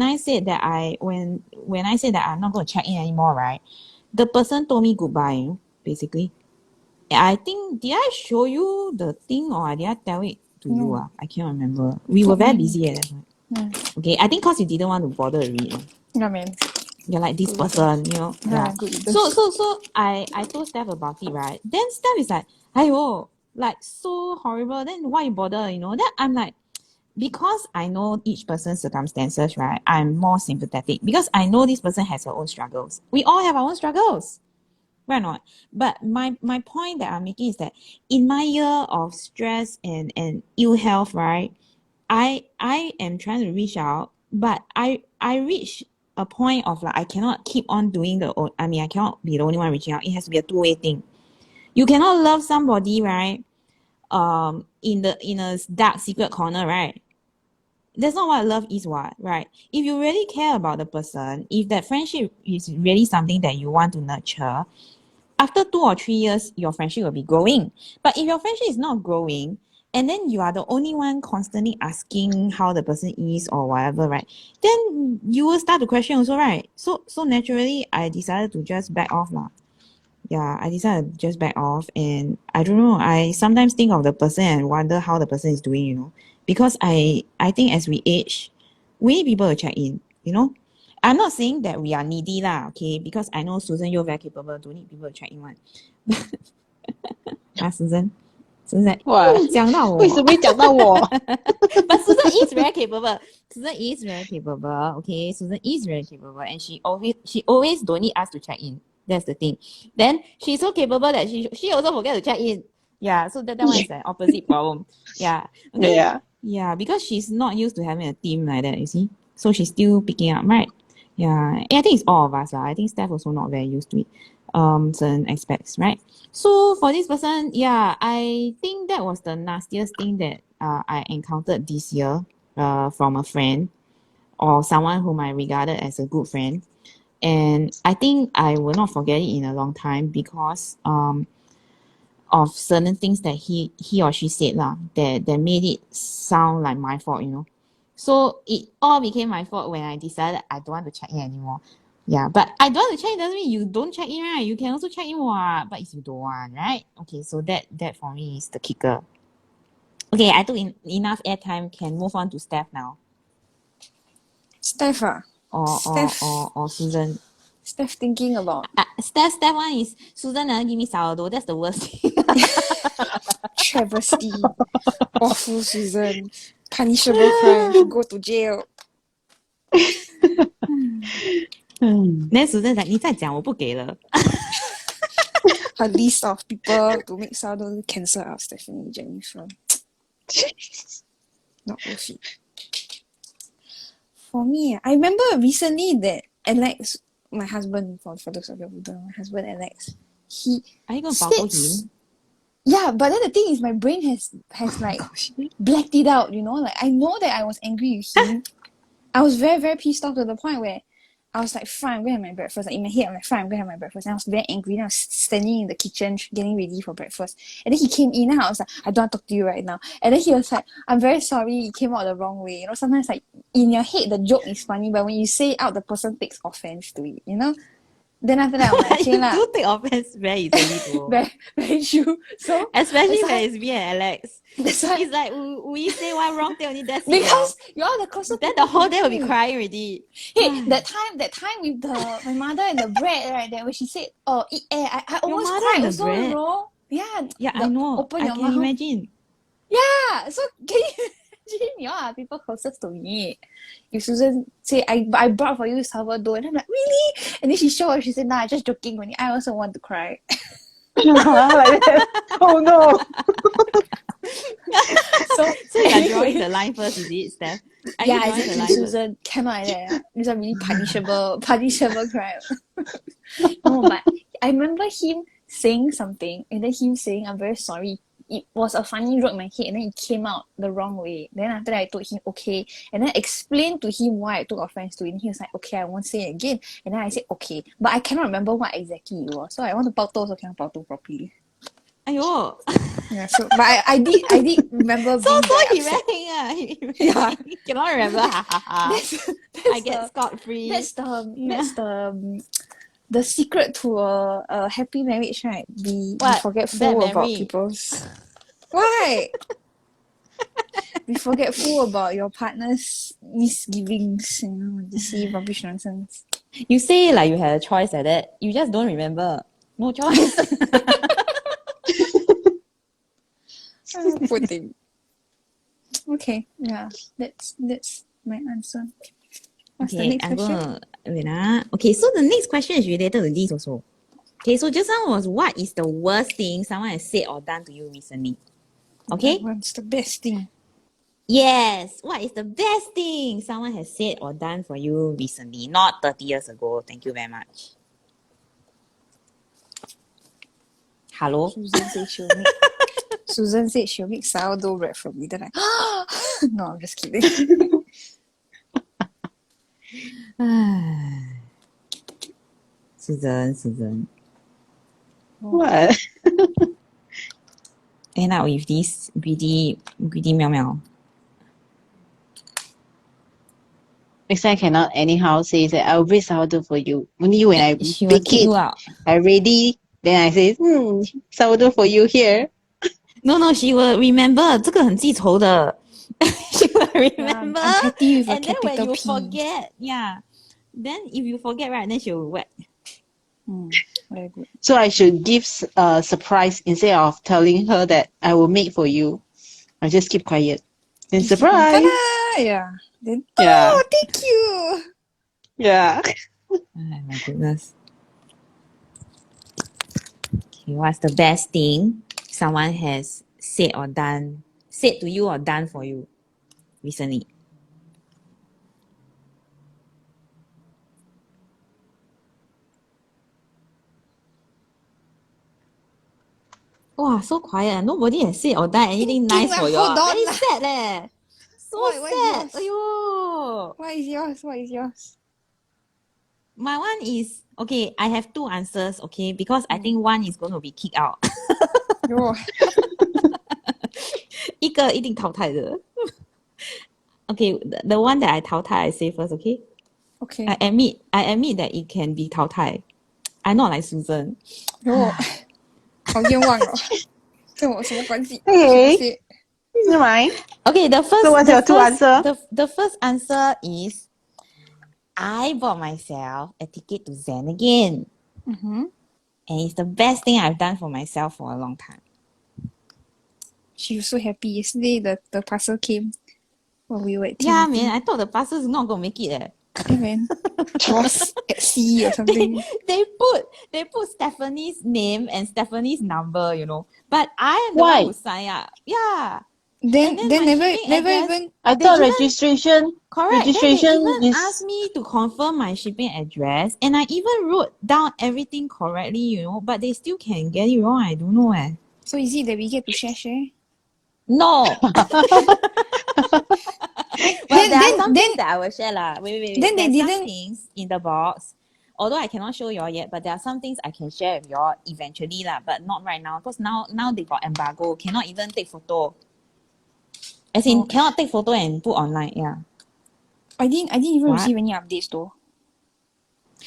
B: I said that I'm not going to check in anymore, right? The person told me goodbye. Basically, I think did I show you the thing or did I tell it to you?
A: No.
B: I can't remember. We were very busy at that point. Okay, I think because you didn't want to bother to read.
A: Yeah, man.
B: You're like this
A: Good
B: person,
A: Yeah, good leaders.
B: So I told Steph about it, right? Then Steph is like, "Aiyo, like so horrible. Then why you bother? Then I'm like, because I know each person's circumstances, right? I'm more sympathetic because I know this person has her own struggles. We all have our own struggles, right or not? But my point that I'm making is that in my year of stress and ill health, right? I am trying to reach out, but I reach a point of like I cannot keep on doing I cannot be the only one reaching out. It has to be a two-way thing. You cannot love somebody, right? In a dark secret corner, right? That's not what love is, right? If you really care about the person, if that friendship is really something that you want to nurture, after 2 or 3 years, your friendship will be growing. But if your friendship is not growing, and then you are the only one constantly asking how the person is or whatever, right? Then you will start to question also, right? So naturally, I decided to just back off lah. Yeah, I decided to just back off, and I don't know. I sometimes think of the person and wonder how the person is doing, because I think as we age, we need people to check in, I'm not saying that we are needy lah, okay? Because I know Susan Yeo very capable, don't need people to check in one. Susan,
C: 哇，
B: 讲到我。
C: 为什么会讲到我？
B: But Susan is very capable. Okay, Susan is very capable, and she always don't need us to check in. That's the thing. Then she's so capable that she also forget to check in. Yeah, so that one is an opposite problem. Yeah. Okay.
C: Yeah.
B: Yeah, because she's not used to having a team like that, you see. So she's still picking up, right? Yeah. I think it's all of us. I think Steph also not very used to it. Certain aspects, right? So for this person, yeah, I think that was the nastiest thing that I encountered this year from a friend or someone whom I regarded as a good friend. And I think I will not forget it in a long time because of certain things that he or she said lah, that made it sound like my fault, So it all became my fault when I decided I don't want to check in anymore. Yeah, but I don't want to check in doesn't mean you don't check in, right? You can also check in what, but if you don't want, right? Okay, so that for me is the kicker. Okay, I took enough airtime. Can move on to Steph now.
A: Steph,
B: Or Susan.
A: Steph thinking about
B: Steph one is Susan give me sourdough. That's the worst thing.
A: travesty. Awful Susan. Punishable crime. Should go to jail.
B: Then Susan 你再讲我不给了。
A: Her list of people to make sourdough cancel out Stephanie Jennifer. Not worth it. For me, I remember recently that Alex, my husband, for those of you who don't know, my husband Alex,
B: Are you going to follow him?
A: Yeah, but then the thing is my brain has like blacked it out, like I know that I was angry with him. I was very, very pissed off to the point where I was like, fine, I'm going to have my breakfast. Like in my head, I'm like, fine, I'm going to have my breakfast. And I was very angry. And I was standing in the kitchen getting ready for breakfast. And then he came in and I was like, I don't want to talk to you right now. And then he was like, I'm very sorry, it came out the wrong way. Sometimes like in your head, the joke is funny, but when you say it out, the person takes offense to it, Then after that, I'm like, okay,
B: you do take offense very easily though.
A: very, very true. So
B: especially when it's me and Alex.
A: That's why.
B: It's like we say one wrong thing only, that's it.
A: Because you're the closer.
B: Then the whole day will be crying already.
A: Hey, that time with my mother and the bread, right? That when she said, "Oh, eat air," I almost cried also,
B: bread?
A: Yeah.
B: Yeah, I know. I can imagine.
A: Yeah. So can you? Imagine you all are people closest to me. If Susan say I brought for you sourdough, and I'm like, really? And then she showed up, she said, nah, just joking. When I also want to cry.
C: Like that. Oh no.
A: So
B: So you are drawing the line first, is it, Steph? Are you
A: yeah,
B: drawing the
A: exactly,
B: line first?
A: Susan. Cannot like that. It's a really punishable crime. No, but I remember him saying something, and then him saying, "I'm very sorry. It was a funny joke in my head, and then it came out the wrong way." Then after that, I told him okay, and then I explained to him why I took offense to it. And he was like, "Okay, I won't say it again." And then I said, "Okay," but I cannot remember what exactly it was. So I want to 爆豆 also cannot 爆豆 properly.
B: Aiyo.
A: Yeah, so but I did remember
B: So
A: being very
B: he
A: upset.
B: He
A: Yeah.
B: cannot remember. Ha ha ha.
A: That's
B: I get scot free.
A: that's the secret to a happy marriage, right? Be
B: What?
A: forgetful
B: Bad
A: about
B: memory.
A: people's. Why? Be forgetful about your partner's misgivings, just see rubbish nonsense.
B: You say like you had a choice like that. You just don't remember. No choice.
A: Poor thing. Okay, yeah, that's my answer. What's the
B: Okay,
A: next
B: I'm
A: question?
B: gonna wait. Okay, so the next question is related to this also. Okay, so just now was what is the worst thing someone has said or done to you recently? Okay?
A: What's the best thing?
B: Yes. What is the best thing someone has said or done for you recently? Not 30 years ago. Thank you very much. Hello?
A: Susan said she'll make sourdough bread for me. Then I no, I'm just kidding.
B: Susan.
C: What?
B: End up with this greedy meow meow.
C: Next time I cannot anyhow say that I'll bake sourdough for you. Only when I
B: She will
C: bake
B: kick
C: it,
B: you out.
C: I ready, then I say, sourdough for you here.
B: No, she will remember. 这个很记仇的. She will remember.
A: I'm petty with a
B: And then when
A: capital
B: you
A: P.
B: forget, then if you forget, right, then she will whack.
A: Very good.
C: So I should give a surprise instead of telling her that I will make for you. I just keep quiet. Then surprise.
A: Ta-da! Yeah. Then,
C: Yeah.
A: oh, thank you.
C: Yeah.
B: Oh my goodness. Okay, what's the best thing someone has said to you or done for you recently? Wow, so quiet. Nobody has said or done anything nice for you.
A: Hold on
B: Very
A: lah.
B: sad leh. So
A: What is
B: sad.
A: yours?
B: Aiyo.
A: What is yours?
B: My one is, okay, I have two answers, okay, because I think one is going to be kicked out. 一个一定淘汰的. Okay, the one that I 淘汰, I say first, okay?
A: Okay.
B: I admit that it can be 淘汰. I'm not like Susan.
A: 好冤枉哦。跟我什么关系？
C: Hey. Never mind.
B: Okay,
C: So what's your two answer?
B: The first answer is I bought myself a ticket to Zen again.
A: Mm-hmm.
B: And it's the best thing I've done for myself for a long time.
A: She was so happy. Yesterday the parcel came while we were at
B: Yeah,
A: Timothy.
B: man, I thought the parcel is not going to make it.
A: Yeah, man. It was at sea or something.
B: They put Stephanie's name and Stephanie's number, But I am the
C: Why?
B: one who signed up. Yeah.
A: Then
B: And then my shipping
A: never
B: address-
A: even
C: I
B: They
C: thought
B: even-
C: registration
B: Correct. Then
C: registration
B: they even
C: is
B: asked me to confirm my shipping address, and I even wrote down everything correctly, but they still can get it wrong. I don't know.
A: so is it that we get to share?
B: No. Well, there are some
A: then-
B: things that I will share lah. Wait.
A: Then they
B: There's some
A: didn't-
B: things in the box. Although I cannot show y'all yet, but there are some things I can share with y'all eventually lah, but not right now because now they got embargo. Cannot even take photo. As in, cannot take photo and put online. Yeah.
A: I didn't even
B: What?
A: receive any updates though.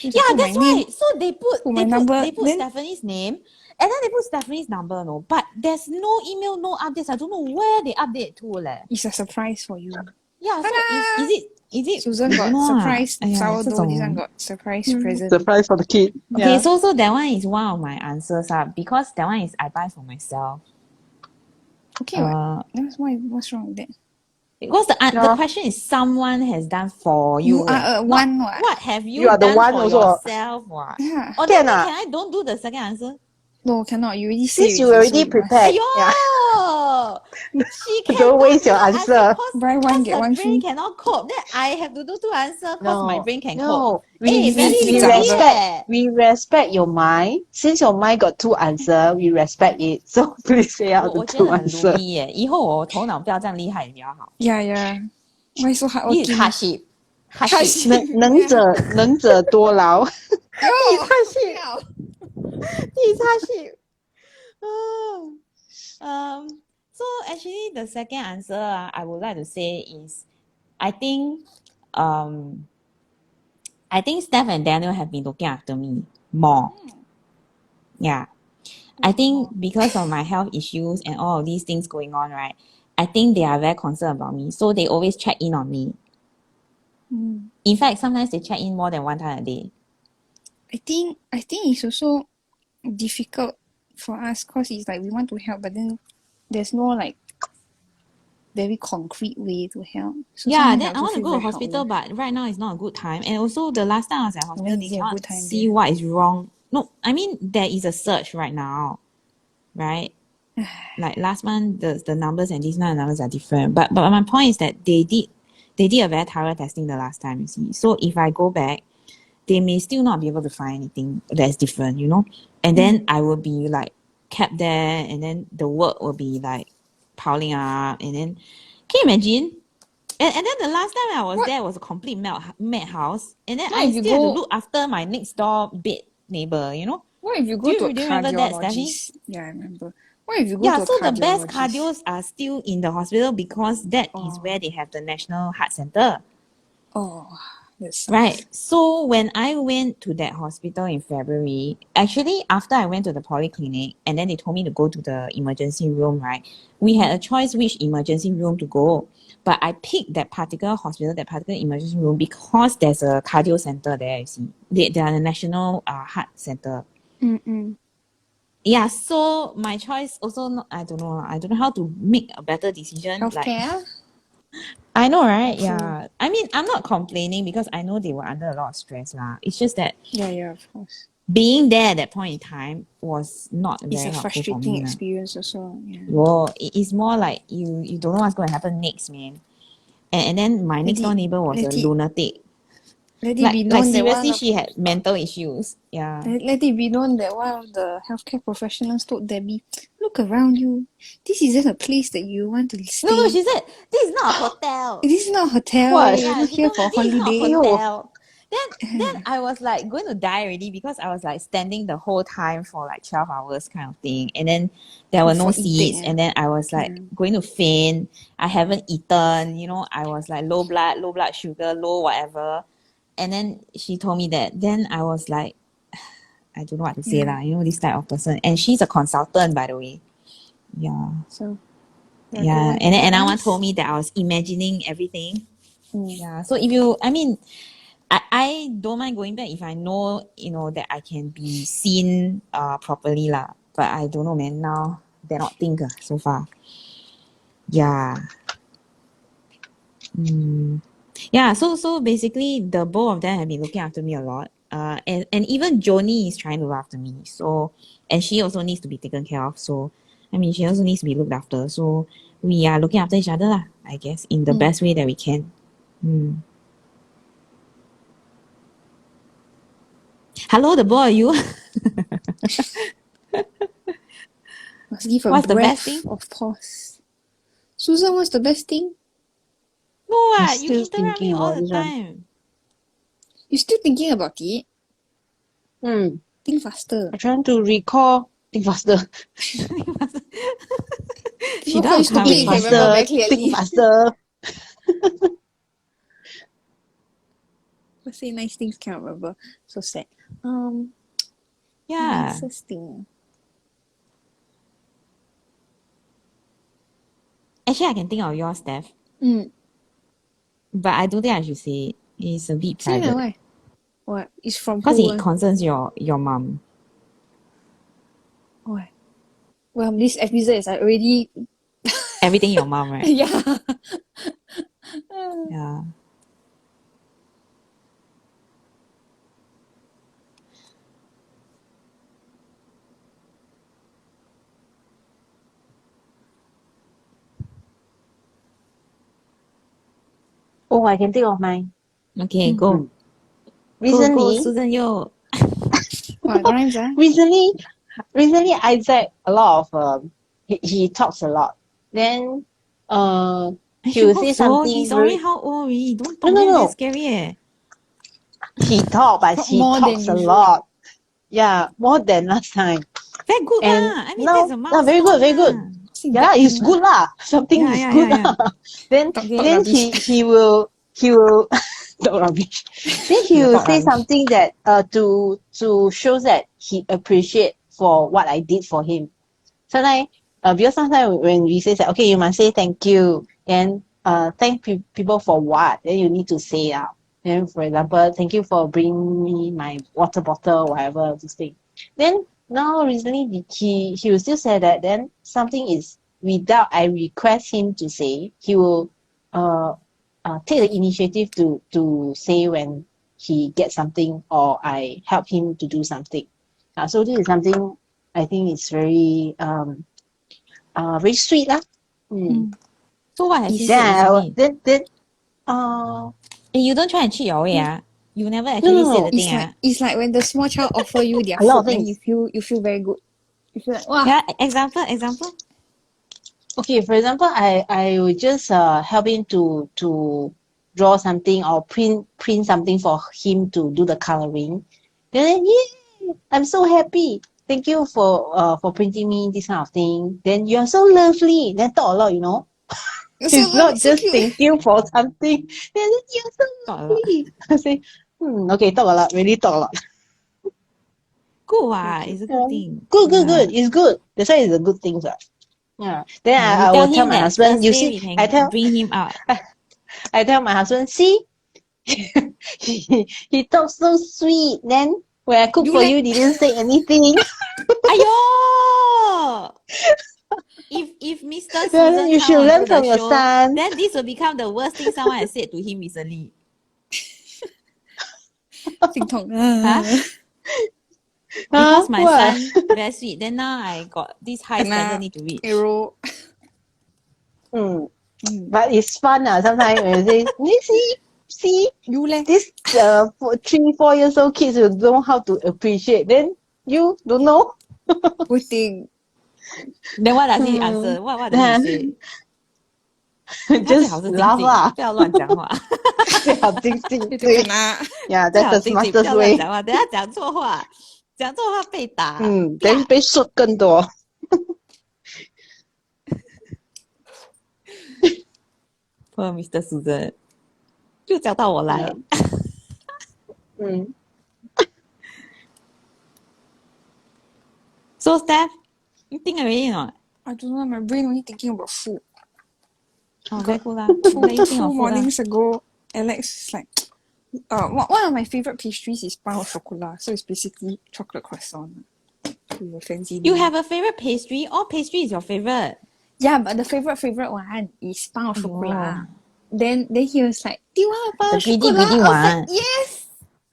B: Yeah, that's why. So they put
A: my number,
B: they put
A: then-
B: Stephanie's name and then they put Stephanie's number, no. But there's no email, no updates. I don't know where they update to leh.
A: It's a surprise for you.
B: Yeah, so
A: Ta-da!
B: is it
A: Susan
B: I
A: got
B: don't know
A: surprise
B: !aiya!
A: sourdough.
B: 这种
A: This one got surprise present.
C: surprise for the kid.
B: Okay,
C: Yeah.
B: so that one is one of my answers because that one is I buy for myself.
A: Okay, what? What's wrong with that?
B: Because the
C: No.
B: question is someone has done for you.
A: You are a
B: Not
A: one what?
B: what have you,
C: You are the
B: done
C: one
B: for
C: also.
B: yourself? What?
A: Yeah.
B: Or
C: Can
B: then
C: ah?
B: can I don't do the second answer?
A: No, cannot. You already say
C: Since you
A: already, so
C: already
A: you
C: prepared.
A: must.
C: Yeah.
B: Aiyo! She cannot
C: Don't waste
B: do
C: your
B: not answer
C: answer.
A: Buy one, get
B: her
A: one
B: brain
A: free.
B: cannot cope. Then I have to do two answer cause my
C: No,
B: brain can cope.
C: no.
B: Eh, very
A: we
B: lazy
A: respect-
B: eh.
C: We respect your mind. Since your mind got two answer, we respect it. So please say out the
B: 我觉
C: two
B: 得很
C: answer.
B: loopy 耶，以后我头脑不要这样厉害比较好。
A: Yeah, yeah. Why so
B: 你
A: hardworking?
B: 踏实，踏实，
A: Hardship.
C: 能者多劳。
A: Yo, 不要。
B: 你踏实。So actually the second answer I would like to say is I think Steph and Daniel have been looking after me more. Yeah. I think because of my health issues and all of these things going on, right? I think they are very concerned about me. So they always check in on me. In fact, sometimes they check in more than one time a day.
A: I think it's also difficult for us because it's like we want to help, but then there's no like very concrete way to help. So
B: Yeah,
A: sometimes
B: then I
A: also
B: want to
A: feel
B: go to
A: very
B: hospital,
A: helpless.
B: but right now is not a good time. And also the last time I was at hospital,
A: When
B: they
A: is it a
B: cannot
A: good time
B: see
A: then?
B: what is wrong. No, I mean there is a search right now, right? Like last month, the numbers and this month the numbers are different. But my point is that they did a very thorough testing the last time, you see. So if I go back, they may still not be able to find anything that's different, you know? And then I will be like kept there, and then the work will be like piling up, and then can you imagine? And then the last time I was there was a complete madhouse, and then
A: What
B: I
A: if you
B: still had to
A: go-
B: look after my next door bed neighbor, you know?
A: What if you
B: Do
A: go
B: you
A: to a
B: remember that, Stephanie?
A: cardiologist? Yeah, I remember. What if you go
B: Yeah,
A: to a
B: so the best
A: cardiologist?
B: cardios are still in the hospital because that is where they have the National Heart Center.
A: Oh, that sucks.
B: Right. So when I went to that hospital in February, actually after I went to the polyclinic and then they told me to go to the emergency room, right? We had a choice which emergency room to go. But I picked that particular hospital, that particular emergency room because there's a cardio center there, you see. They are the National Heart Center. Yeah, so my choice also not, I don't know how to make a better decision. Like
A: Healthcare?
B: I know, right?
A: Also-
B: Yeah. I mean, I'm not complaining because I know they were under a lot of stress lah. It's just that
A: Yeah, of course.
B: being there at that point in time was not
A: It's
B: very
A: a
B: helpful for
A: frustrating
B: me lah.
A: experience also. Yeah.
B: Well, it's more like you don't know what's going to happen next, man. And then my next door neighbor was a
A: let it-
B: lunatic.
A: Let it
B: Like
A: be known that
B: seriously,
A: one of,
B: she had mental issues. Yeah.
A: let it be known that one of the healthcare professionals told Debbie, look around you. This isn't a place that you want to stay.
B: No, she said this is not a hotel.
A: This is not a hotel.
C: What?
A: You're
B: Yeah,
A: not
B: she
A: here
B: told
A: for
B: me this is not a
A: holiday.
B: hotel. Then I was like going to die already because I was like standing the whole time for like 12 hours kind of thing. And then there were no
A: For
B: seats.
A: eating,
B: And then I was like going to faint. I haven't eaten, you know, I was like low blood sugar, low whatever. And then she told me that. Then I was like, I don't know what to say lah, you know, this type of person. And she's a consultant, by the way. Yeah.
A: So
B: Yeah. And then another one told me that I was imagining everything. Yeah. So if you, I mean, I don't mind going back if I know, you know, that I can be seen properly lah. But I don't know, man. Now dare not think so far. Yeah. Yeah, so basically the both of them have been looking after me a lot. And even Joni is trying to look after me. So and she also needs to be taken care of. So I mean she also needs to be looked after. So we are looking after each other lah, I guess, in the best way that we can. Hello, the boy, you.
A: must give a
B: What's the
A: breath
B: best thing?
A: of pause. Susan, what's the best thing?
B: No,
C: I'm
B: you
C: still
B: interrupt me
C: thinking
B: all
C: about
B: the
C: this one.
B: time.
A: You still thinking about it? Think faster.
C: I'm trying to recall. Think faster.
B: She
A: People call you
B: does
A: stupid,
B: come
A: you can remember very clearly.
C: Think faster.
A: But say nice things, can't remember. So sad.
B: Yeah.
A: Nicest thing.
B: Actually, I can think of yours, Steph. But I don't think I should say it. It's a bit
A: Say that,
B: private.
A: why? What? It's from
B: Because
A: who?
B: it concerns your mum.
A: Why? Well, this episode is already
B: Everything your mum, right?
A: yeah.
B: Yeah.
C: Oh, I can think of mine.
B: Okay, go. Go,
C: Recently,
B: Susan Yeo.
A: What rhymes,
C: recently, recently Isaac a lot of he talks a lot. Then he
B: I
C: will
B: hope
C: say
B: so.
C: something
B: He's already
C: very
B: how old already? Don't
C: no
B: talk
C: no
B: then very
C: no.
B: scary eh.
C: He talk, but
A: Talk
C: he
A: more than
C: talks a
A: usual.
C: lot. Yeah, more than last time.
B: Very good
C: And
B: lah. I mean that's
C: now,
B: a
C: very good,
B: milestone
C: very good.
B: lah.
A: See,
C: Yeah,
A: bad
C: it's
A: thing
C: good lah. Something
B: Yeah,
C: is
B: yeah,
C: good
B: yeah, yeah.
C: lah. Then
A: Talk
C: then
A: rubbish.
C: he will talk rubbish. Then he
B: You
C: will
B: talk
C: say
B: rubbish.
C: something that to show that he appreciate for what I did for him. Sometimes because sometimes when we say that okay you must say thank you and thank people for what then you need to say out. Then for example thank you for bringing me my water bottle whatever this thing. Then now recently he will still say that then something is without I request him to say he will uh, take the initiative to say when he gets something or I help him to do something. So this is something I think it's very sweet lah.
B: So what has he
A: Is-
B: said recently?
C: Then uh
B: You don't try and cheat your way ah. You never
C: no
B: actually
C: no
B: said the
C: no
B: thing
A: It's like
B: ah.
A: it's like when the small child offer you their
C: a lot
A: food,
C: of
A: then
C: things.
A: you feel very good. You feel like wow.
B: Yeah, example.
C: Okay, for example, I will just help him to draw something or print something for him to do the coloring. Then yay, I'm so happy. Thank you for printing me this kind of thing. Then you are so lovely. Then talk a lot, you know.
A: You're so
C: It's
A: lovely,
C: not
A: so
C: just
A: cute.
C: thank you for something. Then you're so
B: Talk a lot.
C: lovely. I say, okay, talk a lot. Really talk a lot.
B: Good what?
A: Okay.
B: It's a good
C: Yeah.
B: thing.
C: Good, good,
B: Yeah.
C: good. It's good. That's why it's a good thing, sir. Yeah. Then
B: Yeah, you
C: I
B: tell
C: will tell
B: him
C: my
B: that
C: husband. You
B: Thursday
C: see,
B: we can bring him out.
C: I tell my husband, see, he talks so sweet. Then when I cook
A: You
C: for
A: leh?
C: you, didn't say anything.
B: Aiyo! If Mr.
C: Yeah, then
B: Susan
C: you
B: come
C: should learn
B: onto the
C: from your
B: show,
C: son.
B: then this will become the worst thing someone has said to him recently.
A: 心痛.
B: Huh? Because my
C: What?
B: son very sweet. Then now I got this high standard need to reach.
A: Arrow.
C: But it's fun. Sometimes when you say, see,
A: You leh?
C: this 3, 4 years old kids will know how to appreciate. Then you don't know.
A: Poor thing.
B: Then what does he answer? What does he say? 他最好
C: Just
B: 是静
C: laugh
B: 静，
C: lah.
B: 不要乱讲话。
C: 最好静静，
A: 你就
C: 对。
A: 看啊。
C: Yeah,
B: 最
C: that's
B: 好
C: the
B: 静静，不要
C: smartest
B: 乱
C: way.
B: 讲话。等下讲错话，讲错话被打。
C: then 被说更多。
B: Poor Mr. Susan，就找到我来了。So Steph, you think already or not?
A: I don't know. My brain only thinking about food.
B: Oh, very good lah.
A: Two,
B: Let you think
A: two
B: of food lah.
A: mornings ago, Alex is like, one of my favorite pastries is pain au chocolat. So it's basically chocolate croissant. With a fancy
B: You
A: name.
B: have a favorite pastry? All pastry is your favorite.
A: Yeah, but the favorite one is pain au chocolat.
B: Aiyo.
A: Then he was like, do you want a pain au
B: The greedy,
A: chocolat?
B: greedy
A: I was like,
B: one.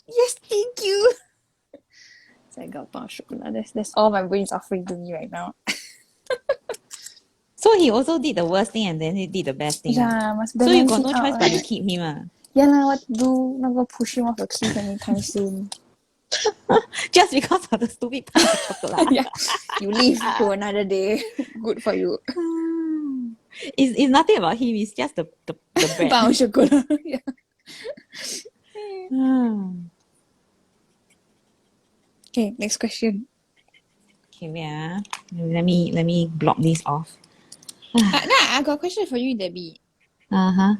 A: yes, thank you. So I got pain au chocolat. That's all my brain is offering to me right now.
B: So he also did the worst thing and then he did the best thing.
A: Yeah, must
B: So you
A: balance
B: got
A: it
B: no
A: out,
B: choice but to
A: right?
B: keep him.
A: Yeah lah, what to do? Not gonna push him off a cliff anytime soon.
B: Just because of the stupid pain au chocolat.
A: Yeah, you live for another day. Good for you.
B: It's nothing about him. It's just the bread.
A: Pain au chocolat. Yeah. Okay, next question.
B: Okay, wait ah. Let me block this off.
A: I got a question for you, Debbie.
B: Uh-huh.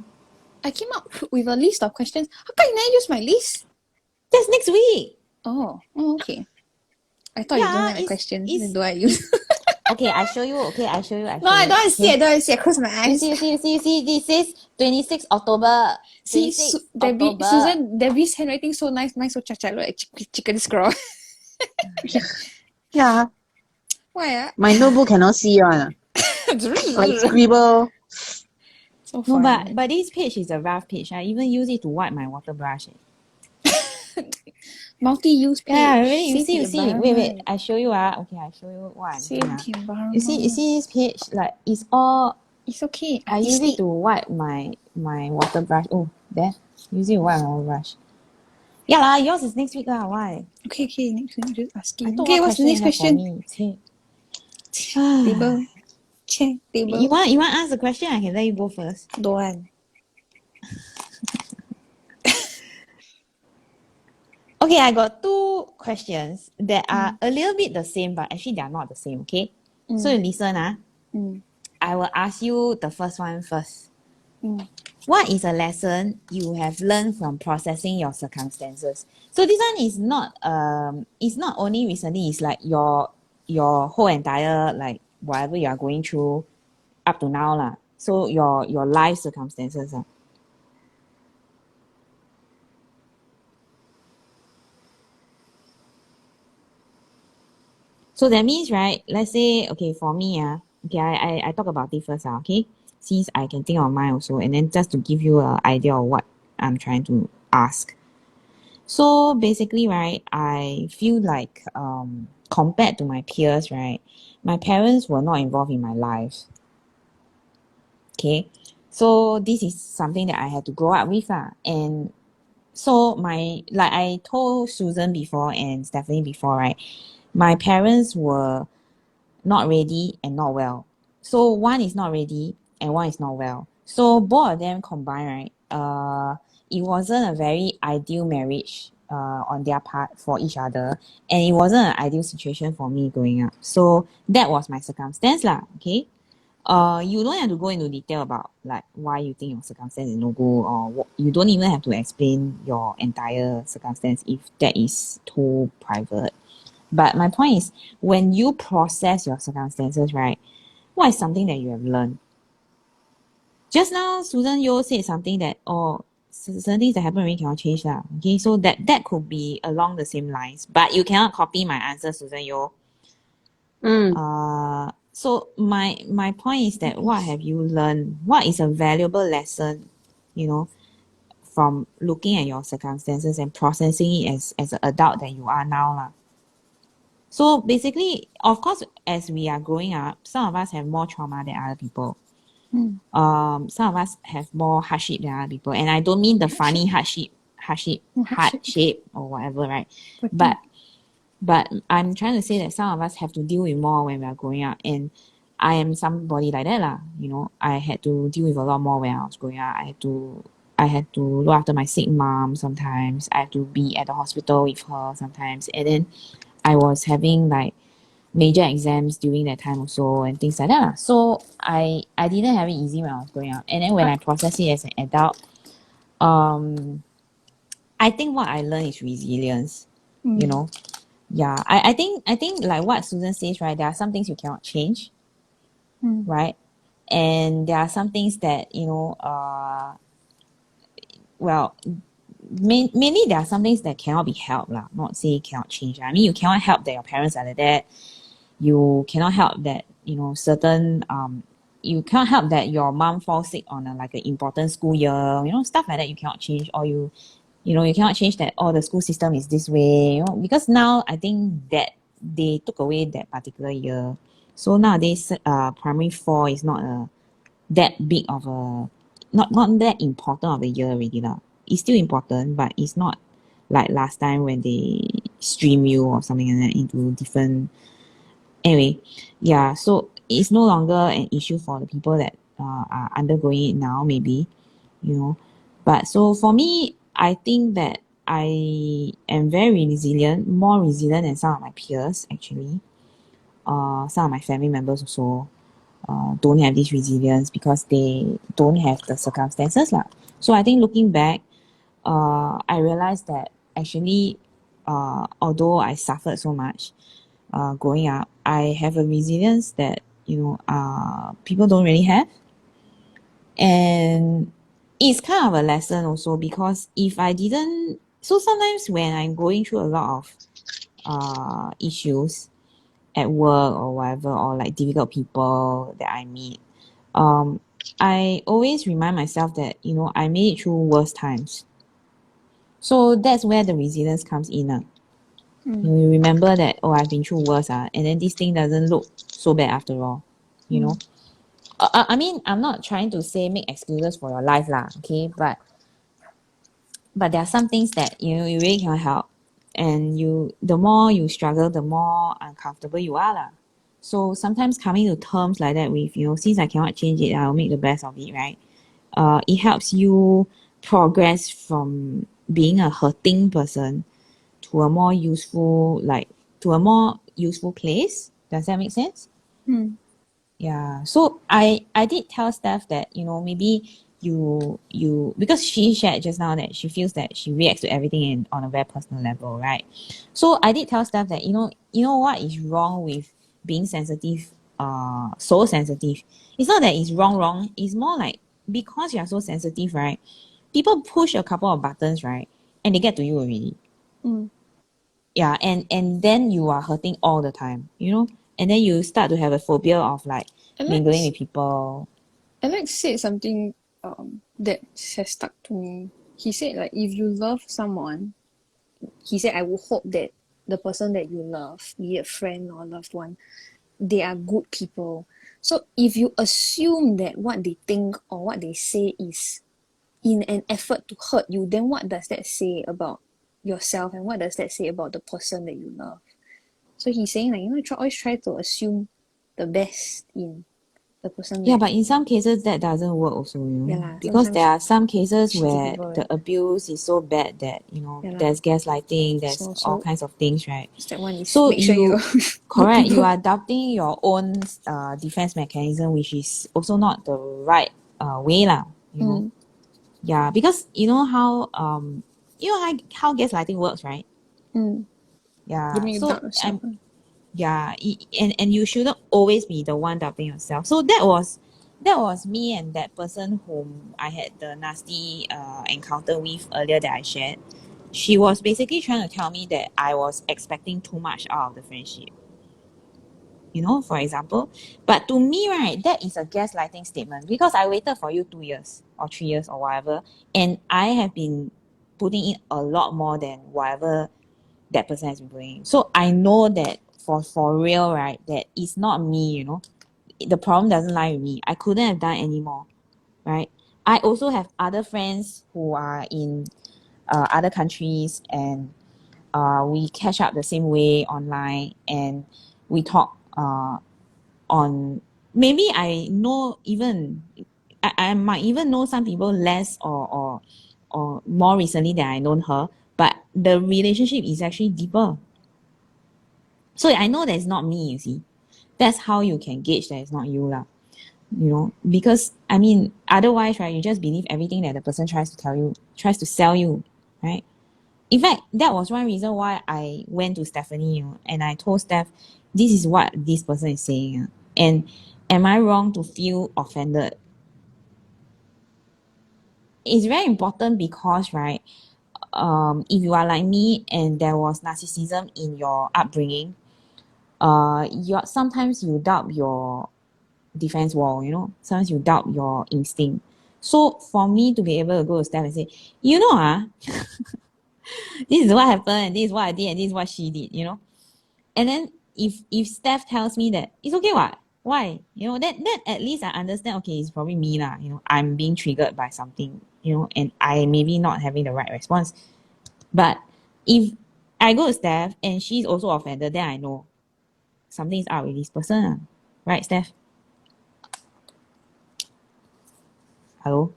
A: I came up with a list of questions. How come you never use my list?
B: That's next week.
A: Oh, okay. I thought you don't
B: Yeah,
A: like my
B: it's-
A: questions.
B: it's-
A: Then do I use?
B: Okay, I show you. Okay, I show you.
A: No, I don't want to see. I
B: Okay.
A: don't want to see. I close my eyes.
B: See. This is 26 October.
A: See,
B: 26
A: Debbie,
B: October.
A: Susan, Debbie's handwriting so nice. Mine so chacha, look like chicken scrawl.
C: Yeah,
A: Why?
C: my notebook cannot see one. Like scribble.
A: So
B: No,
A: funny.
B: but this page is a rough page. I even use it to wipe my water brush.
A: Multi-use page.
B: Yeah, really. You
A: Save
B: see,
A: the
B: you see. Wait,
A: environment.
B: I show you. Okay, I show you what I'm
A: Save
B: doing.
A: the
B: You see
A: environment.
B: this page? Like, it's all.
A: It's okay.
B: I use
A: Artistic.
B: it to wipe my water brush. Oh, there. Use it to wipe my water brush. Yeah lah, yours is next week lah. Why?
A: Okay, next one, just
B: I
A: asking.
B: thought
A: Okay,
B: what
A: what's the
B: question
A: next
B: you have for
A: question?
B: me? Chey.
A: Table. Chair, table.
B: You want ask the question? I can let you go first.
A: Don't want.
B: Okay, I got two questions that are a little bit the same, but actually they are not the same. Okay, so you listen. I will ask you the first one first. What is a lesson you have learned from processing your circumstances? So this one is not it's not only recently, it's like your whole entire, like, whatever you are going through up to now lah. So your life circumstances lah. So that means, right, let's say, okay, for me, okay, I talk about it first, okay? Since I can think of mine also, and then just to give you an idea of what I'm trying to ask. So basically, right, I feel like compared to my peers, right, my parents were not involved in my life. Okay? So this is something that I had to grow up with. And so like I told Susan before and Stephanie before, right, my parents were not ready and not well. So one is not ready and one is not well. So both of them combined, right? It wasn't a very ideal marriage on their part for each other, and it wasn't an ideal situation for me growing up. So that was my circumstance lah. Okay. You don't have to go into detail about like why you think your circumstance is no good, or you don't even have to explain your entire circumstance if that is too private. But my point is, when you process your circumstances, right, what is something that you have learned? Just now, Susan Yeo said something that, certain things that happen really cannot change lah. Okay, so that could be along the same lines, but you cannot copy my answer, Susan Yeo. So my point is that what have you learned? What is a valuable lesson, from looking at your circumstances and processing it as an adult that you are now lah. So basically, of course, as we are growing up, some of us have more trauma than other people. Some of us have more hardship than other people, and I don't mean the funny hardship or whatever, right? But I'm trying to say that some of us have to deal with more when we are growing up, and I am somebody like that lah. I had to deal with a lot more when I was growing up. I had to look after my sick mom sometimes. I had to be at the hospital with her sometimes, and then I was having like major exams during that time also and things like that lah. So I didn't have it easy when I was growing up, and then when I process it as an adult, I think what I learned is resilience. Yeah, I think like what Susan says, right, there are some things you cannot change, right, and there are some things that well, mainly there are some things that cannot be helped lah, not say cannot change. I mean, you cannot help that your parents are like that. You cannot help that certain you cannot help that your mom falls sick on like an important school year, stuff like that you cannot change. Or you cannot change that the school system is this way, because now I think that they took away that particular year. So nowadays primary 4 is not that big of a not that important of a year already lah. It's still important, but it's not like last time when they stream you or something like that into different. Anyway, yeah, so it's no longer an issue for the people that are undergoing it now, maybe, But so for me, I think that I am very resilient, more resilient than some of my peers, actually. Some of my family members also don't have this resilience because they don't have the circumstances lah. So I think looking back, I realized that actually, although I suffered so much growing up, I have a resilience that people don't really have, and it's kind of a lesson also, because if I didn't, so sometimes when I'm going through a lot of issues at work or whatever, or like difficult people that I meet, I always remind myself that, I made it through worse times. So that's where the resilience comes in. You remember that, I've been through worse, and then this thing doesn't look so bad after all. You know? I mean, I'm not trying to say make excuses for your life lah, okay? But there are some things that, you really cannot help. And the more you struggle, the more uncomfortable you are lah. So sometimes coming to terms like that with, since I cannot change it, I'll make the best of it, right? It helps you progress from being a hurting person to a more useful, place. Does that make sense? Yeah. So I did tell Steph that, maybe you because she shared just now that she feels that she reacts to everything on a very personal level, right? So I did tell Steph that, what is wrong with being sensitive, so sensitive. It's not that it's wrong. It's more like because you are so sensitive, right? People push a couple of buttons, right? And they get to you already. Yeah, and then you are hurting all the time, and then you start to have a phobia of like mingling with people.
A: Alex said something that has stuck to me. He said like if you love someone, he said I will hope that the person that you love, be it a friend or a loved one, they are good people. So if you assume that what they think or what they say is in an effort to hurt you, then what does that say about yourself and what does that say about the person that you love? So he's saying like, always try to assume the best in the person
B: Yeah,
A: that...
B: but in some cases that doesn't work also,
A: Yeah lah,
B: because there are some cases
A: shitty
B: where
A: people,
B: the
A: right?
B: abuse is so bad that,
A: Yeah lah.
B: there's gaslighting, there's
A: So
B: all kinds of things, right?
A: step one is
B: So
A: make sure you're good
B: correct, you
A: people.
B: are adopting your own defense mechanism, which is also not the right way lah, Yeah, because you know how gaslighting works, right?
A: They
B: Yeah,
A: make you
B: so
A: doubt yourself.
B: and you shouldn't always be the one doubting yourself. So that was me and that person whom I had the nasty encounter with earlier that I shared. She was basically trying to tell me that I was expecting too much out of the friendship. For example. But to me, right, that is a gaslighting statement because I waited for you 2 years or 3 years or whatever, and I have been putting in a lot more than whatever that person has been putting in. So I know that for real, right, that it's not me, The problem doesn't lie with me. I couldn't have done any more, right? I also have other friends who are in other countries, and we catch up the same way online, and we talk on maybe I know even I might even know some people less or more recently than I known her, but the relationship is actually deeper. So I know that it's not me, you see. That's how you can gauge that it's not you lah. Because I mean otherwise, right, you just believe everything that the person tries to tell you, tries to sell you, right? In fact, that was one reason why I went to Stephanie, and I told Steph, this is what this person is saying. And am I wrong to feel offended? It's very important because, right, if you are like me and there was narcissism in your upbringing, sometimes you doubt your defense wall, sometimes you doubt your instinct. So for me to be able to go to Steph and say, this is what happened, and this is what I did, and this is what she did, And then if Steph tells me that it's okay, what? Why? That at least I understand, okay, it's probably me lah, I'm being triggered by something, and I maybe not having the right response. But if I go to Steph and she's also offended, then I know something's up with this person. Right, Steph? Hello?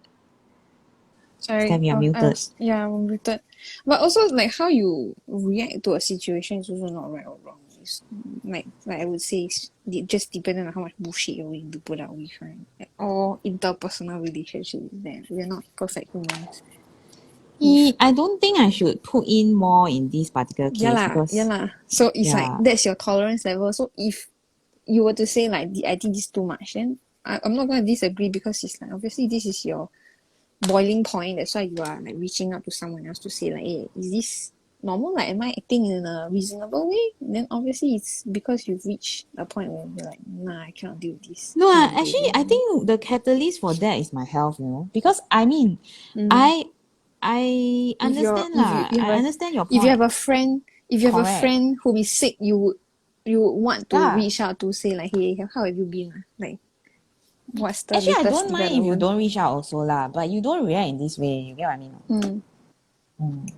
A: Sorry,
B: Steph, you're muted.
A: I'm muted. But also, like, how you react to a situation is also not right or wrong. It's like I would say, just depending on how much bullshit you're willing to put up with, right? Like, all interpersonal relationships, then we're not perfect humans.
B: I don't think I should put in more in this particular case because
A: So it's like
B: yeah,
A: that's your tolerance level. So if you were to say like I think this is too much, then I'm not gonna disagree because it's like obviously this is your boiling point. That's why you are like reaching out to someone else to say like, hey, is this normal? Like, am I acting in a reasonable way? Then obviously it's because you've reached a point where you're like, nah, I cannot deal with this
B: No,
A: kind of
B: actually, I
A: behavior.
B: think the catalyst for that is my health, because I mean,
A: Mm.
B: I
A: If you're
B: understand
A: if you,
B: lah.
A: you
B: I
A: have a
B: understand your
A: if you
B: point.
A: have a friend
B: Correct.
A: who is sick, you would want to
B: Yeah.
A: reach out to say like, hey, how have you been? Like, what's the
B: Actually, I
A: latest
B: don't mind if you
A: development?
B: don't reach out also lah, but you don't react in this way. You get what I mean?
A: Mm.
B: Mm.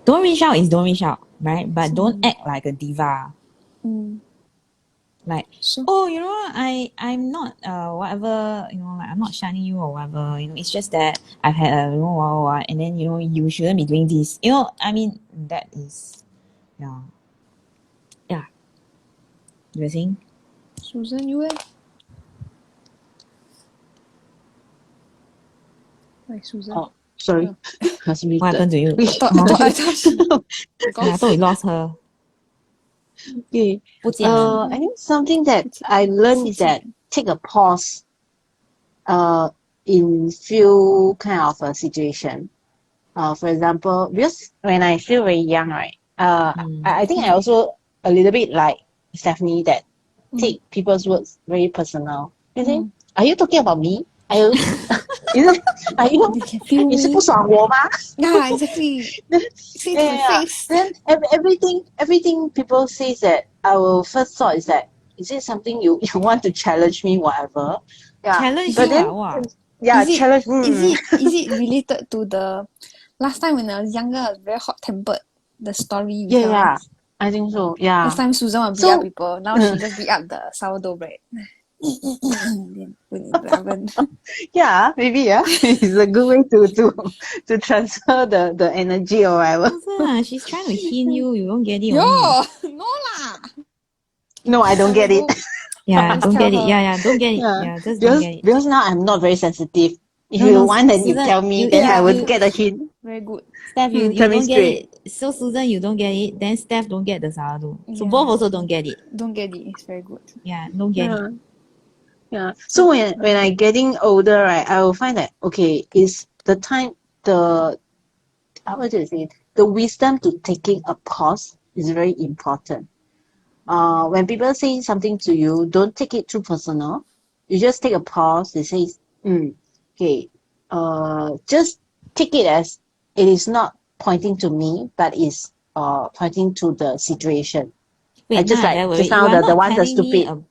B: Don't reach out is don't reach out, right? But don't act like a diva.
A: Mm.
B: Like,
A: So
B: oh, I'm not whatever, like I'm not shunning you or whatever. It's just that I've had a what, and then you shouldn't be doing this. I mean that is, yeah. You were saying?
A: Susan, you Like Susan.
C: Oh, sorry.
A: Oh.
C: I was
B: What
C: muted.
B: happened to you?
A: I thought she
B: I thought we lost her.
C: Okay.
B: 不见了。
C: I think something that I learned is that take a pause in few kind of a situation. For example, because when I feel very young, right? I think I also a little bit like Stephanie that take people's words very personal. You think, are you talking about me? Are you, are you,
A: You can feel
C: 你是
A: me.
C: 不爽我吗？
A: Yeah, exactly. Say to my face.
C: Then everything people say that our first thought is that, is it something you want to challenge me, whatever? Yeah.
B: Challenge
C: But
B: you
C: then,
B: what?
C: yeah,
A: Is it
C: challenge.
A: is it related to the last time when I was younger, I was very hot tempered. The story you tell
C: Yeah,
A: us.
C: I think so. Yeah.
A: Last time Susan would beat up people. Now she just beat up the sourdough bread. Then put in the oven.
C: Yeah, maybe it's a good way to transfer the energy or whatever.
B: She's trying to hint you. You don't get it
A: Yo,
B: only.
A: no lah.
C: No, I don't get it.
B: Yeah,
A: Just
B: don't
A: tell
B: get it.
A: her.
B: Yeah, don't get it.
C: Yeah,
B: Yeah, just don't get it.
C: because now I'm not very sensitive. If
B: No,
C: you
B: no,
C: want, then you
B: Susan,
C: tell me,
B: you-
C: then I
A: Yeah.
C: would get a hint.
A: Very good.
B: Steph, you
C: Tell me
B: don't get
C: straight.
B: it. So Susan, you don't get it. Then Steph don't get the sourdough. So
A: Yeah.
B: both also don't get it.
A: Don't get it. It's very good.
B: Yeah, don't get it.
C: Yeah. Yeah. So when I getting older, right, I will find that okay, is the time the how do you say it? The wisdom to taking a pause is very important. When people say something to you, don't take it too personal. You just take a pause. They say, okay, just take it as it is not pointing to me, but is pointing to the situation.
B: Wait,
C: just
B: now I
C: like
B: very worried.
C: just
B: You
C: now
B: are
C: the
B: not
C: ones are
B: telling me
C: stupid.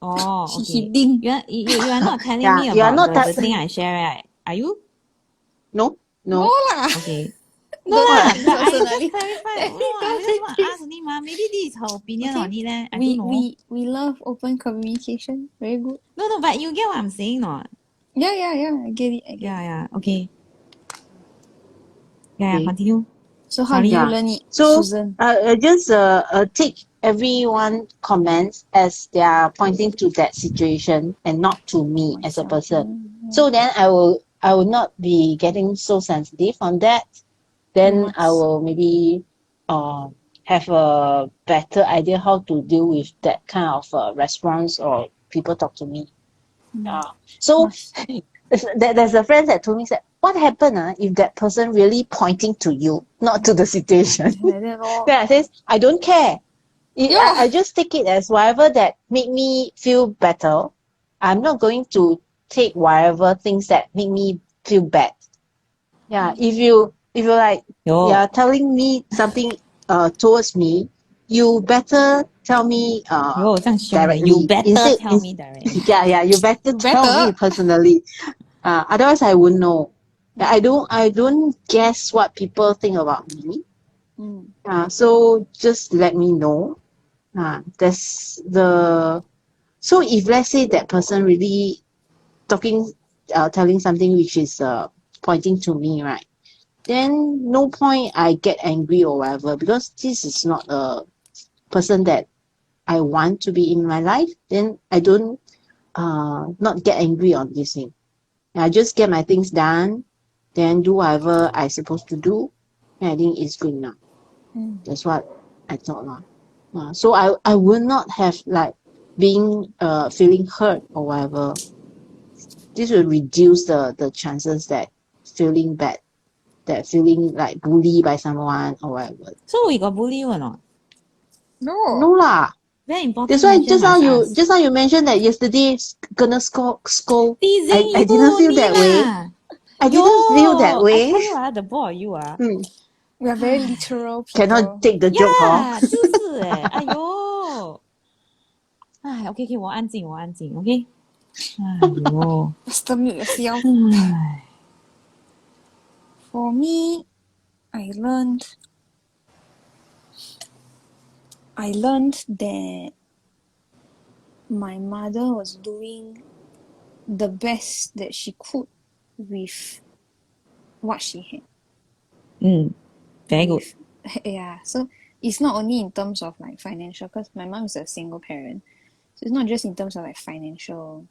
B: Oh,
A: She
B: okay.
A: hiding.
B: You are not telling
C: Yeah,
B: me
C: you are
B: about
C: not
B: the thing I share, right? Are you?
C: No.
A: No lah.
B: Okay.
A: No
B: No
A: lah.
B: lah,
A: Take this
B: but I
A: personally.
B: just clarify. No, I
A: Don't
B: just
A: take
B: want to
A: this.
B: ask only ma. Maybe this is her opinion
A: Okay.
B: on it leh. I don't know.
A: We love open communication. Very good.
B: No, but you get what I'm saying, not?
A: Yeah. I get it.
B: Yeah. Okay. Yeah,
C: Okay.
B: continue.
A: So how do you
C: Yeah.
A: learn it,
C: So
A: Susan?
C: just take everyone comments as they are pointing to that situation and not to me as a person. So then I will not be getting so sensitive on that. Then I will maybe have a better idea how to deal with that kind of response or people talk to me. So there's a friend that told me that what happened if that person really pointing to you, not to the situation.
A: Like that lor.
C: Then I says, I don't care.
A: Yeah.
C: I just take it as whatever that make me feel better. I'm not going to take whatever things that make me feel bad. Yeah, if you like
B: Yo.
C: telling me something towards me, you better tell me
B: 这样凶的
C: directly.
B: You better
C: Instead,
B: tell me directly.
C: yeah, you better tell
A: better.
C: me personally. Otherwise I wouldn't know. I don't guess what people think about me. So just let me know. That's the so if let's say that person really telling something which is pointing to me, right? Then no point I get angry or whatever because this is not a person that I want to be in my life. Then I don't not get angry on this thing. I just get my things done, then do whatever I supposed to do. And I think it's good enough. That's what I thought. So I will not have like being feeling hurt or whatever. This will reduce the chances that feeling bad that feeling like bullied by someone or whatever.
B: So we got bully or not?
A: No.
C: No lah.
B: Very important
C: That's why
B: question must ask.
C: just now you mentioned that yesterday gonna scold.
B: Teasing
C: I
B: you
C: didn't feel
B: only
C: that way.
B: lah.
C: I didn't feel that
B: I
C: way.
B: tell you the both of you
A: We are very literal
C: Cannot
A: people.
C: take the joke, huh?
B: 呀，就是哎呦，哎，OK OK，我安静，OK，哎呦，
A: Faster mute yourself.
B: 唉，
A: For me, I learned that my mother was doing the best that she could with what she had.
B: Very good.
A: Yeah, so it's not only in terms of like financial, because my mom is a single parent. So it's not just in terms of like financial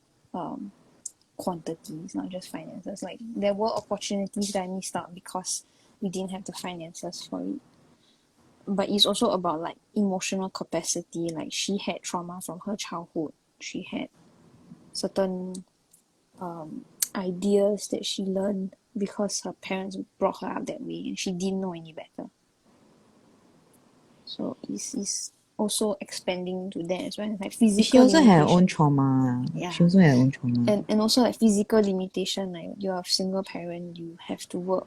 A: quantity, it's not just finances. Like there were opportunities that I missed out because we didn't have the finances for it. But it's also about like emotional capacity. Like she had trauma from her childhood. She had certain ideas that she learned because her parents brought her up that way and she didn't know any better. So it's also expanding to that as well. It's like physical
B: She also had her own
A: limitation.
B: trauma.
A: Yeah.
B: She also had her own trauma.
A: And also like physical limitation, like you're a single parent, you have to work.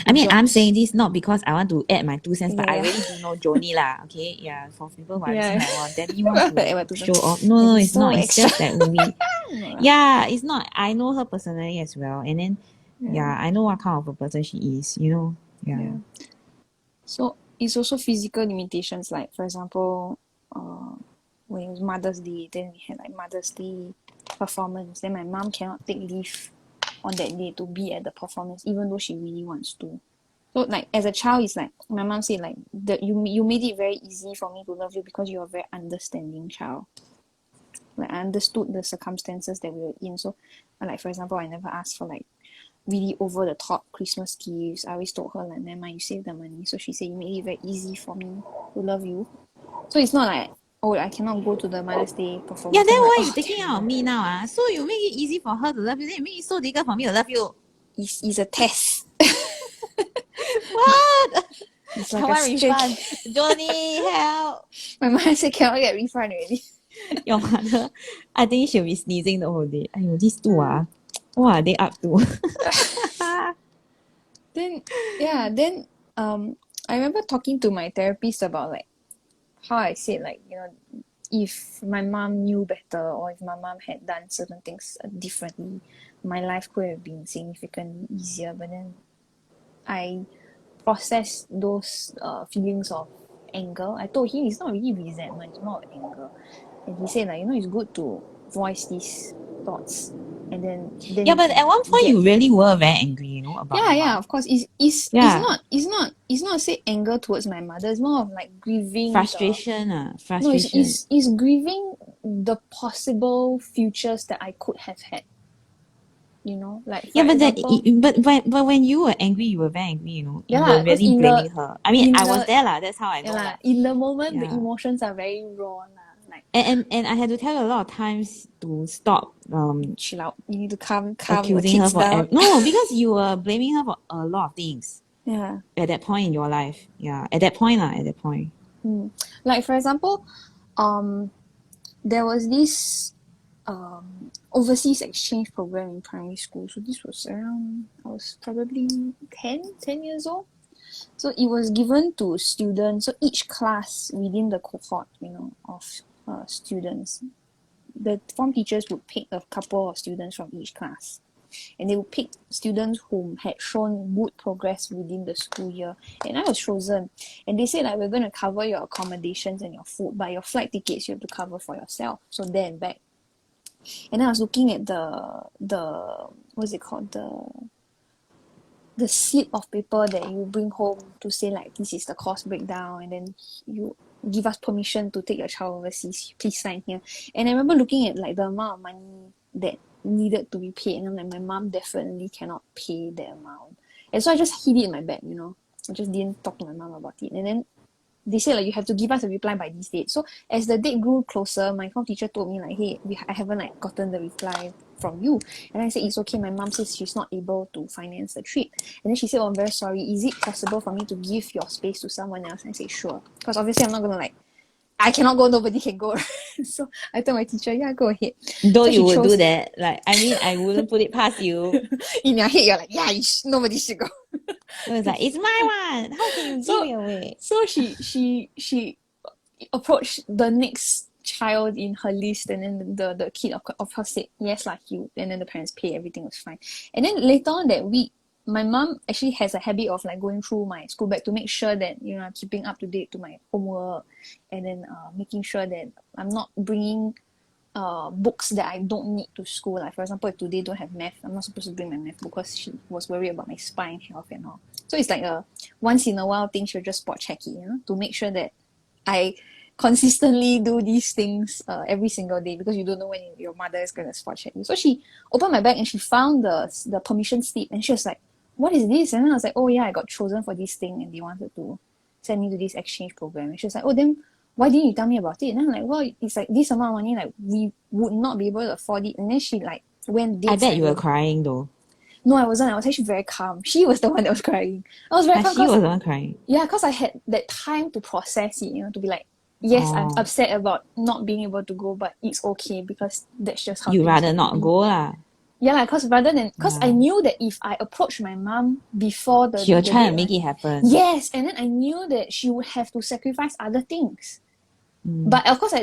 B: I mean, I'm
A: jobs.
B: saying this not because I want to add my 2 cents, but I
A: Yeah.
B: really do know Joni lah. Okay, yeah. For people who are
A: Yeah.
B: listening, like, wow, Debbie wants
A: Add my
B: to
A: 2
B: show
A: cents.
B: off. No,
A: It's
B: it's
A: so
B: not. It's
A: extra.
B: just that we,
A: No lah.
B: yeah, it's not. I know her personally as well, and then
A: Yeah.
B: I know what kind of a person she is. You know, yeah.
A: So it's also physical limitations. Like for example, when it was Mother's Day, then we had like Mother's Day performance. Then my mom cannot take leave on that day to be at the performance, even though she really wants to. So like as a child, it's like my mom said like you made it very easy for me to love you because you're a very understanding child. Like I understood the circumstances that we were in. So like for example, I never asked for like really over the top Christmas gifts. I always told her like, never mind, you save the money. So she said you made it very easy for me to love you. So it's not like, oh, I cannot go to the Mother's Day performance.
B: Yeah, then
A: I'm
B: why
A: like,
B: you taking out on me now? So you make it easy for her to love you, then you make it so difficult for me to love you.
A: It's a test.
B: What?
A: It's
B: I
A: like a
B: want
A: straight.
B: refund. Johnny, help.
A: My mother said cannot get refund already.
B: Your mother, I think she'll be sneezing the whole day. Aiyo, these two what are they up to?
A: Then I remember talking to my therapist about like how I said like, you know, if my mom knew better or if my mom had done certain things differently, my life could have been significantly easier. But then I processed those feelings of anger. I told him it's not really resentment, it's more of anger. And he said like, you know, it's good to voice these thoughts. And then
B: Yeah,
A: you
B: but
A: can
B: at one point
A: get-
B: you really were very angry, you know, about your mom.
A: of course. It's not say anger towards my mother. It's more of like grieving
B: Frustration.
A: No,
B: Frustration.
A: it's grieving the possible futures that I could have had. You know, like for
B: Yeah, but
A: example,
B: but when you were angry, you were very angry, you know.
A: Yeah
B: You
A: lah,
B: were
A: 'cause
B: really
A: in
B: blaming her. I mean,
A: in
B: I was
A: the-
B: there lah. That's how I know
A: yeah
B: lah.
A: lah, in the moment the
B: Yeah.
A: emotions are very raw lah. Like
B: And I had to tell you a lot of times to stop
A: chill out. You need to calm your
B: accusing her
A: kids
B: for
A: down.
B: no, because you were blaming her for a lot of things
A: Yeah.
B: at that point in your life. Yeah, at that point.
A: Like for example, there was this overseas exchange program in primary school. So this was around, I was probably 10 years old. So it was given to students. So each class within the cohort, you know, of students, the form teachers would pick a couple of students from each class. And they would pick students who had shown good progress within the school year. And I was chosen. And they said like, we're going to cover your accommodations and your food, but your flight tickets you have to cover for yourself. So there and back. And I was looking at the what's it called, the slip of paper that you bring home to say like, this is the cost breakdown, and then you give us permission to take your child overseas, please sign here. And I remember looking at like the amount of money that needed to be paid, and I'm like, my mom definitely cannot pay that amount. And so I just hid it in my bag, you know. I just didn't talk to my mom about it. And then they said like, you have to give us a reply by this date. So as the date grew closer, my form teacher told me like, hey, I haven't like gotten the reply from you. And I said, it's okay. My mom says she's not able to finance the trip. And then she said, oh, I'm very sorry. Is it possible for me to give your space to someone else? And I said, sure. Because obviously I'm not going to like, I cannot go, nobody can go. So I told my teacher, yeah, go ahead.
B: Though
A: So
B: you
A: she
B: would do
A: chose,
B: that. Like, I mean, I wouldn't put it past you.
A: in your head, you're like, yeah, nobody should go.
B: It was like, it's my one. How can you
A: So-
B: give it away?
A: So she approached the next child in her list, and then the kid of course said yes, like you, and then the parents pay, everything was fine. And then later on that week, my mom actually has a habit of like going through my school bag to make sure that I'm keeping up to date to my homework, and then making sure that I'm not bringing books that I don't need to school. Like for example, if today don't have math, I'm not supposed to bring my math book because she was worried about my spine health and all. So it's like a once in a while thing. She'll just spot check it, to make sure that I consistently do these things every single day, because you don't know when your mother is going to spot check you. So she opened my bag and she found the permission slip, and she was like, what is this? And then I was like, oh yeah, I got chosen for this thing and they wanted to send me to this exchange program. And she was like, oh, then why didn't you tell me about it? And I'm like, well, it's like this amount of money, like we would not be able to afford it. And then she like went
B: I bet you were
A: silent.
B: crying though.
A: No, I wasn't. I was actually very calm. She was the one that was crying. I was very calm.
B: She was the one crying.
A: Yeah, because I had that time to process it, to be like, yes, I'm upset about not being able to go, but it's okay because that's just how
B: You
A: things
B: rather
A: have to
B: not
A: be.
B: go lah.
A: Yeah, because I knew that if I approached my mom before the
B: She'll try to
A: deadline,
B: make it happen.
A: yes, and then I knew that she would have to sacrifice other things. But of course, like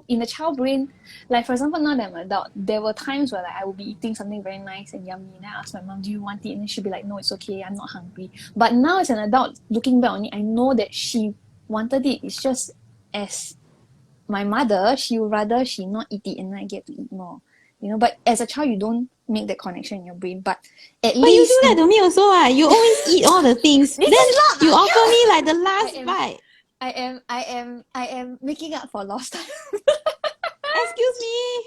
A: in the child brain, like for example, now that I'm an adult, there were times where like I would be eating something very nice and yummy, and I ask my mom, do you want it? And then she'd be like, no, it's okay, I'm not hungry. But now as an adult, looking back on it, I know that she wanted it. It's just as my mother, she would rather she not eat it and I get to eat more. But as a child, you don't make that connection in your brain. But at
B: But
A: least
B: you do that to me also. You always eat all the things. Then you offer me like the last bite.
A: I am making up for lost time.
B: Excuse me.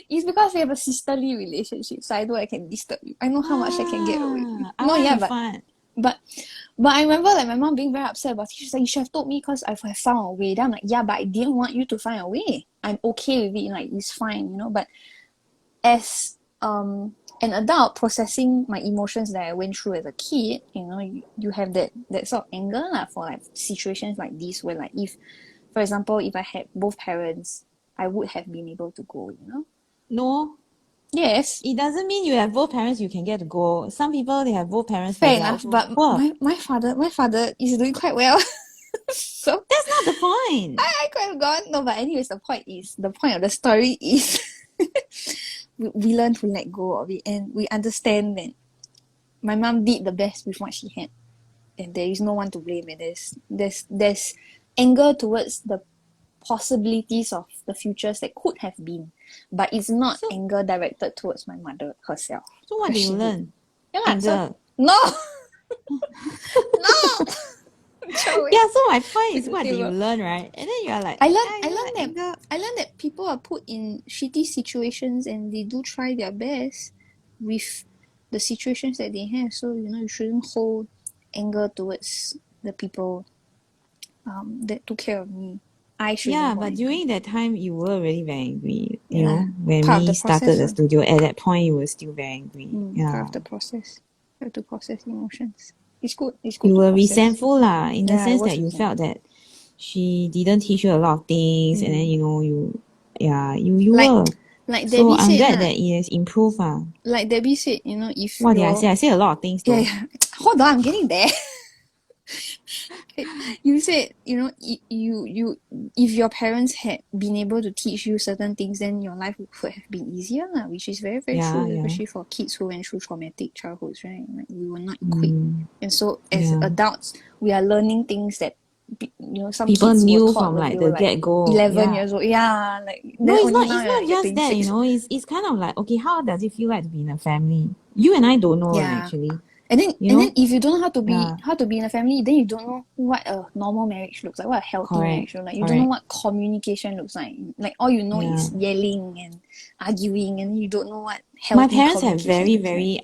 A: It's because we have a sisterly relationship, so I know I can disturb you. I know how much I can get away with.
B: I want to have fun.
A: But I remember like my mom being very upset about it. She's like, you should have told me because I have found a way. Then I'm like, yeah, but I didn't want you to find a way. I'm okay with it, like it's fine, But as an adult, processing my emotions that I went through as a kid, you have that sort of anger for like situations like this, where like if, for example, if I had both parents, I would have been able to go,
B: No.
A: Yes.
B: It doesn't mean you have both parents you can get to go. Some people, they have both parents.
A: Fair enough, but my father is doing quite well. So
B: that's not the point.
A: I could have gone. No, but anyways, the point of the story is we learn to let go of it, and we understand that my mom did the best with what she had, and there is no one to blame. And there's anger towards the possibilities of the futures that could have been, but it's not anger directed towards my mother herself.
B: So what do you learn? Anger.
A: No. No.
B: Yeah, so my point is, what do you learn, right? And then you're like,
A: I learned that people are put in shitty situations and they do try their best with the situations that they have. So you shouldn't hold anger towards the people that took care of me. I should.
B: Yeah, but during that time you were really very angry. When
A: part
B: we started the studio, at that point you were still very angry.
A: Part of the process. You have to process emotions. It's good.
B: You were resentful lah, in the sense that you felt that she didn't teach you a lot of things, and then you were.
A: Like
B: so
A: Debbie
B: I'm
A: said,
B: glad that it has improved.
A: Like Debbie said, if
B: what did I say? I said a lot of things though.
A: Yeah. Hold on, I'm getting there. You said, you if your parents had been able to teach you certain things, then your life would have been easier, which is very, very true, especially for kids who went through traumatic childhoods, right? Like we were not equipped. And so as adults, we are learning things that some
B: people
A: kids
B: knew
A: were taught
B: from
A: when
B: like
A: they
B: the
A: were
B: get-go.
A: 11 years old. Yeah, like
B: no, it's not just that, it's kind of like, okay, how does it feel like to be in a family? You and I don't know actually.
A: And then if you don't know how to be in a family, then you don't know what a normal marriage looks like, what a healthy marriage looks like. You don't know what communication looks like. Like all you know is yelling and arguing, and you don't know what healthy
B: my parents have
A: communication
B: very, very,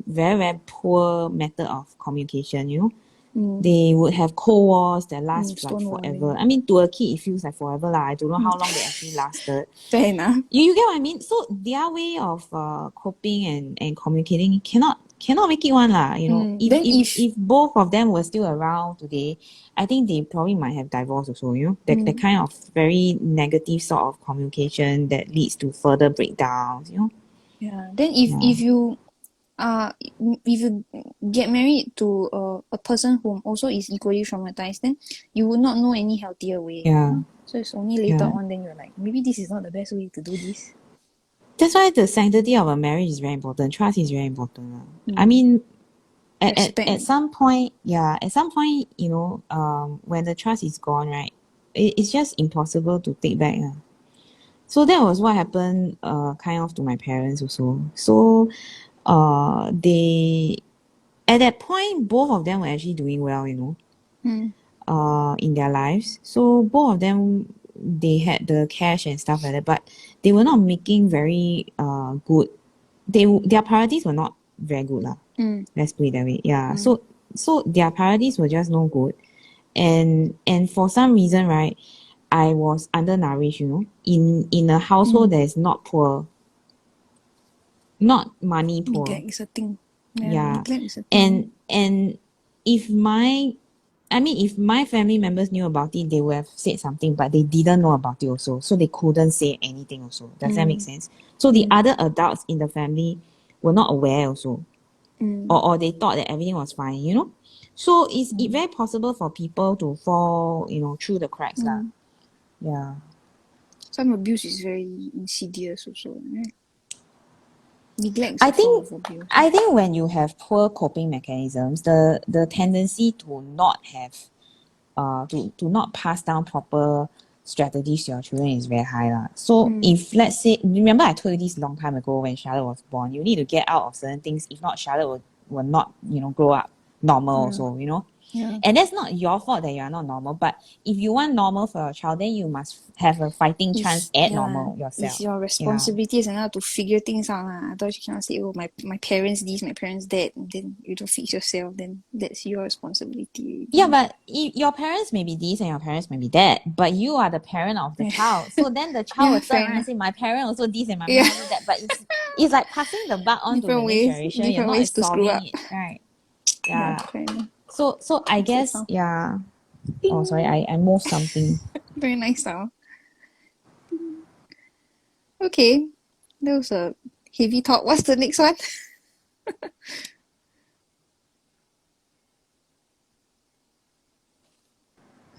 B: very, very poor method of communication, They would have Cold Wars that last like
A: Stonewalling.
B: forever. I mean, to a kid, it feels like forever lah. I don't know how long they actually lasted.
A: Fair enough.
B: You get what I mean? So their way of coping and communicating cannot make it one lah. You know,
A: Then
B: if both of them were still around today, I think they probably might have divorced also. You know, that kind of very negative sort of communication that leads to further breakdowns. You know.
A: Yeah. Then if you get married to a person who also is equally traumatized, then you would not know any healthier way.
B: Yeah.
A: So it's only later on then you're like, maybe this is not the best way to do this.
B: That's why the sanctity of a marriage is very important. Trust is very important. I mean, at some point, you know, when the trust is gone, right, it's just impossible to take back. So that was what happened, kind of to my parents also. So, they, at that point, both of them were actually doing well, you know, in their lives. So both of them, they had the cash and stuff like that, but they were not making very good. Their priorities were not very good lah. Let's put it that way. Yeah. So their priorities were just no good, and for some reason, right, I was undernourished. You know, in a household that is not poor, not money poor.
A: Neglect is a thing.
B: Yeah.
A: Neglect is a thing.
B: And if my family members knew about it, they would have said something, but they didn't know about it also. So they couldn't say anything also. Does that make sense? So the other adults in the family were not aware also. Or they thought that everything was fine, you know? So it's very possible for people to fall, you know, through the cracks lah. Yeah.
A: Some abuse is very insidious also, right? Neglect is
B: I
A: a form of abuse.
B: think when you have poor coping mechanisms, the tendency to not have to not pass down proper strategies to your children is very high lah. So if let's say, remember I told you this long time ago when Charlotte was born, you need to get out of certain things. If not, Charlotte will not, you know, grow up normal also, you know.
A: Yeah.
B: And that's not your fault that you are not normal, but if you want normal for your child, then you must have a fighting chance at normal yourself.
A: It's your responsibility as an adult to figure things out lah. Otherwise you cannot say, oh, my parents this, my parents that, and then you don't fix yourself, then that's your responsibility.
B: Yeah, but your parents may be this and your parents may be that, but you are the parent of the child. So then the child will turn around and say, my parent also this and my parent also that. But it's like passing the buck on to the next generation. You're not solving it, right? Yeah. So I guess, yeah. Oh, sorry, I moved something.
A: Very nice sound. Okay, that was a heavy talk. What's the next one?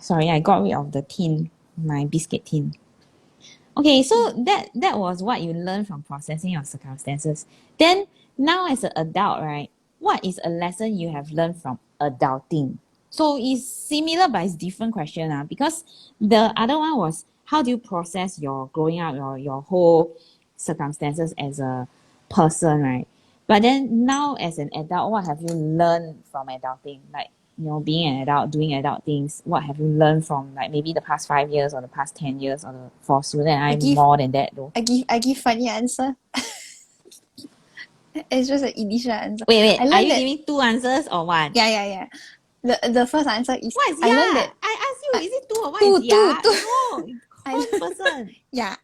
B: Sorry, I got rid of the tin, my biscuit tin. Okay, so that was what you learned from processing your circumstances. Then now as an adult, right, what is a lesson you have learned from adulting? So it's similar but it's different question because the other one was how do you process your growing up, your whole circumstances as a person, right? But then now as an adult, what have you learned from adulting? Like, you know, being an adult, doing adult things, what have you learned from like maybe the past 5 years or the past 10 years or for Susan and I more than that though?
A: I give funny answer. It's just an initial answer.
B: Wait, are you giving two answers or one?
A: Yeah. The first answer is
B: what is
A: I learned that
B: I asked you, is it two or what
A: two,
B: is yeah?
A: two.
B: No, one person.
A: Yeah.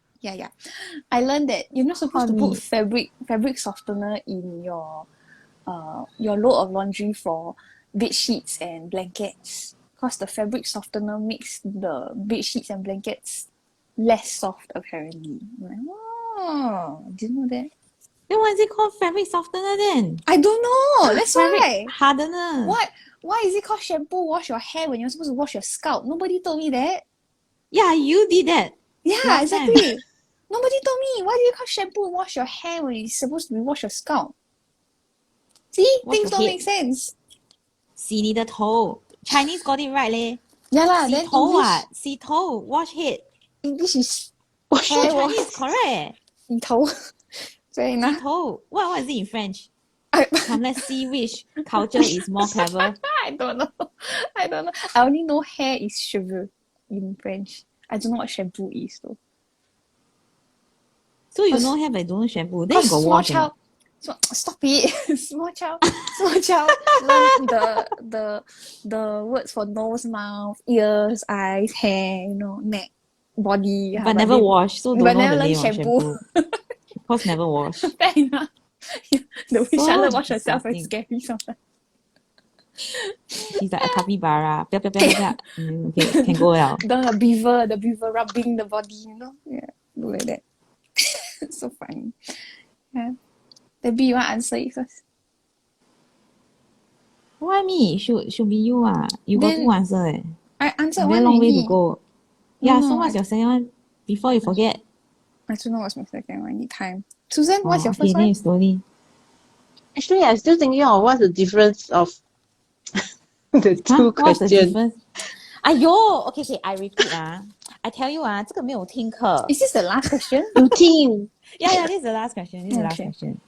A: I learned that you're not supposed to put fabric softener in your load of laundry for bed sheets and blankets, because the fabric softener makes the bed sheets and blankets less soft apparently. I'm like, oh, didn't know that.
B: Then why is it called fabric softener then?
A: I don't know. That's
B: fabric
A: why.
B: hardener.
A: What? Why is it called shampoo wash your hair when you're supposed to wash your scalp? Nobody told me that.
B: Yeah, you did that.
A: Yeah, exactly. Nobody told me. Why do you call shampoo and wash your hair when it's supposed to be wash your scalp? See?
B: Wash
A: things don't make sense.
B: 洗你的头 Chinese got it right leh.
A: Yeah lah,
B: 洗
A: then
B: 头
A: English,
B: 啊洗头 wash head.
A: English is
B: Wash
A: hair
B: Chinese
A: wash.
B: is correct.
A: 洗头. Fair
B: 洗
A: enough.
B: 头 what is it in French? Come, let's see which culture is more clever.
A: I don't know. I only know hair is cheveux in French. I don't know what shampoo is though.
B: So you know hair but don't know shampoo. Then you got wash.
A: So, stop it. Small child learn the words for nose, mouth, ears, eyes, hair, neck, body.
B: But never wash, so don't know
A: never
B: the
A: learn
B: name of
A: shampoo.
B: shampoo. Of course, never wash.
A: Fair enough. The way
B: So
A: Charlotte wash herself is
B: disgusting.
A: scary sometimes.
B: She's like a capybara. Pia, pia, pia, pia, pia. Okay, can go out.
A: The beaver rubbing the body, Yeah, look like that. So funny. Yeah. Debbie, you want to answer it first?
B: Why me? Should be you ah. You got
A: Then
B: two answer eh.
A: I answered
B: Very
A: one
B: long way to
A: already.
B: go.
A: No,
B: Yeah,
A: no,
B: so what's your second one? Before you forget.
A: I don't know what's my second one. I need time. Susan, what's your
B: Okay,
A: first
B: then
A: one?
B: you slowly.
C: Actually, I'm still thinking of what's the difference of the two
B: What's the
C: questions.
B: difference? Aiyo, okay, I repeat ah. I tell you ah, 这个没有听课。
A: Is this the last question?
C: Routine.
B: Yeah, this is the last question. This is the last
A: Okay.
B: question.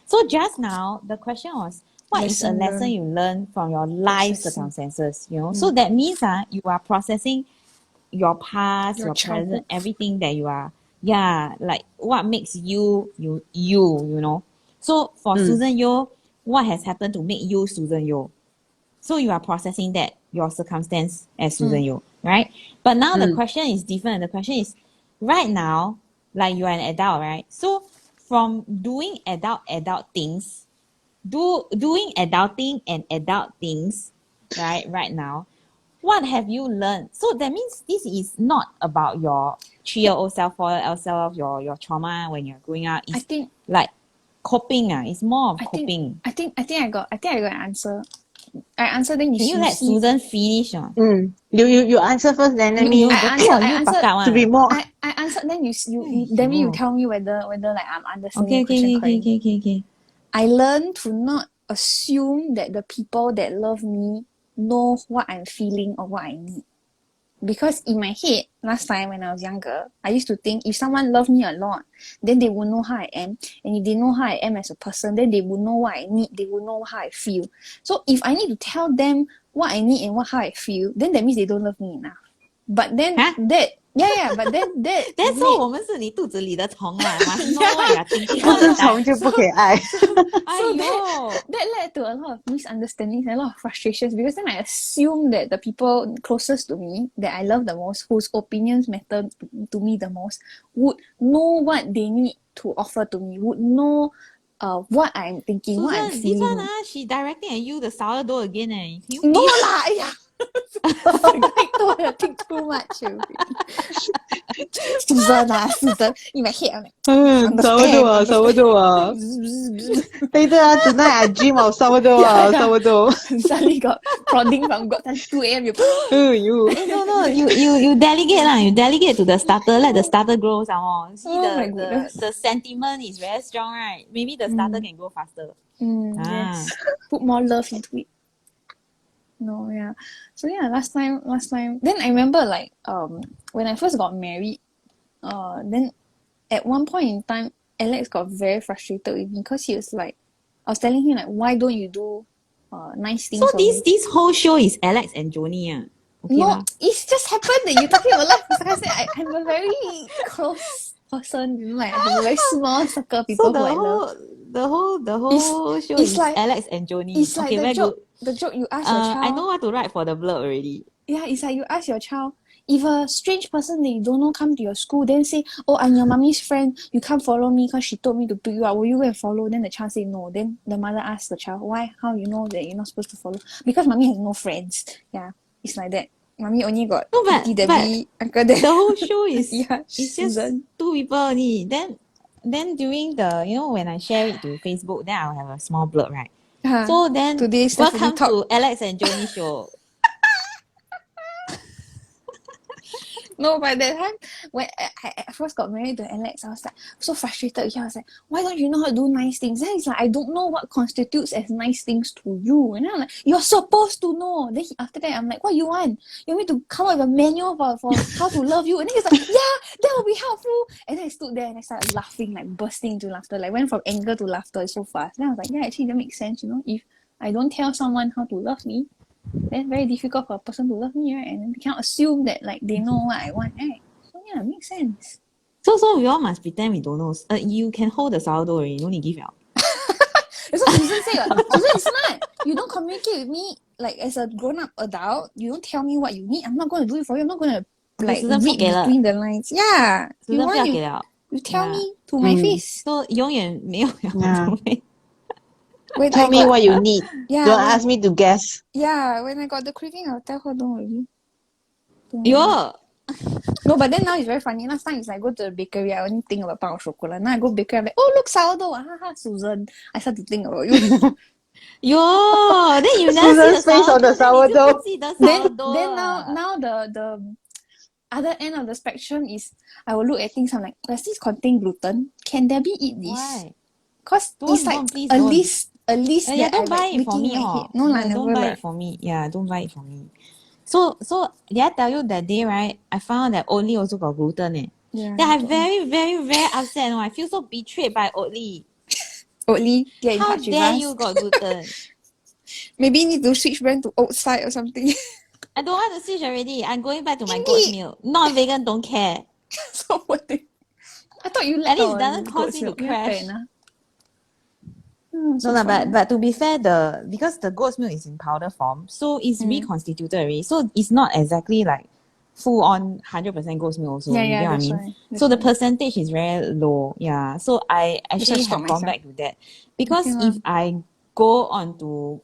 B: So just now, the question was, what is a
A: Lesson
B: lesson
A: learned.
B: you learn from your life
A: Processing.
B: circumstances? So that means you are processing your past,
A: Your
B: your present,
A: childhood.
B: everything that you are. Yeah, like what makes you. So for Susan Yeo, what has happened to make you Susan Yeo? So you are processing that, your circumstance as Susan Yeo, right? But now the question is different. The question is, right now, like you are an adult, right? So from doing adult things, doing adulting and adult things, right now, what have you learned? So that means this is not about your 3-year-old self, 4-year-old self, your trauma when you're growing up. It's
A: I think
B: like coping. It's more of
A: I
B: coping.
A: think I got an answer. I answer then
B: Can you let
A: see.
B: Susan finish?
C: You answer first, then let me to be more.
A: I answered then you tell me whether like I'm understanding the question correctly.
B: Okay.
A: I learned to not assume that the people that love me know what I'm feeling or what I need. Because in my head, last time when I was younger, I used to think if someone loved me a lot, then they would know how I am. And if they know how I am as a person, then they would know what I need. They would know how I feel. So if I need to tell them what I need and how I feel, then that means they don't love me enough. But then but then that
B: That's all 我们是你肚子里的虫啦 must know what you are thinking
C: 不
B: all
C: 是
B: the
C: 虫
B: time.
C: 就不可以爱。
B: Aiyo.
A: that led to a lot of misunderstandings and a lot of frustrations because then I assumed that the people closest to me that I love the most, whose opinions matter to me the most, would know what they need to offer to me, would know what I'm thinking, what I'm
B: Susan, this
A: feeling.
B: one she directing at you the sourdough again eh. Can you
A: No
B: please?
A: lah, !aiya! I think too much already. Susan, in my head I'm like,
C: sourdough. Later tonight I dream of sourdough. Sourdough.
A: Suddenly got prodding from God time 2 a.m.
C: You.
B: No, you delegate lah. You delegate to the starter. Let the starter grow some more. See
A: Oh my goodness.
B: the sentiment is very strong, right? Maybe the starter can grow faster.
A: Yes. Put more love into it. No, yeah. So yeah, last time then I remember like when I first got married, then at one point in time Alex got very frustrated with me because he was like, I was telling him like, why don't you do nice things
B: So
A: for me?
B: this whole show is Alex and Joni Okay
A: No,
B: lah.
A: it's just happened that you're talking about life. Like I said, I'm a very close person, like I have a very small circle of people
B: So
A: who I love.
B: the whole show
A: it's
B: is
A: like-
B: Alex and Joni.
A: It's like
B: Okay, very good.
A: the joke you ask your child.
B: I know what to write for the blurb already.
A: Yeah, it's like you ask your child, if a strange person that you don't know come to your school, then say, oh, I'm your mommy's friend, you can't follow me because she told me to pick you up, will you go and follow? Then the child say no. Then the mother asks the child, why? How you know that you're not supposed to follow? Because mommy has no friends. Yeah, it's like that. Mommy only got
B: No, but-
A: Auntie Debbie, Uncle Dad.
B: The whole show is
A: Yeah,
B: it's just
A: Susan.
B: 2 people only. Then during the when I share it to Facebook, then I'll have a small blurb, right? So then
A: Today's Stephanie
B: welcome
A: talk.
B: to Alex and Joni show.
A: No, by that time, when I first got married to Alex, I was like so frustrated with him. I was like, why don't you know how to do nice things? Then he's like, I don't know what constitutes as nice things to you. And then I'm like, you're supposed to know. Then after that, I'm like, what you want? You want me to come up with a manual for how to love you? And then he's like, yeah, that will be helpful. And then I stood there and I started laughing, like bursting into laughter. Like went from anger to laughter so fast. Then I was like, yeah, actually that makes sense, If I don't tell someone how to love me, then very difficult for a person to love me, right? And then they cannot assume that like they know what I want, right? So yeah, it makes sense.
B: So we all must pretend we don't know. You can hold the sourdough already. No need give out.
A: That's what Susan said. Susan is smart. You don't communicate with me like as a grown-up adult. You don't tell me what you need. I'm not going to do it for you. I'm not going to
B: Okay,
A: like
B: Susan
A: read
B: 不给了
A: between the lines. Yeah. You
B: ，Susan 不
A: want
B: 要
A: you
B: 给了
A: you tell
B: ，Yeah，
A: me to my face.
B: so 永远没有了，
C: Yeah.
B: 除非
A: When
C: Tell
A: I
C: me
A: got
C: what you need.
A: yeah,
C: Don't
A: when
C: ask me to guess.
A: yeah, when I got the craving, I'll tell her don't worry. Don't worry.
B: 哟，
A: No, but then now it's very funny. Last time is I go to the bakery, I only think about pound of chocolate. Now I go bakery, I'm like, oh look sourdough, haha, Susan. I start to think about you.
B: 哟，then you never see the
C: Susan's face on the
B: sourdough，then 你就不
C: sourdough.
B: 记得
A: then
B: sourdough
A: now the other end of the spectrum is I will look at things. I'm like, does this contain gluten? Can Debbie eat this?
B: Why?
A: Cause it's like
B: Don't, please
A: a
B: don't.
A: list
B: Yeah,
A: that I
B: don't buy
A: like
B: it for
A: making
B: me,
A: in my head.
B: huh?
A: No lah,
B: No, don't
A: never
B: buy
A: lah.
B: it for me. Yeah, don't buy it for me. So did I tell you that day, right? I found out that Oatly also got gluten eh.
A: Yeah.
B: Then I very upset. No, I feel so betrayed by Oatly.
A: Oatly get in
B: How
A: touch with
B: dare
A: us.
B: you got gluten?
A: Maybe need to switch brand to outside or something.
B: I don't want to switch already. I'm going back to my goat's milk. Not vegan, don't care.
A: So what? I thought you
B: At
A: like
B: least it
A: our
B: doesn't cause
A: goat's
B: me to
A: milk. Yeah, fair
B: crash.
A: enough.
B: No,
A: So
B: lah,
A: funny.
B: but to be fair, because the goat's milk is in powder form, so it's reconstituted already. So it's not exactly like full on 100% goat's milk also.
A: Yeah,
B: You
A: yeah,
B: get what I
A: that's
B: mean?
A: why. That's
B: So the
A: why.
B: percentage is very low. Yeah. So I
A: That's why I
B: actually
A: stopped
B: have gone
A: myself.
B: back to that. Because
A: Okay,
B: if I go on to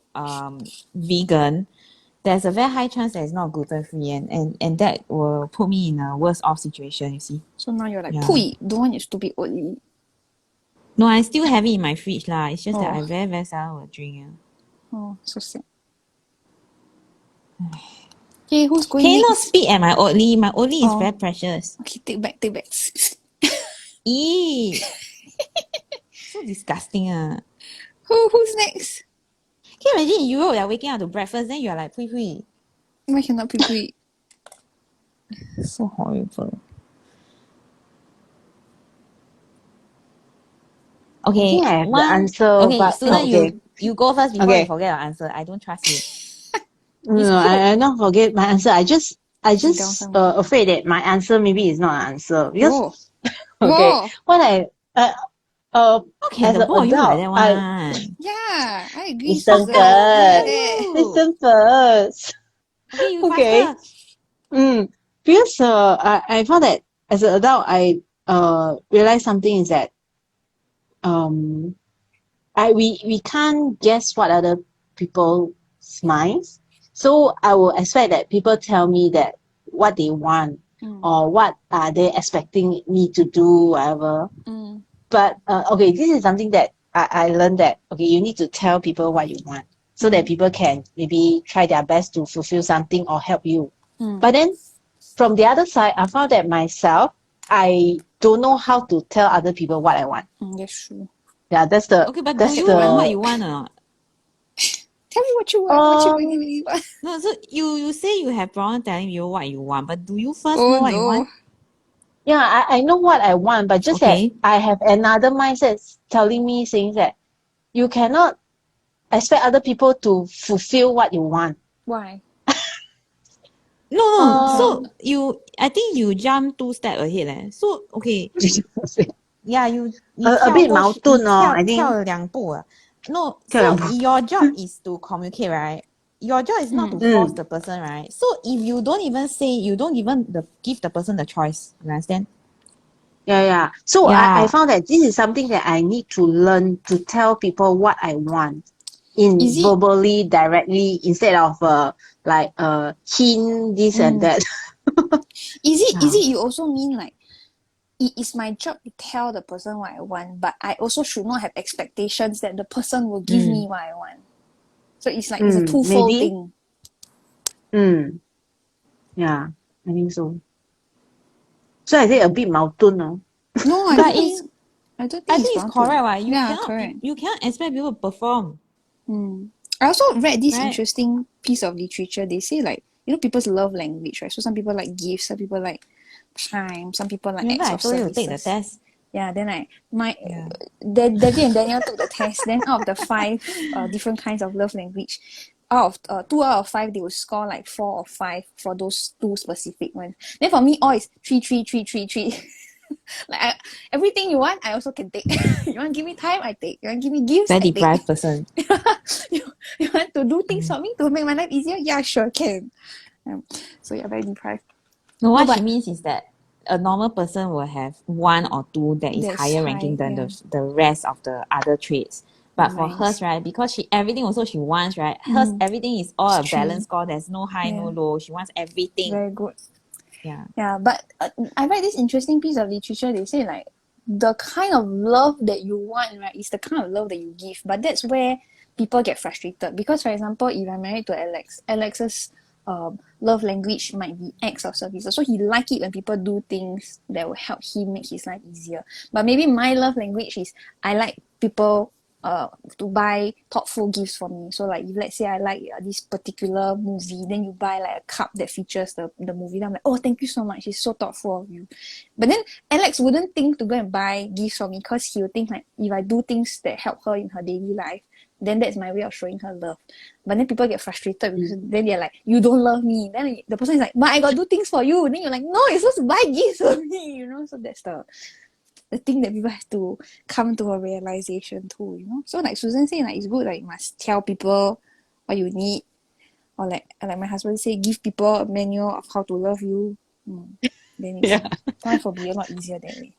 B: vegan, there's a very high chance that it's not gluten free and that will put me in a worse off situation, you see.
A: So now you're like,
B: Yeah.
A: Pui, don't want your stupid Oatly.
B: No, I still have it in my fridge lah. It's just that
A: Oh.
B: I very seldom will drink. Yeah.
A: Oh, so sad. Okay, who's going
B: Can you not
A: next?
B: spit at my Oatly? My Oatly is
A: Oh.
B: very precious.
A: Okay, take back.
B: Eee! So disgusting.
A: Who's next?
B: Can you imagine in Europe you're waking up to breakfast, then you're like, pui pui.
A: Why cannot Pui?
B: So horrible.
C: I
B: Okay,
C: think I have the answer,
B: okay,
C: but
B: student,
C: okay.
B: you go first before you
C: Okay.
B: forget your answer. I don't trust you.
C: No, I don't forget my answer. I just
A: down somewhere.
C: afraid that my answer maybe is not an answer because
A: Whoa.
C: okay,
A: Whoa.
C: when I
B: Okay,
C: as
B: the
C: an
B: both of you like
C: adult,
B: that
C: I
B: one.
A: Yeah, I agree,
C: listen
A: Susan. Yeah,
C: first. Listen first.
B: Okay, you
C: Okay.
B: faster.
C: Because I found that as an adult, I realized something is that we can't guess what other people's minds. So I will expect that people tell me that what they want or what are they expecting me to do, whatever. But okay, this is something that I learned that okay, you need to tell people what you want so that people can maybe try their best to fulfill something or help you. But then from the other side, I found that myself, I don't know how to tell other people what I want.
A: that's true.
C: Yeah, that's the
B: Okay, but do
C: that's
B: you
C: the
B: want what you want or not?
A: Tell me what you want. What you really want.
B: No, so you say you have problem telling you what you want, but do you first
A: Oh
B: know what you
A: no.
B: want?
C: Yeah, I know what I want, but just
B: Okay.
C: that I have another mindset telling me saying that you cannot expect other people to fulfill what you want.
A: Why?
B: No,
C: Okay.
B: so I think you jump 2 steps ahead leh. So okay, yeah, you
C: A bit 矛盾 I think.
B: 跳2步啊。No, so
C: 跳2步
B: your job is to communicate, right? Your job is not to force the person, right? So if you don't even say, you don't even give the person the choice. You understand?
C: Yeah. So
B: Yeah.
C: I found that this is something that I need to learn to tell people what I want in
A: Is it-
C: verbally, directly, instead of hint this and that.
A: Is it you also mean like it is my job to tell the person what I want, but I also should not have expectations that the person will give me what I want. So it's like it's a twofold
C: maybe.
A: thing.
C: Yeah, I think so. So I think a bit 矛盾 no?
A: No, I don't think it's
B: correct, right?
A: correct.
B: You cannot expect people to perform.
A: I also read this
B: Right.
A: interesting piece of literature. They say like, people's love language, right? So some people like gifts, some people like time, some people like
B: Remember
A: acts
B: I
A: of
B: told you to
A: services.
B: take the test?
A: Yeah, then
B: Yeah.
A: Debbie and Daniel took the test. Then out of the 5 different kinds of love language, out of 2 out of 5, they would score like 4 or 5 for those 2 specific ones. Then for me, all is 3, 3, 3, 3, 3. Like everything you want, I also can take. You want to give me time, I take. You want to give me gifts,
B: Very
A: I take.
B: deprived person.
A: you want to do things for me to make my life easier? Yeah, sure, can. So you're very deprived.
B: No, what
A: but
B: she means is that a normal person will have one or two that is
A: that's
B: higher
A: high,
B: ranking than
A: yeah.
B: the rest of the other traits. But for hers,
A: Nice.
B: right, because she everything also she wants, right? Hers everything is all a
A: Extreme.
B: balanced score. There's no high, no
A: Yeah.
B: low. She wants everything.
A: Very good.
B: Yeah.
A: Yeah, but I read this interesting piece of literature. They say like the kind of love that you want, right, is the kind of love that you give. But that's where people get frustrated because, for example, if I'm married to Alex's love language might be acts of service. So he like it when people do things that will help him make his life easier. But maybe my love language is I like people to buy thoughtful gifts for me. So like if let's say I like this particular movie, then you buy like a cup that features the movie. Then I'm like, oh, thank you so much. It's so thoughtful of you. But then Alex wouldn't think to go and buy gifts for me because he would think like if I do things that help her in her daily life, then that's my way of showing her love. But then people get frustrated because then they're like, you don't love me. Then the person is like, but I got do things for you. Then you're like, no, you're supposed to buy gifts for me, you know? So that's the thing that people have to come to a realization too, you know. So like Susan said, like it's good like you must tell people what you need, or like my husband say, give people a manual of how to love you. Then it's life will be a lot easier that way.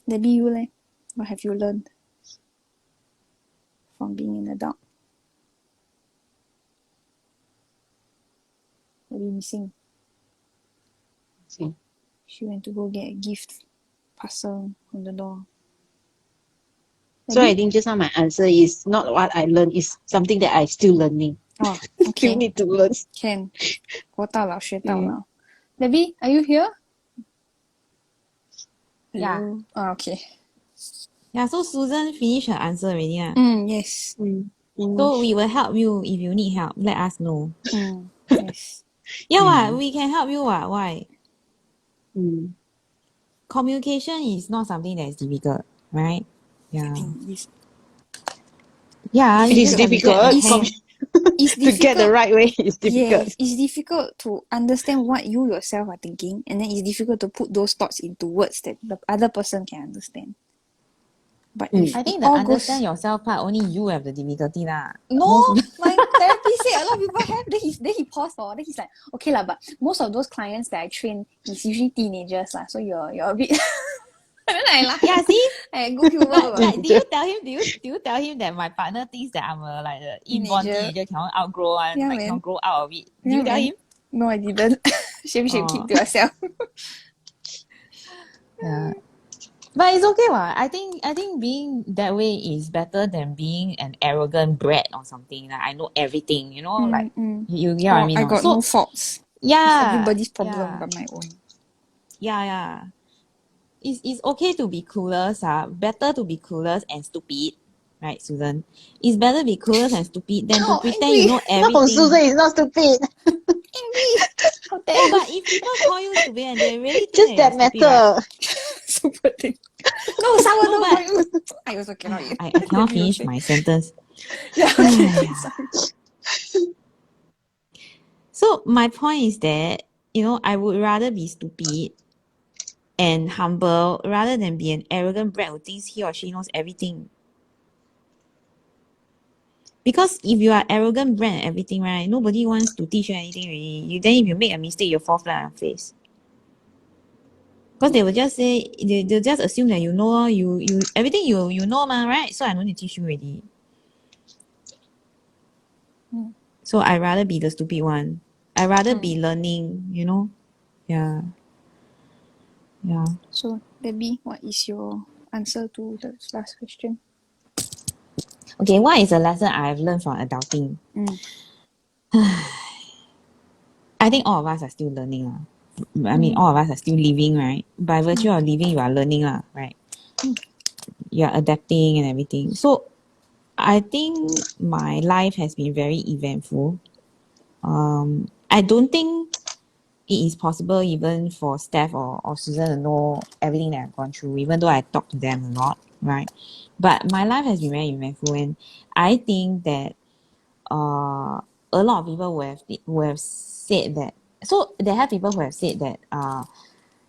A: Debbie, you leh? What have you learned from being an adult? Debbie missing.
C: See.
A: She went to go get a gift parcel on the door.
C: So I think just now my answer is not what I learned, is something that I still learning.
A: Oh,
C: Still
A: okay.
C: need to learn.
A: Can. 活到老学到老. Debbie, are you here?
B: Yeah.
A: Hello? Oh, okay.
B: Yeah, so Susan finished her answer already.
A: Yes.
B: So we will help you if you need help. Let us know.
A: Yes.
B: Yeah, we can help you. Why?
C: Mm.
B: Communication is not something that is difficult, right? Yeah.
A: It's
B: Yeah,
C: It is
B: even if you get
C: difficult.
B: a hang.
A: it's
C: To get the
A: difficult.
C: right way is difficult.
A: Yes, it's difficult to understand what you yourself are thinking, and then it's difficult to put those thoughts into words that the other person can understand. But if
B: I
A: it
B: think the
A: all
B: understand
A: goes
B: yourself part, only you have the difficulty lah.
A: no,
B: Most
A: my therapist said a lot of people have. Then he paused for. Then he's like, okay lah, but most of those clients that I train, he's usually teenagers lah. So you're a bit. And then I laugh.
B: yeah, see?
A: I good humor.
B: Like, do you tell him that my partner thinks that I'm a like a inborn teenager cannot outgrow one,
A: Yeah,
B: like
A: man.
B: cannot grow out of it? Do
A: Yeah,
B: you tell
A: man.
B: him?
A: No, I didn't. Shame keep to yourself.
B: Yeah. But it's okay, what? I think being that way is better than being an arrogant brat or something. Like I know everything, you know, like you get what I mean.
A: I got
B: so,
A: no faults.
B: yeah,
A: It's everybody's problem
B: yeah,
A: but my own.
B: yeah. It's okay to be clueless, better to be clueless and stupid, right, Susan? It's better to be clueless and stupid than to
A: Oh,
B: pretend
A: angry.
B: you know
C: No,
B: everything.
C: Susan is not stupid.
A: Angry. How dare
B: No,
A: you?
B: but if people call you stupid and they really think
C: Just
B: that
C: that
B: you're stupid, right?
C: matter.
A: Super thing. No, someone
B: No,
A: don't
B: but
A: call you. I also cannot eat.
B: I cannot finish my sentence.
A: Yeah, okay. Sorry.
B: So my point is that, you know, I would rather be stupid and humble rather than be an arrogant brat who thinks he or she knows everything. Because if you are arrogant brat and everything, right, nobody wants to teach you anything really. Then if you make a mistake, you'll fall flat on your face. Because they will just say, they'll just assume that you know, you everything you know, right? So I don't need to teach you already. So I'd rather be the stupid one. I'd rather be learning, you know? Yeah. Yeah.
A: So, Debbie, what is your answer to the last question?
B: Okay, what is a lesson I've learned from adulting? I think all of us are still learning. I mean, all of us are still living, right? By virtue of living, you are learning, right? You are adapting and everything. So, I think my life has been very eventful. I don't think it is possible even for Steph or Susan to know everything that I've gone through, even though I talk to them a lot, right? But my life has been very eventful, and I think that a lot of people would have said that so there have people who have said that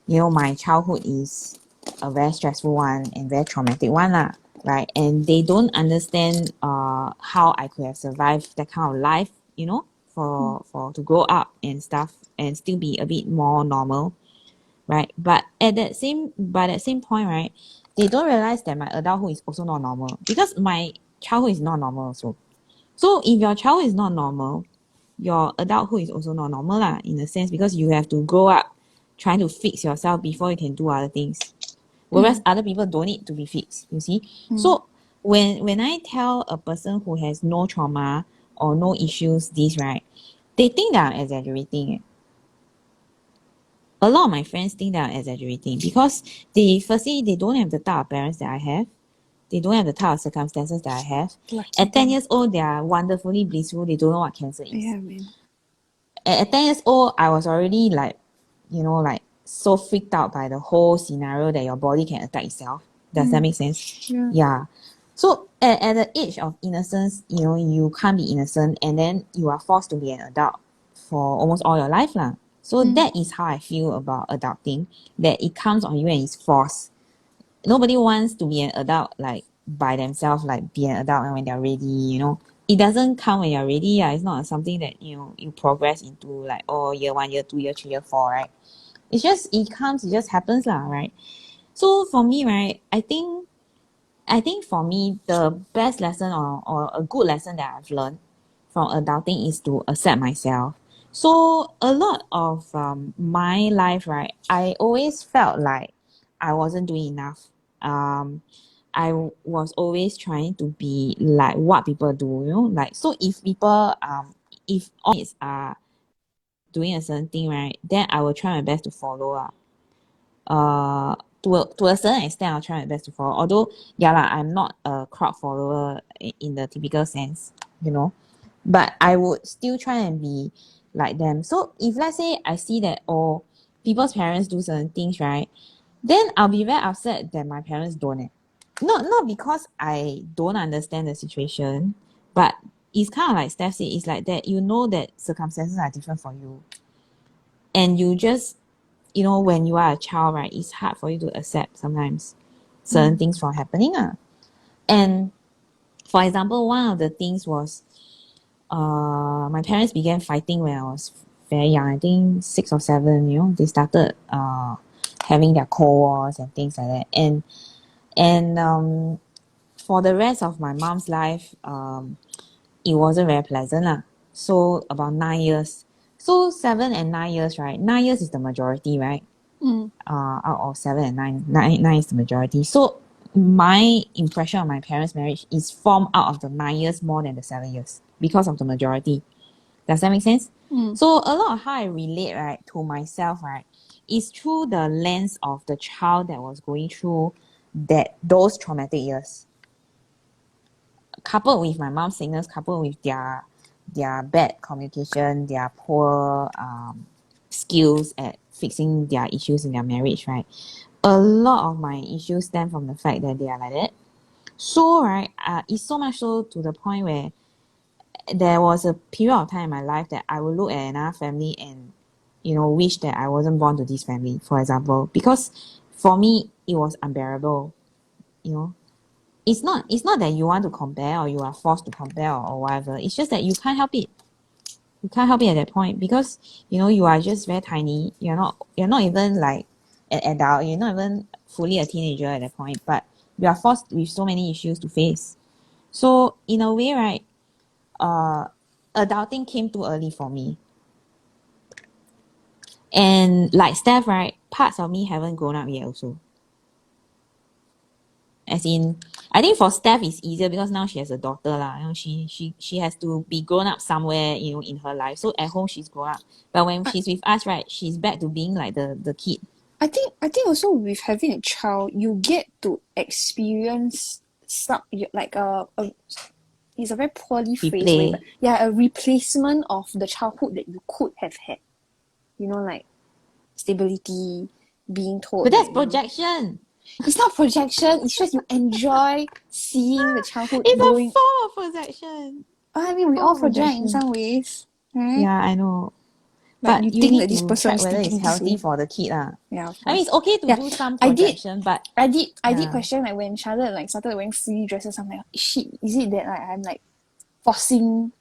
B: my childhood is a very stressful one and very traumatic one lah, right? And they don't understand how I could have survived that kind of life, for to grow up and stuff and still be a bit more normal, right? But at that same point, right, they don't realize that my adulthood is also not normal because my childhood is not normal also. So if your childhood is not normal, your adulthood is also not normal lah, in a sense, because you have to grow up trying to fix yourself before you can do other things. Whereas other people don't need to be fixed, you see. So when I tell a person who has no trauma or no issues this, right, they think that I'm exaggerating. A lot of my friends think that I'm exaggerating because firstly they don't have the type of parents that I have. They don't have the type of circumstances that I have.
A: Lucky
B: At 10
A: them.
B: years old, they are wonderfully blissful. They don't know what cancer is.
A: Yeah, man.
B: At 10 years old, I was already so freaked out by the whole scenario that your body can attack itself. Does that make sense? Yeah. So at the age of innocence, you can't be innocent and then you are forced to be an adult for almost all your life lah. So that is how I feel about adulting, that it comes on you and it's forced. Nobody wants to be an adult like by themselves, like be an adult when they're ready, It doesn't come when you're ready. Yeah. It's not something that, you progress into like, year 1, year 2, year 3, year 4, right? It just happens lah, right? So for me, right, I think for me, the best lesson or a good lesson that I've learned from adulting is to accept myself. So a lot of my life, right, I always felt like I wasn't doing enough. I was always trying to be like what people do, like, so if people, if all kids are doing a certain thing, right, then I will try my best to follow to a certain extent, I'll try my best to follow. Although, yeah lah, I'm not a crowd follower in the typical sense, but I would still try and be like them. So if let's say I see that people's parents do certain things, right, then I'll be very upset that my parents don't. Not because I don't understand the situation, but it's kind of like Steph said, it's like that that circumstances are different for you. And you just, when you are a child, right, it's hard for you to accept sometimes certain things from happening. And for example, one of the things was my parents began fighting when I was very young. I think 6 or 7, they started having their cold wars and things like that. And for the rest of my mom's life, it wasn't very pleasant lah. So about 9 years. So 7 and 9 years, right? 9 years is the majority, right? Out of 7 and 9 is the majority. So my impression of my parents' marriage is formed out of the 9 years more than the 7 years because of the majority. Does that make sense? So a lot of how I relate, right, to myself, right, is through the lens of the child that was going through those traumatic years, coupled with my mom's sickness, coupled with their bad communication, their poor skills at fixing their issues in their marriage, right? A lot of my issues stem from the fact that they are like that. So, right, it's so much so to the point where there was a period of time in my life that I would look at another family and, wish that I wasn't born to this family, for example, because for me, it was unbearable, It's not that you want to compare or you are forced to compare or whatever. It's just that you can't help it. You can't help it at that point because, you are just very tiny. You're not even like an adult. You're not even fully a teenager at that point, but you are forced with so many issues to face. So in a way, right, adulting came too early for me. And like Steph, right, parts of me haven't grown up yet also. As in, I think for Steph it's easier because now she has a daughter lah. She has to be grown up somewhere, in her life. So at home she's grown up. But when she's with us, right, she's back to being like the kid.
A: I think also with having a child, you get to experience some like it's a very poorly phrased way, but yeah, a replacement of the childhood that you could have had. Like stability, being told.
B: But that's projection.
A: It's not projection. It's just you enjoy seeing the childhood
B: it's
A: going.
B: a form of projection.
A: I mean, we all project in some ways, right?
B: Yeah, I know.
A: Like
B: But
A: you
B: you
A: think
B: need
A: that this
B: to
A: person
B: check
A: is
B: whether it's
A: thinking this
B: healthy
A: way.
B: for the kid.
A: Yeah, of
B: I mean,
A: course.
B: it's okay to
A: Yeah,
B: do some
A: I did.
B: projection, but
A: I did
B: yeah.
A: question like when Charlotte like started wearing frilly dresses. I'm like, shit, is it that like I'm like forcing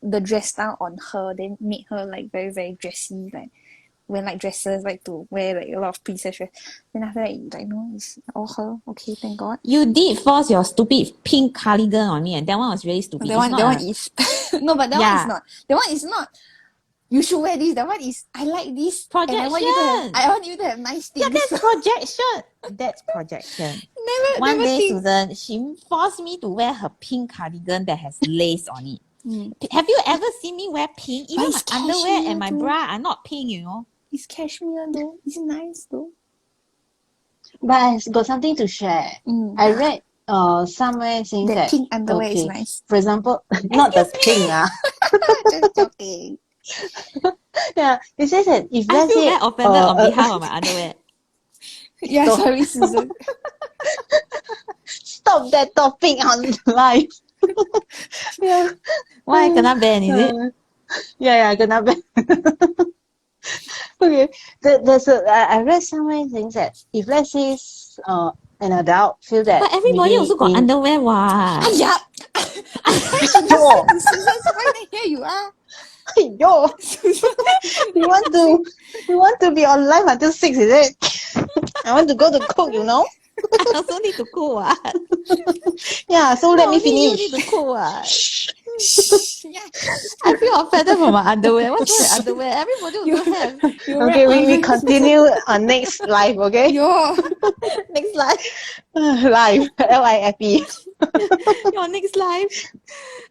A: the dress style on her, then make her like very very dressy, like when like dresses like to wear like a lot of princess dress. Then after that, like no, it's all her. Okay, thank God.
B: You did force your stupid pink cardigan on me, and that one was really stupid.
A: That
B: It's
A: one,
B: not
A: that one
B: a,
A: is no, but that one is
B: yeah,
A: not. That one is not. You should wear this. That one is I like this, and I want you to have.
B: projection.
A: I want you to have nice
B: Yeah,
A: things.
B: that's projection. That's projection. One
A: never
B: day,
A: think.
B: Susan, she forced me to wear her pink cardigan that has lace on it.
A: Mm.
B: Have you ever seen me wear pink?
A: But
B: Even my
A: it's
B: underwear
A: cashmere
B: and my
A: too.
B: bra are not pink, you know.
A: It's cashmere though. It's nice though.
C: But I got something to share. I read somewhere saying
A: The
C: that
A: pink underwear is
C: okay,
A: nice.
C: for example, not the pink
A: Just joking.
C: yeah, it says that if
B: I
C: let's
B: feel
C: say
B: very offended on behalf of my underwear.
A: Yeah,
C: Stop.
A: sorry, Susan.
C: Stop that topic on live. Yeah.
B: Why kena ban, is it?
C: Yeah, kena ban. Okay. I read somewhere things that if let's say an adult feel that
B: But everybody
C: maybe
B: also got
C: in
B: underwear, what?
A: Yeah. I'm trying to listen to Susan's point, and here you are.
C: yo,
A: Susan.
C: you want to be on live until 6, is it? I want to go to cook, you know?
B: I also need to cook, what?
C: Yeah, so let me
B: Not only you need
C: finish.
B: to cook, what?
A: Shh. Yeah.
B: I feel offended for my underwear. What's wrong with underwear? Everybody also have.
A: You're
C: Okay,
A: right.
C: we continue on next live, okay?
A: Yo.
B: Next live.
C: Live, Life.
B: Your next live.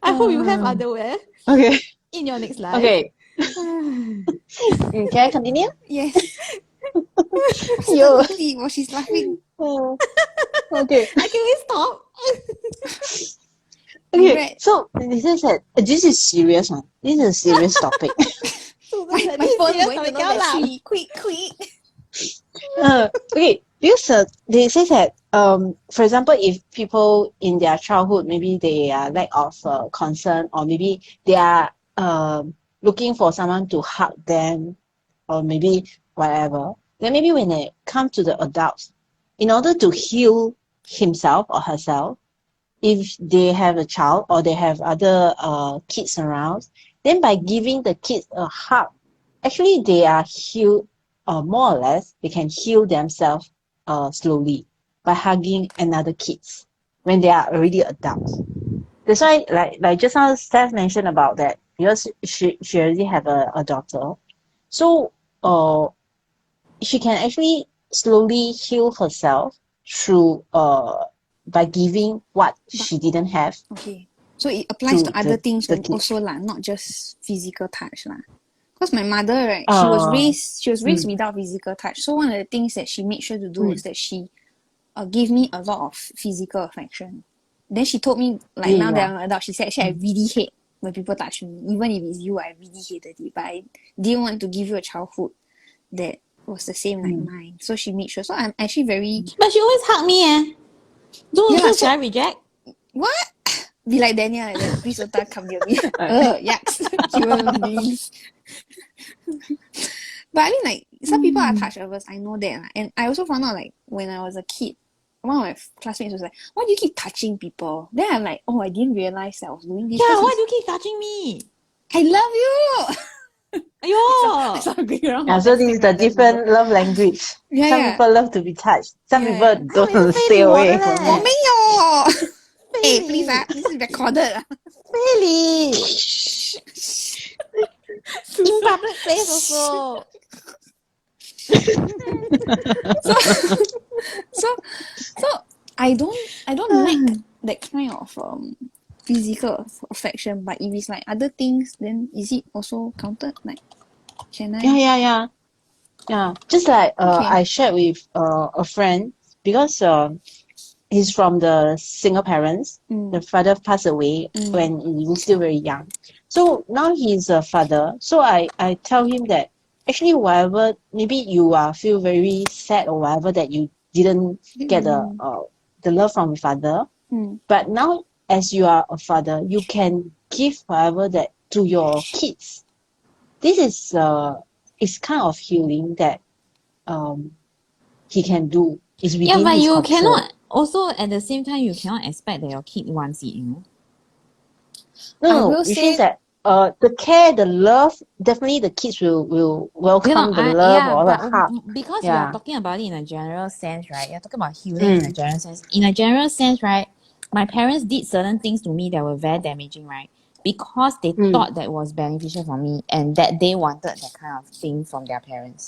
B: I hope you have underwear
C: Okay,
B: in your next life.
C: okay. Can I continue?
A: Yes.
C: Yo.
A: Stop it while she's laughing.
C: Okay.
B: Can we stop?
A: You
C: Okay,
A: read.
C: so this is this is serious one. This is a serious topic.
A: My phone going to no battery. Quick.
C: Okay, because they say that for example, if people in their childhood maybe they are lack of concern, or maybe they are looking for someone to hug them, or maybe whatever, then maybe when they come to the adults, in order to heal himself or herself, if they have a child or they have other kids around, then by giving the kids a hug, actually they are healed, or more or less they can heal themselves slowly by hugging another kids when they are already adults. That's why like just now Steph mentioned about that, because she already have a daughter, so she can actually slowly heal herself through by giving what she didn't have
A: Okay. So it applies to other things
C: the kids.
A: also lah, not just physical touch lah. Because my mother, right,
C: Uh,
A: she was raised without physical touch. So one of the things that she made sure to do was that she gave me a lot of physical affection. Then she told me, like now that I'm an adult, she said, actually I really hate when people touch me. Even if it's you, I really hated it. But I didn't want to give you a childhood that was the same like mine. So she made sure. So I'm actually very...
B: But she always hug me, eh? So should I reject?
A: What? Be like Daniel like that. Please don't come near me. Yaks. Human beings. But I mean, like, some people are touch averse. I know that. And I also found out, like, when I was a kid, one of my classmates was like, why do you keep touching people? Then I'm like, oh, I didn't realize that I was doing this.
B: Yeah, why do you keep touching me?
A: I love you!
B: Yo!
A: So
C: this is the different love language. Some people love to be touched. Some people don't stay away from it.
A: 我没有 Hey, please this is recorded
B: Really? In public place also.
A: so I don't lack that kind of physical affection, but if it's like other things, then is it also counted? Like, can I?
C: Yeah. Just like I shared with a friend, because he's from the single parents. The father passed away when he was still very young. So now he's a father. So I tell him that actually whatever, maybe you feel very sad or whatever that you didn't get the love from your father. But now as you are a father, you can give whatever that to your kids. This is it's kind of healing that he can do. It's
B: Yeah,
C: within
B: but
C: his
B: you
C: control.
B: cannot, also at the same time, you cannot expect that your kid wants it, you know?
C: No,
A: will
C: it
A: say
C: says that the care, the love, definitely the kids will
B: You know,
C: welcome the love
B: yeah,
C: or the
B: but
C: hug.
B: because we are
C: Yeah.
B: talking about it in a general sense, right? You're talking about healing in a general sense. In a general sense, right? My parents did certain things to me that were very damaging, right? Because they thought that was beneficial for me and that they wanted that kind of thing from their parents.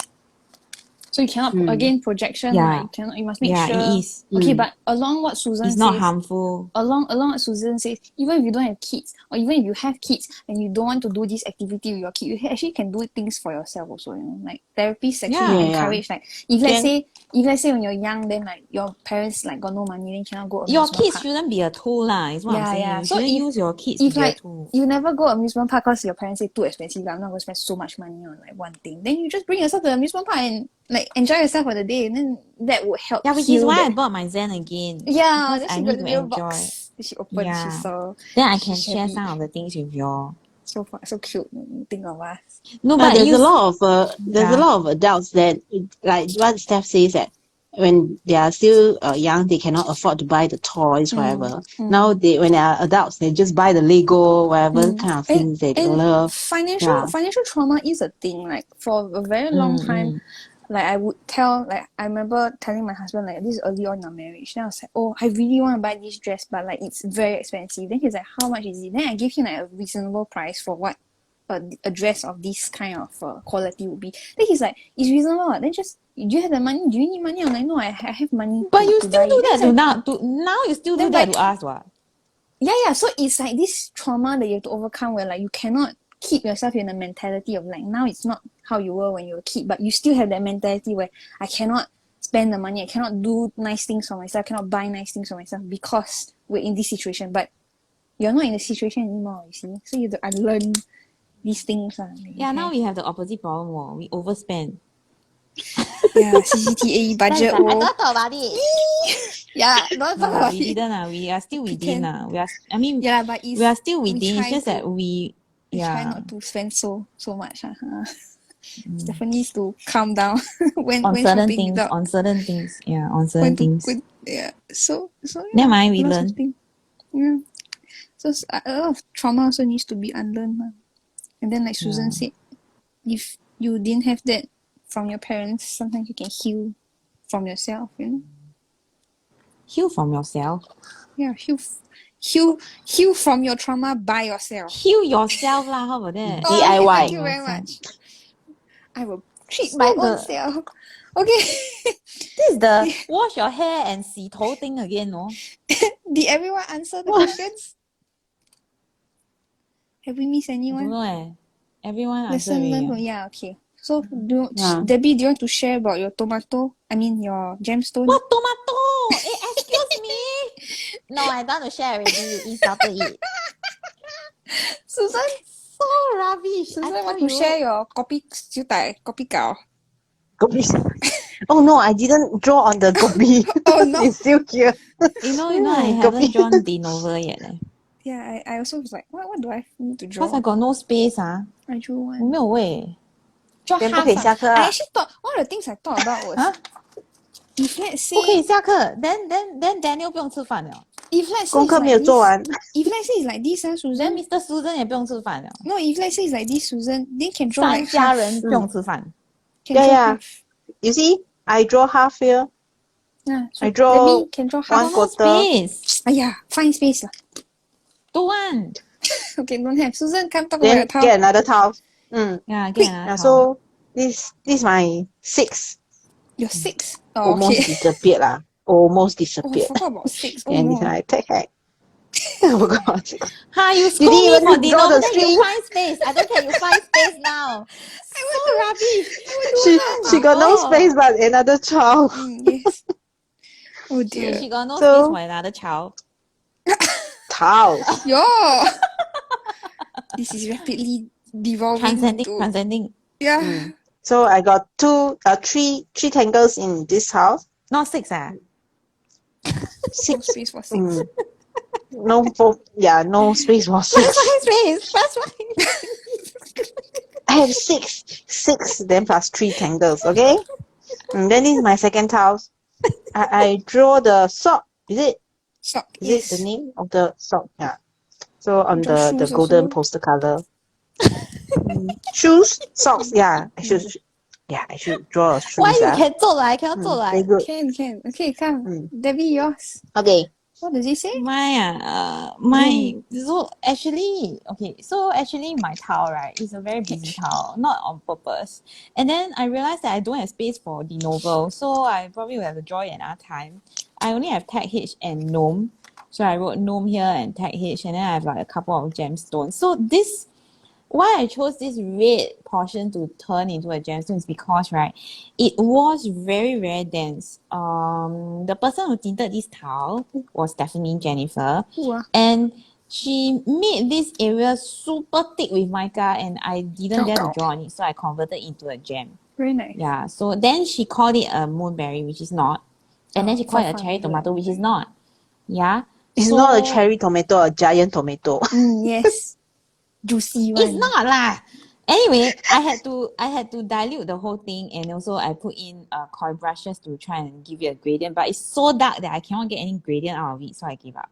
A: so you cannot again projection,
B: Yeah.
A: right? You cannot. You must make
B: Yeah,
A: sure.
B: it is.
A: Okay, but along what Susan
B: It's not
A: says,
B: harmful.
A: along what Susan says, even if you don't have kids, or even if you have kids and you don't want to do this activity with your kid, you actually can do things for yourself also, you know. Like therapists actually
B: Yeah.
A: encourage, like if let's say when you're young, then like your parents like got no money, then cannot go
B: Your
A: amusement
B: kids
A: park.
B: shouldn't be a tool, lah, is what I'm saying.
A: Yeah.
B: You
A: So
B: shouldn't
A: if
B: use your kids to be a
A: like
B: tool.
A: you never go amusement park because your parents say too expensive, I'm not going to spend so much money on like one thing, then you just bring yourself to the amusement park and like enjoy yourself for the day, and then that would help
B: Yeah, which is
A: heal
B: why I
A: that.
B: bought my Zen again.
A: Yeah,
B: Because
A: then
B: I
A: she
B: need
A: got
B: to
A: the little
B: enjoy.
A: box. Then she opened,
B: Yeah.
A: she saw.
B: Then I can
A: she's
B: share
A: happy.
B: some of the things with y'all.
A: So far, so cute. Think of us.
B: No,
C: But
B: but
C: there's
B: you
C: a lot of adults that, like what Steph says, that when they are still young, they cannot afford to buy the toys, whatever. Now when they are adults, they just buy the Lego, whatever kind of things they love.
A: Financial trauma is a thing. Like for a very long time, like I would tell, like I remember telling my husband, like this is early on in our marriage. Then I was like, oh, I really want to buy this dress, but like it's very expensive. Then he's like, how much is it? Then I gave him like a reasonable price for what a dress of this kind of quality would be. Then he's like, it's reasonable. Then just, do you have the money? Do you need money? I'm like, no, I have money.
B: But you
A: to
B: still
A: buy
B: do
A: it.
B: that
A: Then
B: now you still do
A: then
B: that
A: by-
B: to us, what?
A: yeah. So it's like this trauma that you have to overcome where like you cannot keep yourself in the mentality of like now it's not how you were when you were a kid, but you still have that mentality where I cannot spend the money, I cannot do nice things for myself, I cannot buy nice things for myself because we're in this situation. But you're not in the situation anymore, you see. So you have to unlearn these things.
B: Yeah, now we have the opposite problem. We overspend.
A: Yeah, CCTA budget.
B: I thought about it.
A: Yeah, not
B: No,
A: about
B: we
A: it.
B: didn't. We are still within.
A: Pretend.
B: Yeah,
A: But
B: we are still within. It's
A: try
B: just that
A: we try not to spend so much. Stephanie needs to calm down when
B: on certain
A: shopping
B: things.
A: without
B: On certain things. Yeah, on certain
A: when to
B: things.
A: yeah. So yeah,
B: Never mind, we
A: lots
B: learn.
A: of things. Yeah. So a lot of trauma also needs to be unlearned. And then like Susan said, if you didn't have that from your parents, sometimes you can heal from yourself, you know?
B: Heal from yourself.
A: Yeah, heal from your trauma by yourself.
B: Heal yourself lah. How about that?
A: Oh,
C: DIY.
A: okay, thank you very much. I will treat my own self. Okay.
B: This is the wash your hair and 洗头 thing again, no?
A: Did everyone answer the questions? Have we missed
B: I
A: anyone?
B: don't know. Everyone answered
A: Lesson learned
B: already.
A: yeah, okay. So Debbie, do you want to share about your your gemstone?
B: What tomato? Excuse me. No, I don't want to share already. You eat salted it.
A: Susan?
B: So rubbish.
A: Susan,
B: I
A: want
B: tell
A: to
B: you.
A: share your kopi gao?
C: Oh no, I didn't draw on the gobi.
A: Oh no.
C: It's still here.
B: You know, I haven't drawn Dinovel yet.
A: Yeah, I also was like, what do I need to draw?
B: Because I got no space.
A: I drew
B: 我
A: one.
B: 没有位。
A: Draw
C: Then
A: half.
C: 不可以下课啊。
A: I actually thought one of the things I thought about was if let's say
B: 不可以下课 then Daniel 不用吃饭了
A: if let's say
C: 功课
A: it's
C: 没有
A: like
C: 做完。
A: if let's say it's like this,
B: then
A: Susan.
B: Mr. Susan 也不用吃饭了
A: No, if let's say it's like this, Susan, then can draw
B: 三
A: like
B: 家
A: half.
B: 人不用吃饭
A: Can draw
C: Yeah.
A: half.
C: You see, I draw half here.
A: Yeah, so
C: I draw
A: Debbie can draw half.
C: one quarter.
B: space
A: Find space lah.
B: don't want
A: Okay, don't have. Susan, come talk about
C: Then
A: your towel.
C: get another towel.
B: yeah
A: Quick.
B: again
C: Yeah, so this is my 6.
A: You're 6. Oh,
C: Almost
A: okay.
C: disappeared lah. Almost
A: Oh, I
C: disappeared.
A: forgot about 6. Oh
C: And this
A: no.
C: one I TagH. I forgot.
B: you scold
C: didn't
B: me
C: even
B: for
C: draw
B: Dinovel
C: the
B: then you
C: string.
B: find space I don't care you find space now so rubbish
C: She got no space but another child.
A: Yes. Oh dear.
B: she got no
C: So-
B: space for another child
C: Towels.
A: Yo! This is rapidly devolving into...
B: transcending
A: Yeah.
C: So I got three tangles in this house.
B: not 6
A: No
C: 6.
A: space for 6.
C: No space for 6.
B: space that's why
C: I have six, then plus 3 tangles, okay? And then this is my second tiles. I draw the sock.
A: Sock,
C: Is it the
A: yes.
C: name of the sock? Yeah. So on
A: Draw
C: the
A: shoes
C: golden
A: also.
C: poster color. Shoes, socks. Yeah,
A: Mm.
C: I should draw
B: Why
C: shoes.
B: you can 做 like, I cannot 做
C: Very
B: like?
C: good.
A: Can. Okay, come.
C: Mm.
A: Debbie, yours.
C: Okay.
A: What does it say?
B: My so actually my tile, right, is a very busy
A: Catch.
B: tile, not on purpose. And then I realized that I don't have space for the novel, so I probably will have to draw it another time. I only have TagH and Noom. So I wrote Noom here and TagH, and then I have like a couple of gemstones. So this why I chose this red portion to turn into a gemstone is because, right, it was very, very dense. The person who tinted this tile was definitely Jennifer,
A: Who ah?
B: and she made this area super thick with mica, and I didn't dare to draw on it, so I converted it into a gem.
A: Very nice.
B: Yeah, so then she called it a moonberry, which is not, and then she called it a cherry tomato, which is not. Yeah,
C: It's
B: so
C: not a cherry tomato, a giant tomato.
A: Yes. Juicy one.
B: It's not lah. Anyway, I had to dilute the whole thing, and also I put in coil brushes to try and give it a gradient, but it's so dark that I cannot get any gradient out of it, so I gave up.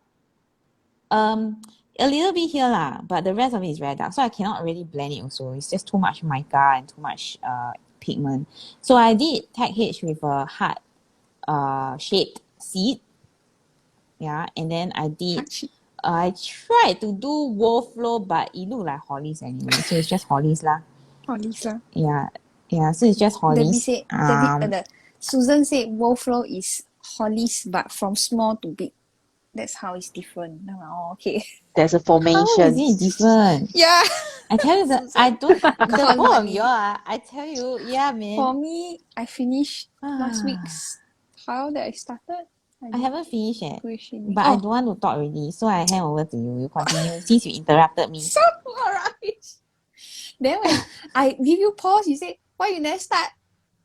B: A little bit here lah, but the rest of it is very dark, so I cannot really blend it also. It's just too much mica and too much pigment. So I did TagH with a heart shaped seed. Yeah, and then I tried to do wall flow, but it looked like hollies anyway, so it's just hollies lah.
A: Hollies lah.
B: Yeah, so it's just hollies.
A: Susan said Wolflow is hollies, but from small to big. That's how it's different. Oh, okay.
C: There's a
B: How
C: formation.
B: is it different?
A: Yeah.
B: I tell you that I don't. The
A: Con
B: both of
A: money.
B: you I tell you, yeah, man.
A: For me, I finished last week's tile that I started.
B: I haven't finished yet,
A: Shading.
B: but I don't want to talk already, so I hand over to you. You continue since you interrupted me.
A: So rubbish. Then when I give you pause, you say, why you never start?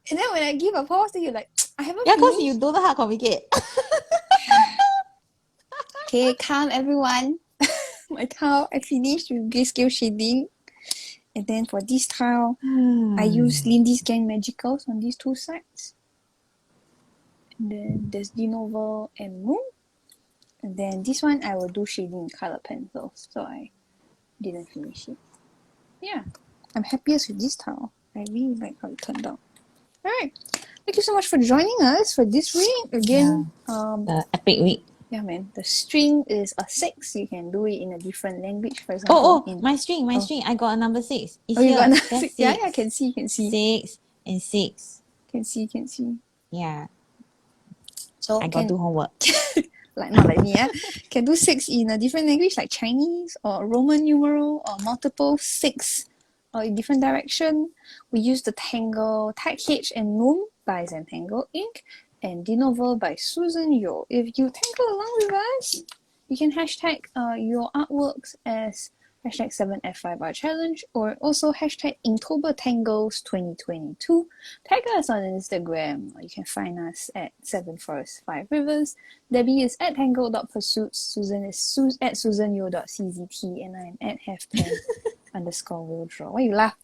A: And then when I give a pause, then you're like, I haven't
B: Yeah, because
A: finished.
B: you don't know how to communicate.
A: Okay, calm everyone. My tile, I finished with grayscale shading. And then for this tile, I used Lindy's Gang Magicals on these two sides. And then there's Dinovel and Moon. And then this one, I will do shading in color pencils. So I didn't finish it. Yeah, I'm happiest with this tile. I really like how it turned out. Alright, thank you so much for joining us for this week. Again,
B: the epic week.
A: Yeah, man. The string is a 6. You can do it in a different language. For example,
B: my string. I got a number 6. It's
A: you
B: here.
A: got
B: That's
A: 6. Yeah, can see.
B: 6 and 6.
A: Can see.
B: Yeah.
A: So
B: I got do homework.
A: not like me, yeah. Can do 6 in a different language like Chinese or Roman numeral or multiple 6 or in different direction. We use the Tangle, TagH and Noom by Zentangle Ink and Dinovel by Susan Yeo. If you tangle along with us, you can hashtag your artworks as hashtag 7F5R challenge or also hashtag Inktober Tangles 2022. Tag us on Instagram. You can find us at 7forests5rivers. Debbie is at tangle.pursuits. Susan is at susanyeo.czt and I'm at halfpen _ will draw. Why you laugh?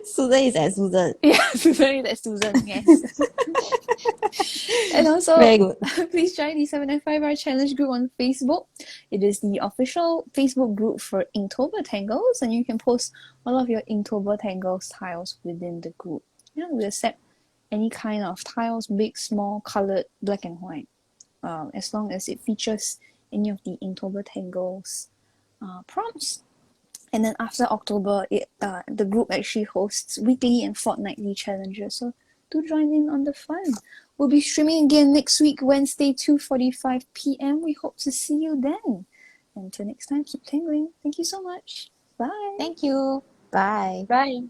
B: Susan is at Susan.
A: Yeah, Susan is at Susan, yes. And also,
B: very good.
A: Please join the 7F5R challenge group on Facebook. It is the official Facebook group for Inktober Tangles, and you can post all of your Inktober Tangles tiles within the group. Yeah, we accept any kind of tiles, big, small, colored, black and white, as long as it features any of the Inktober Tangles prompts. And then after October, the group actually hosts weekly and fortnightly challenges. So do join in on the fun. We'll be streaming again next week, Wednesday, 2:45 p.m. We hope to see you then. Until next time, keep tangling. Thank you so much. Bye.
B: Thank you. Bye.
A: Bye.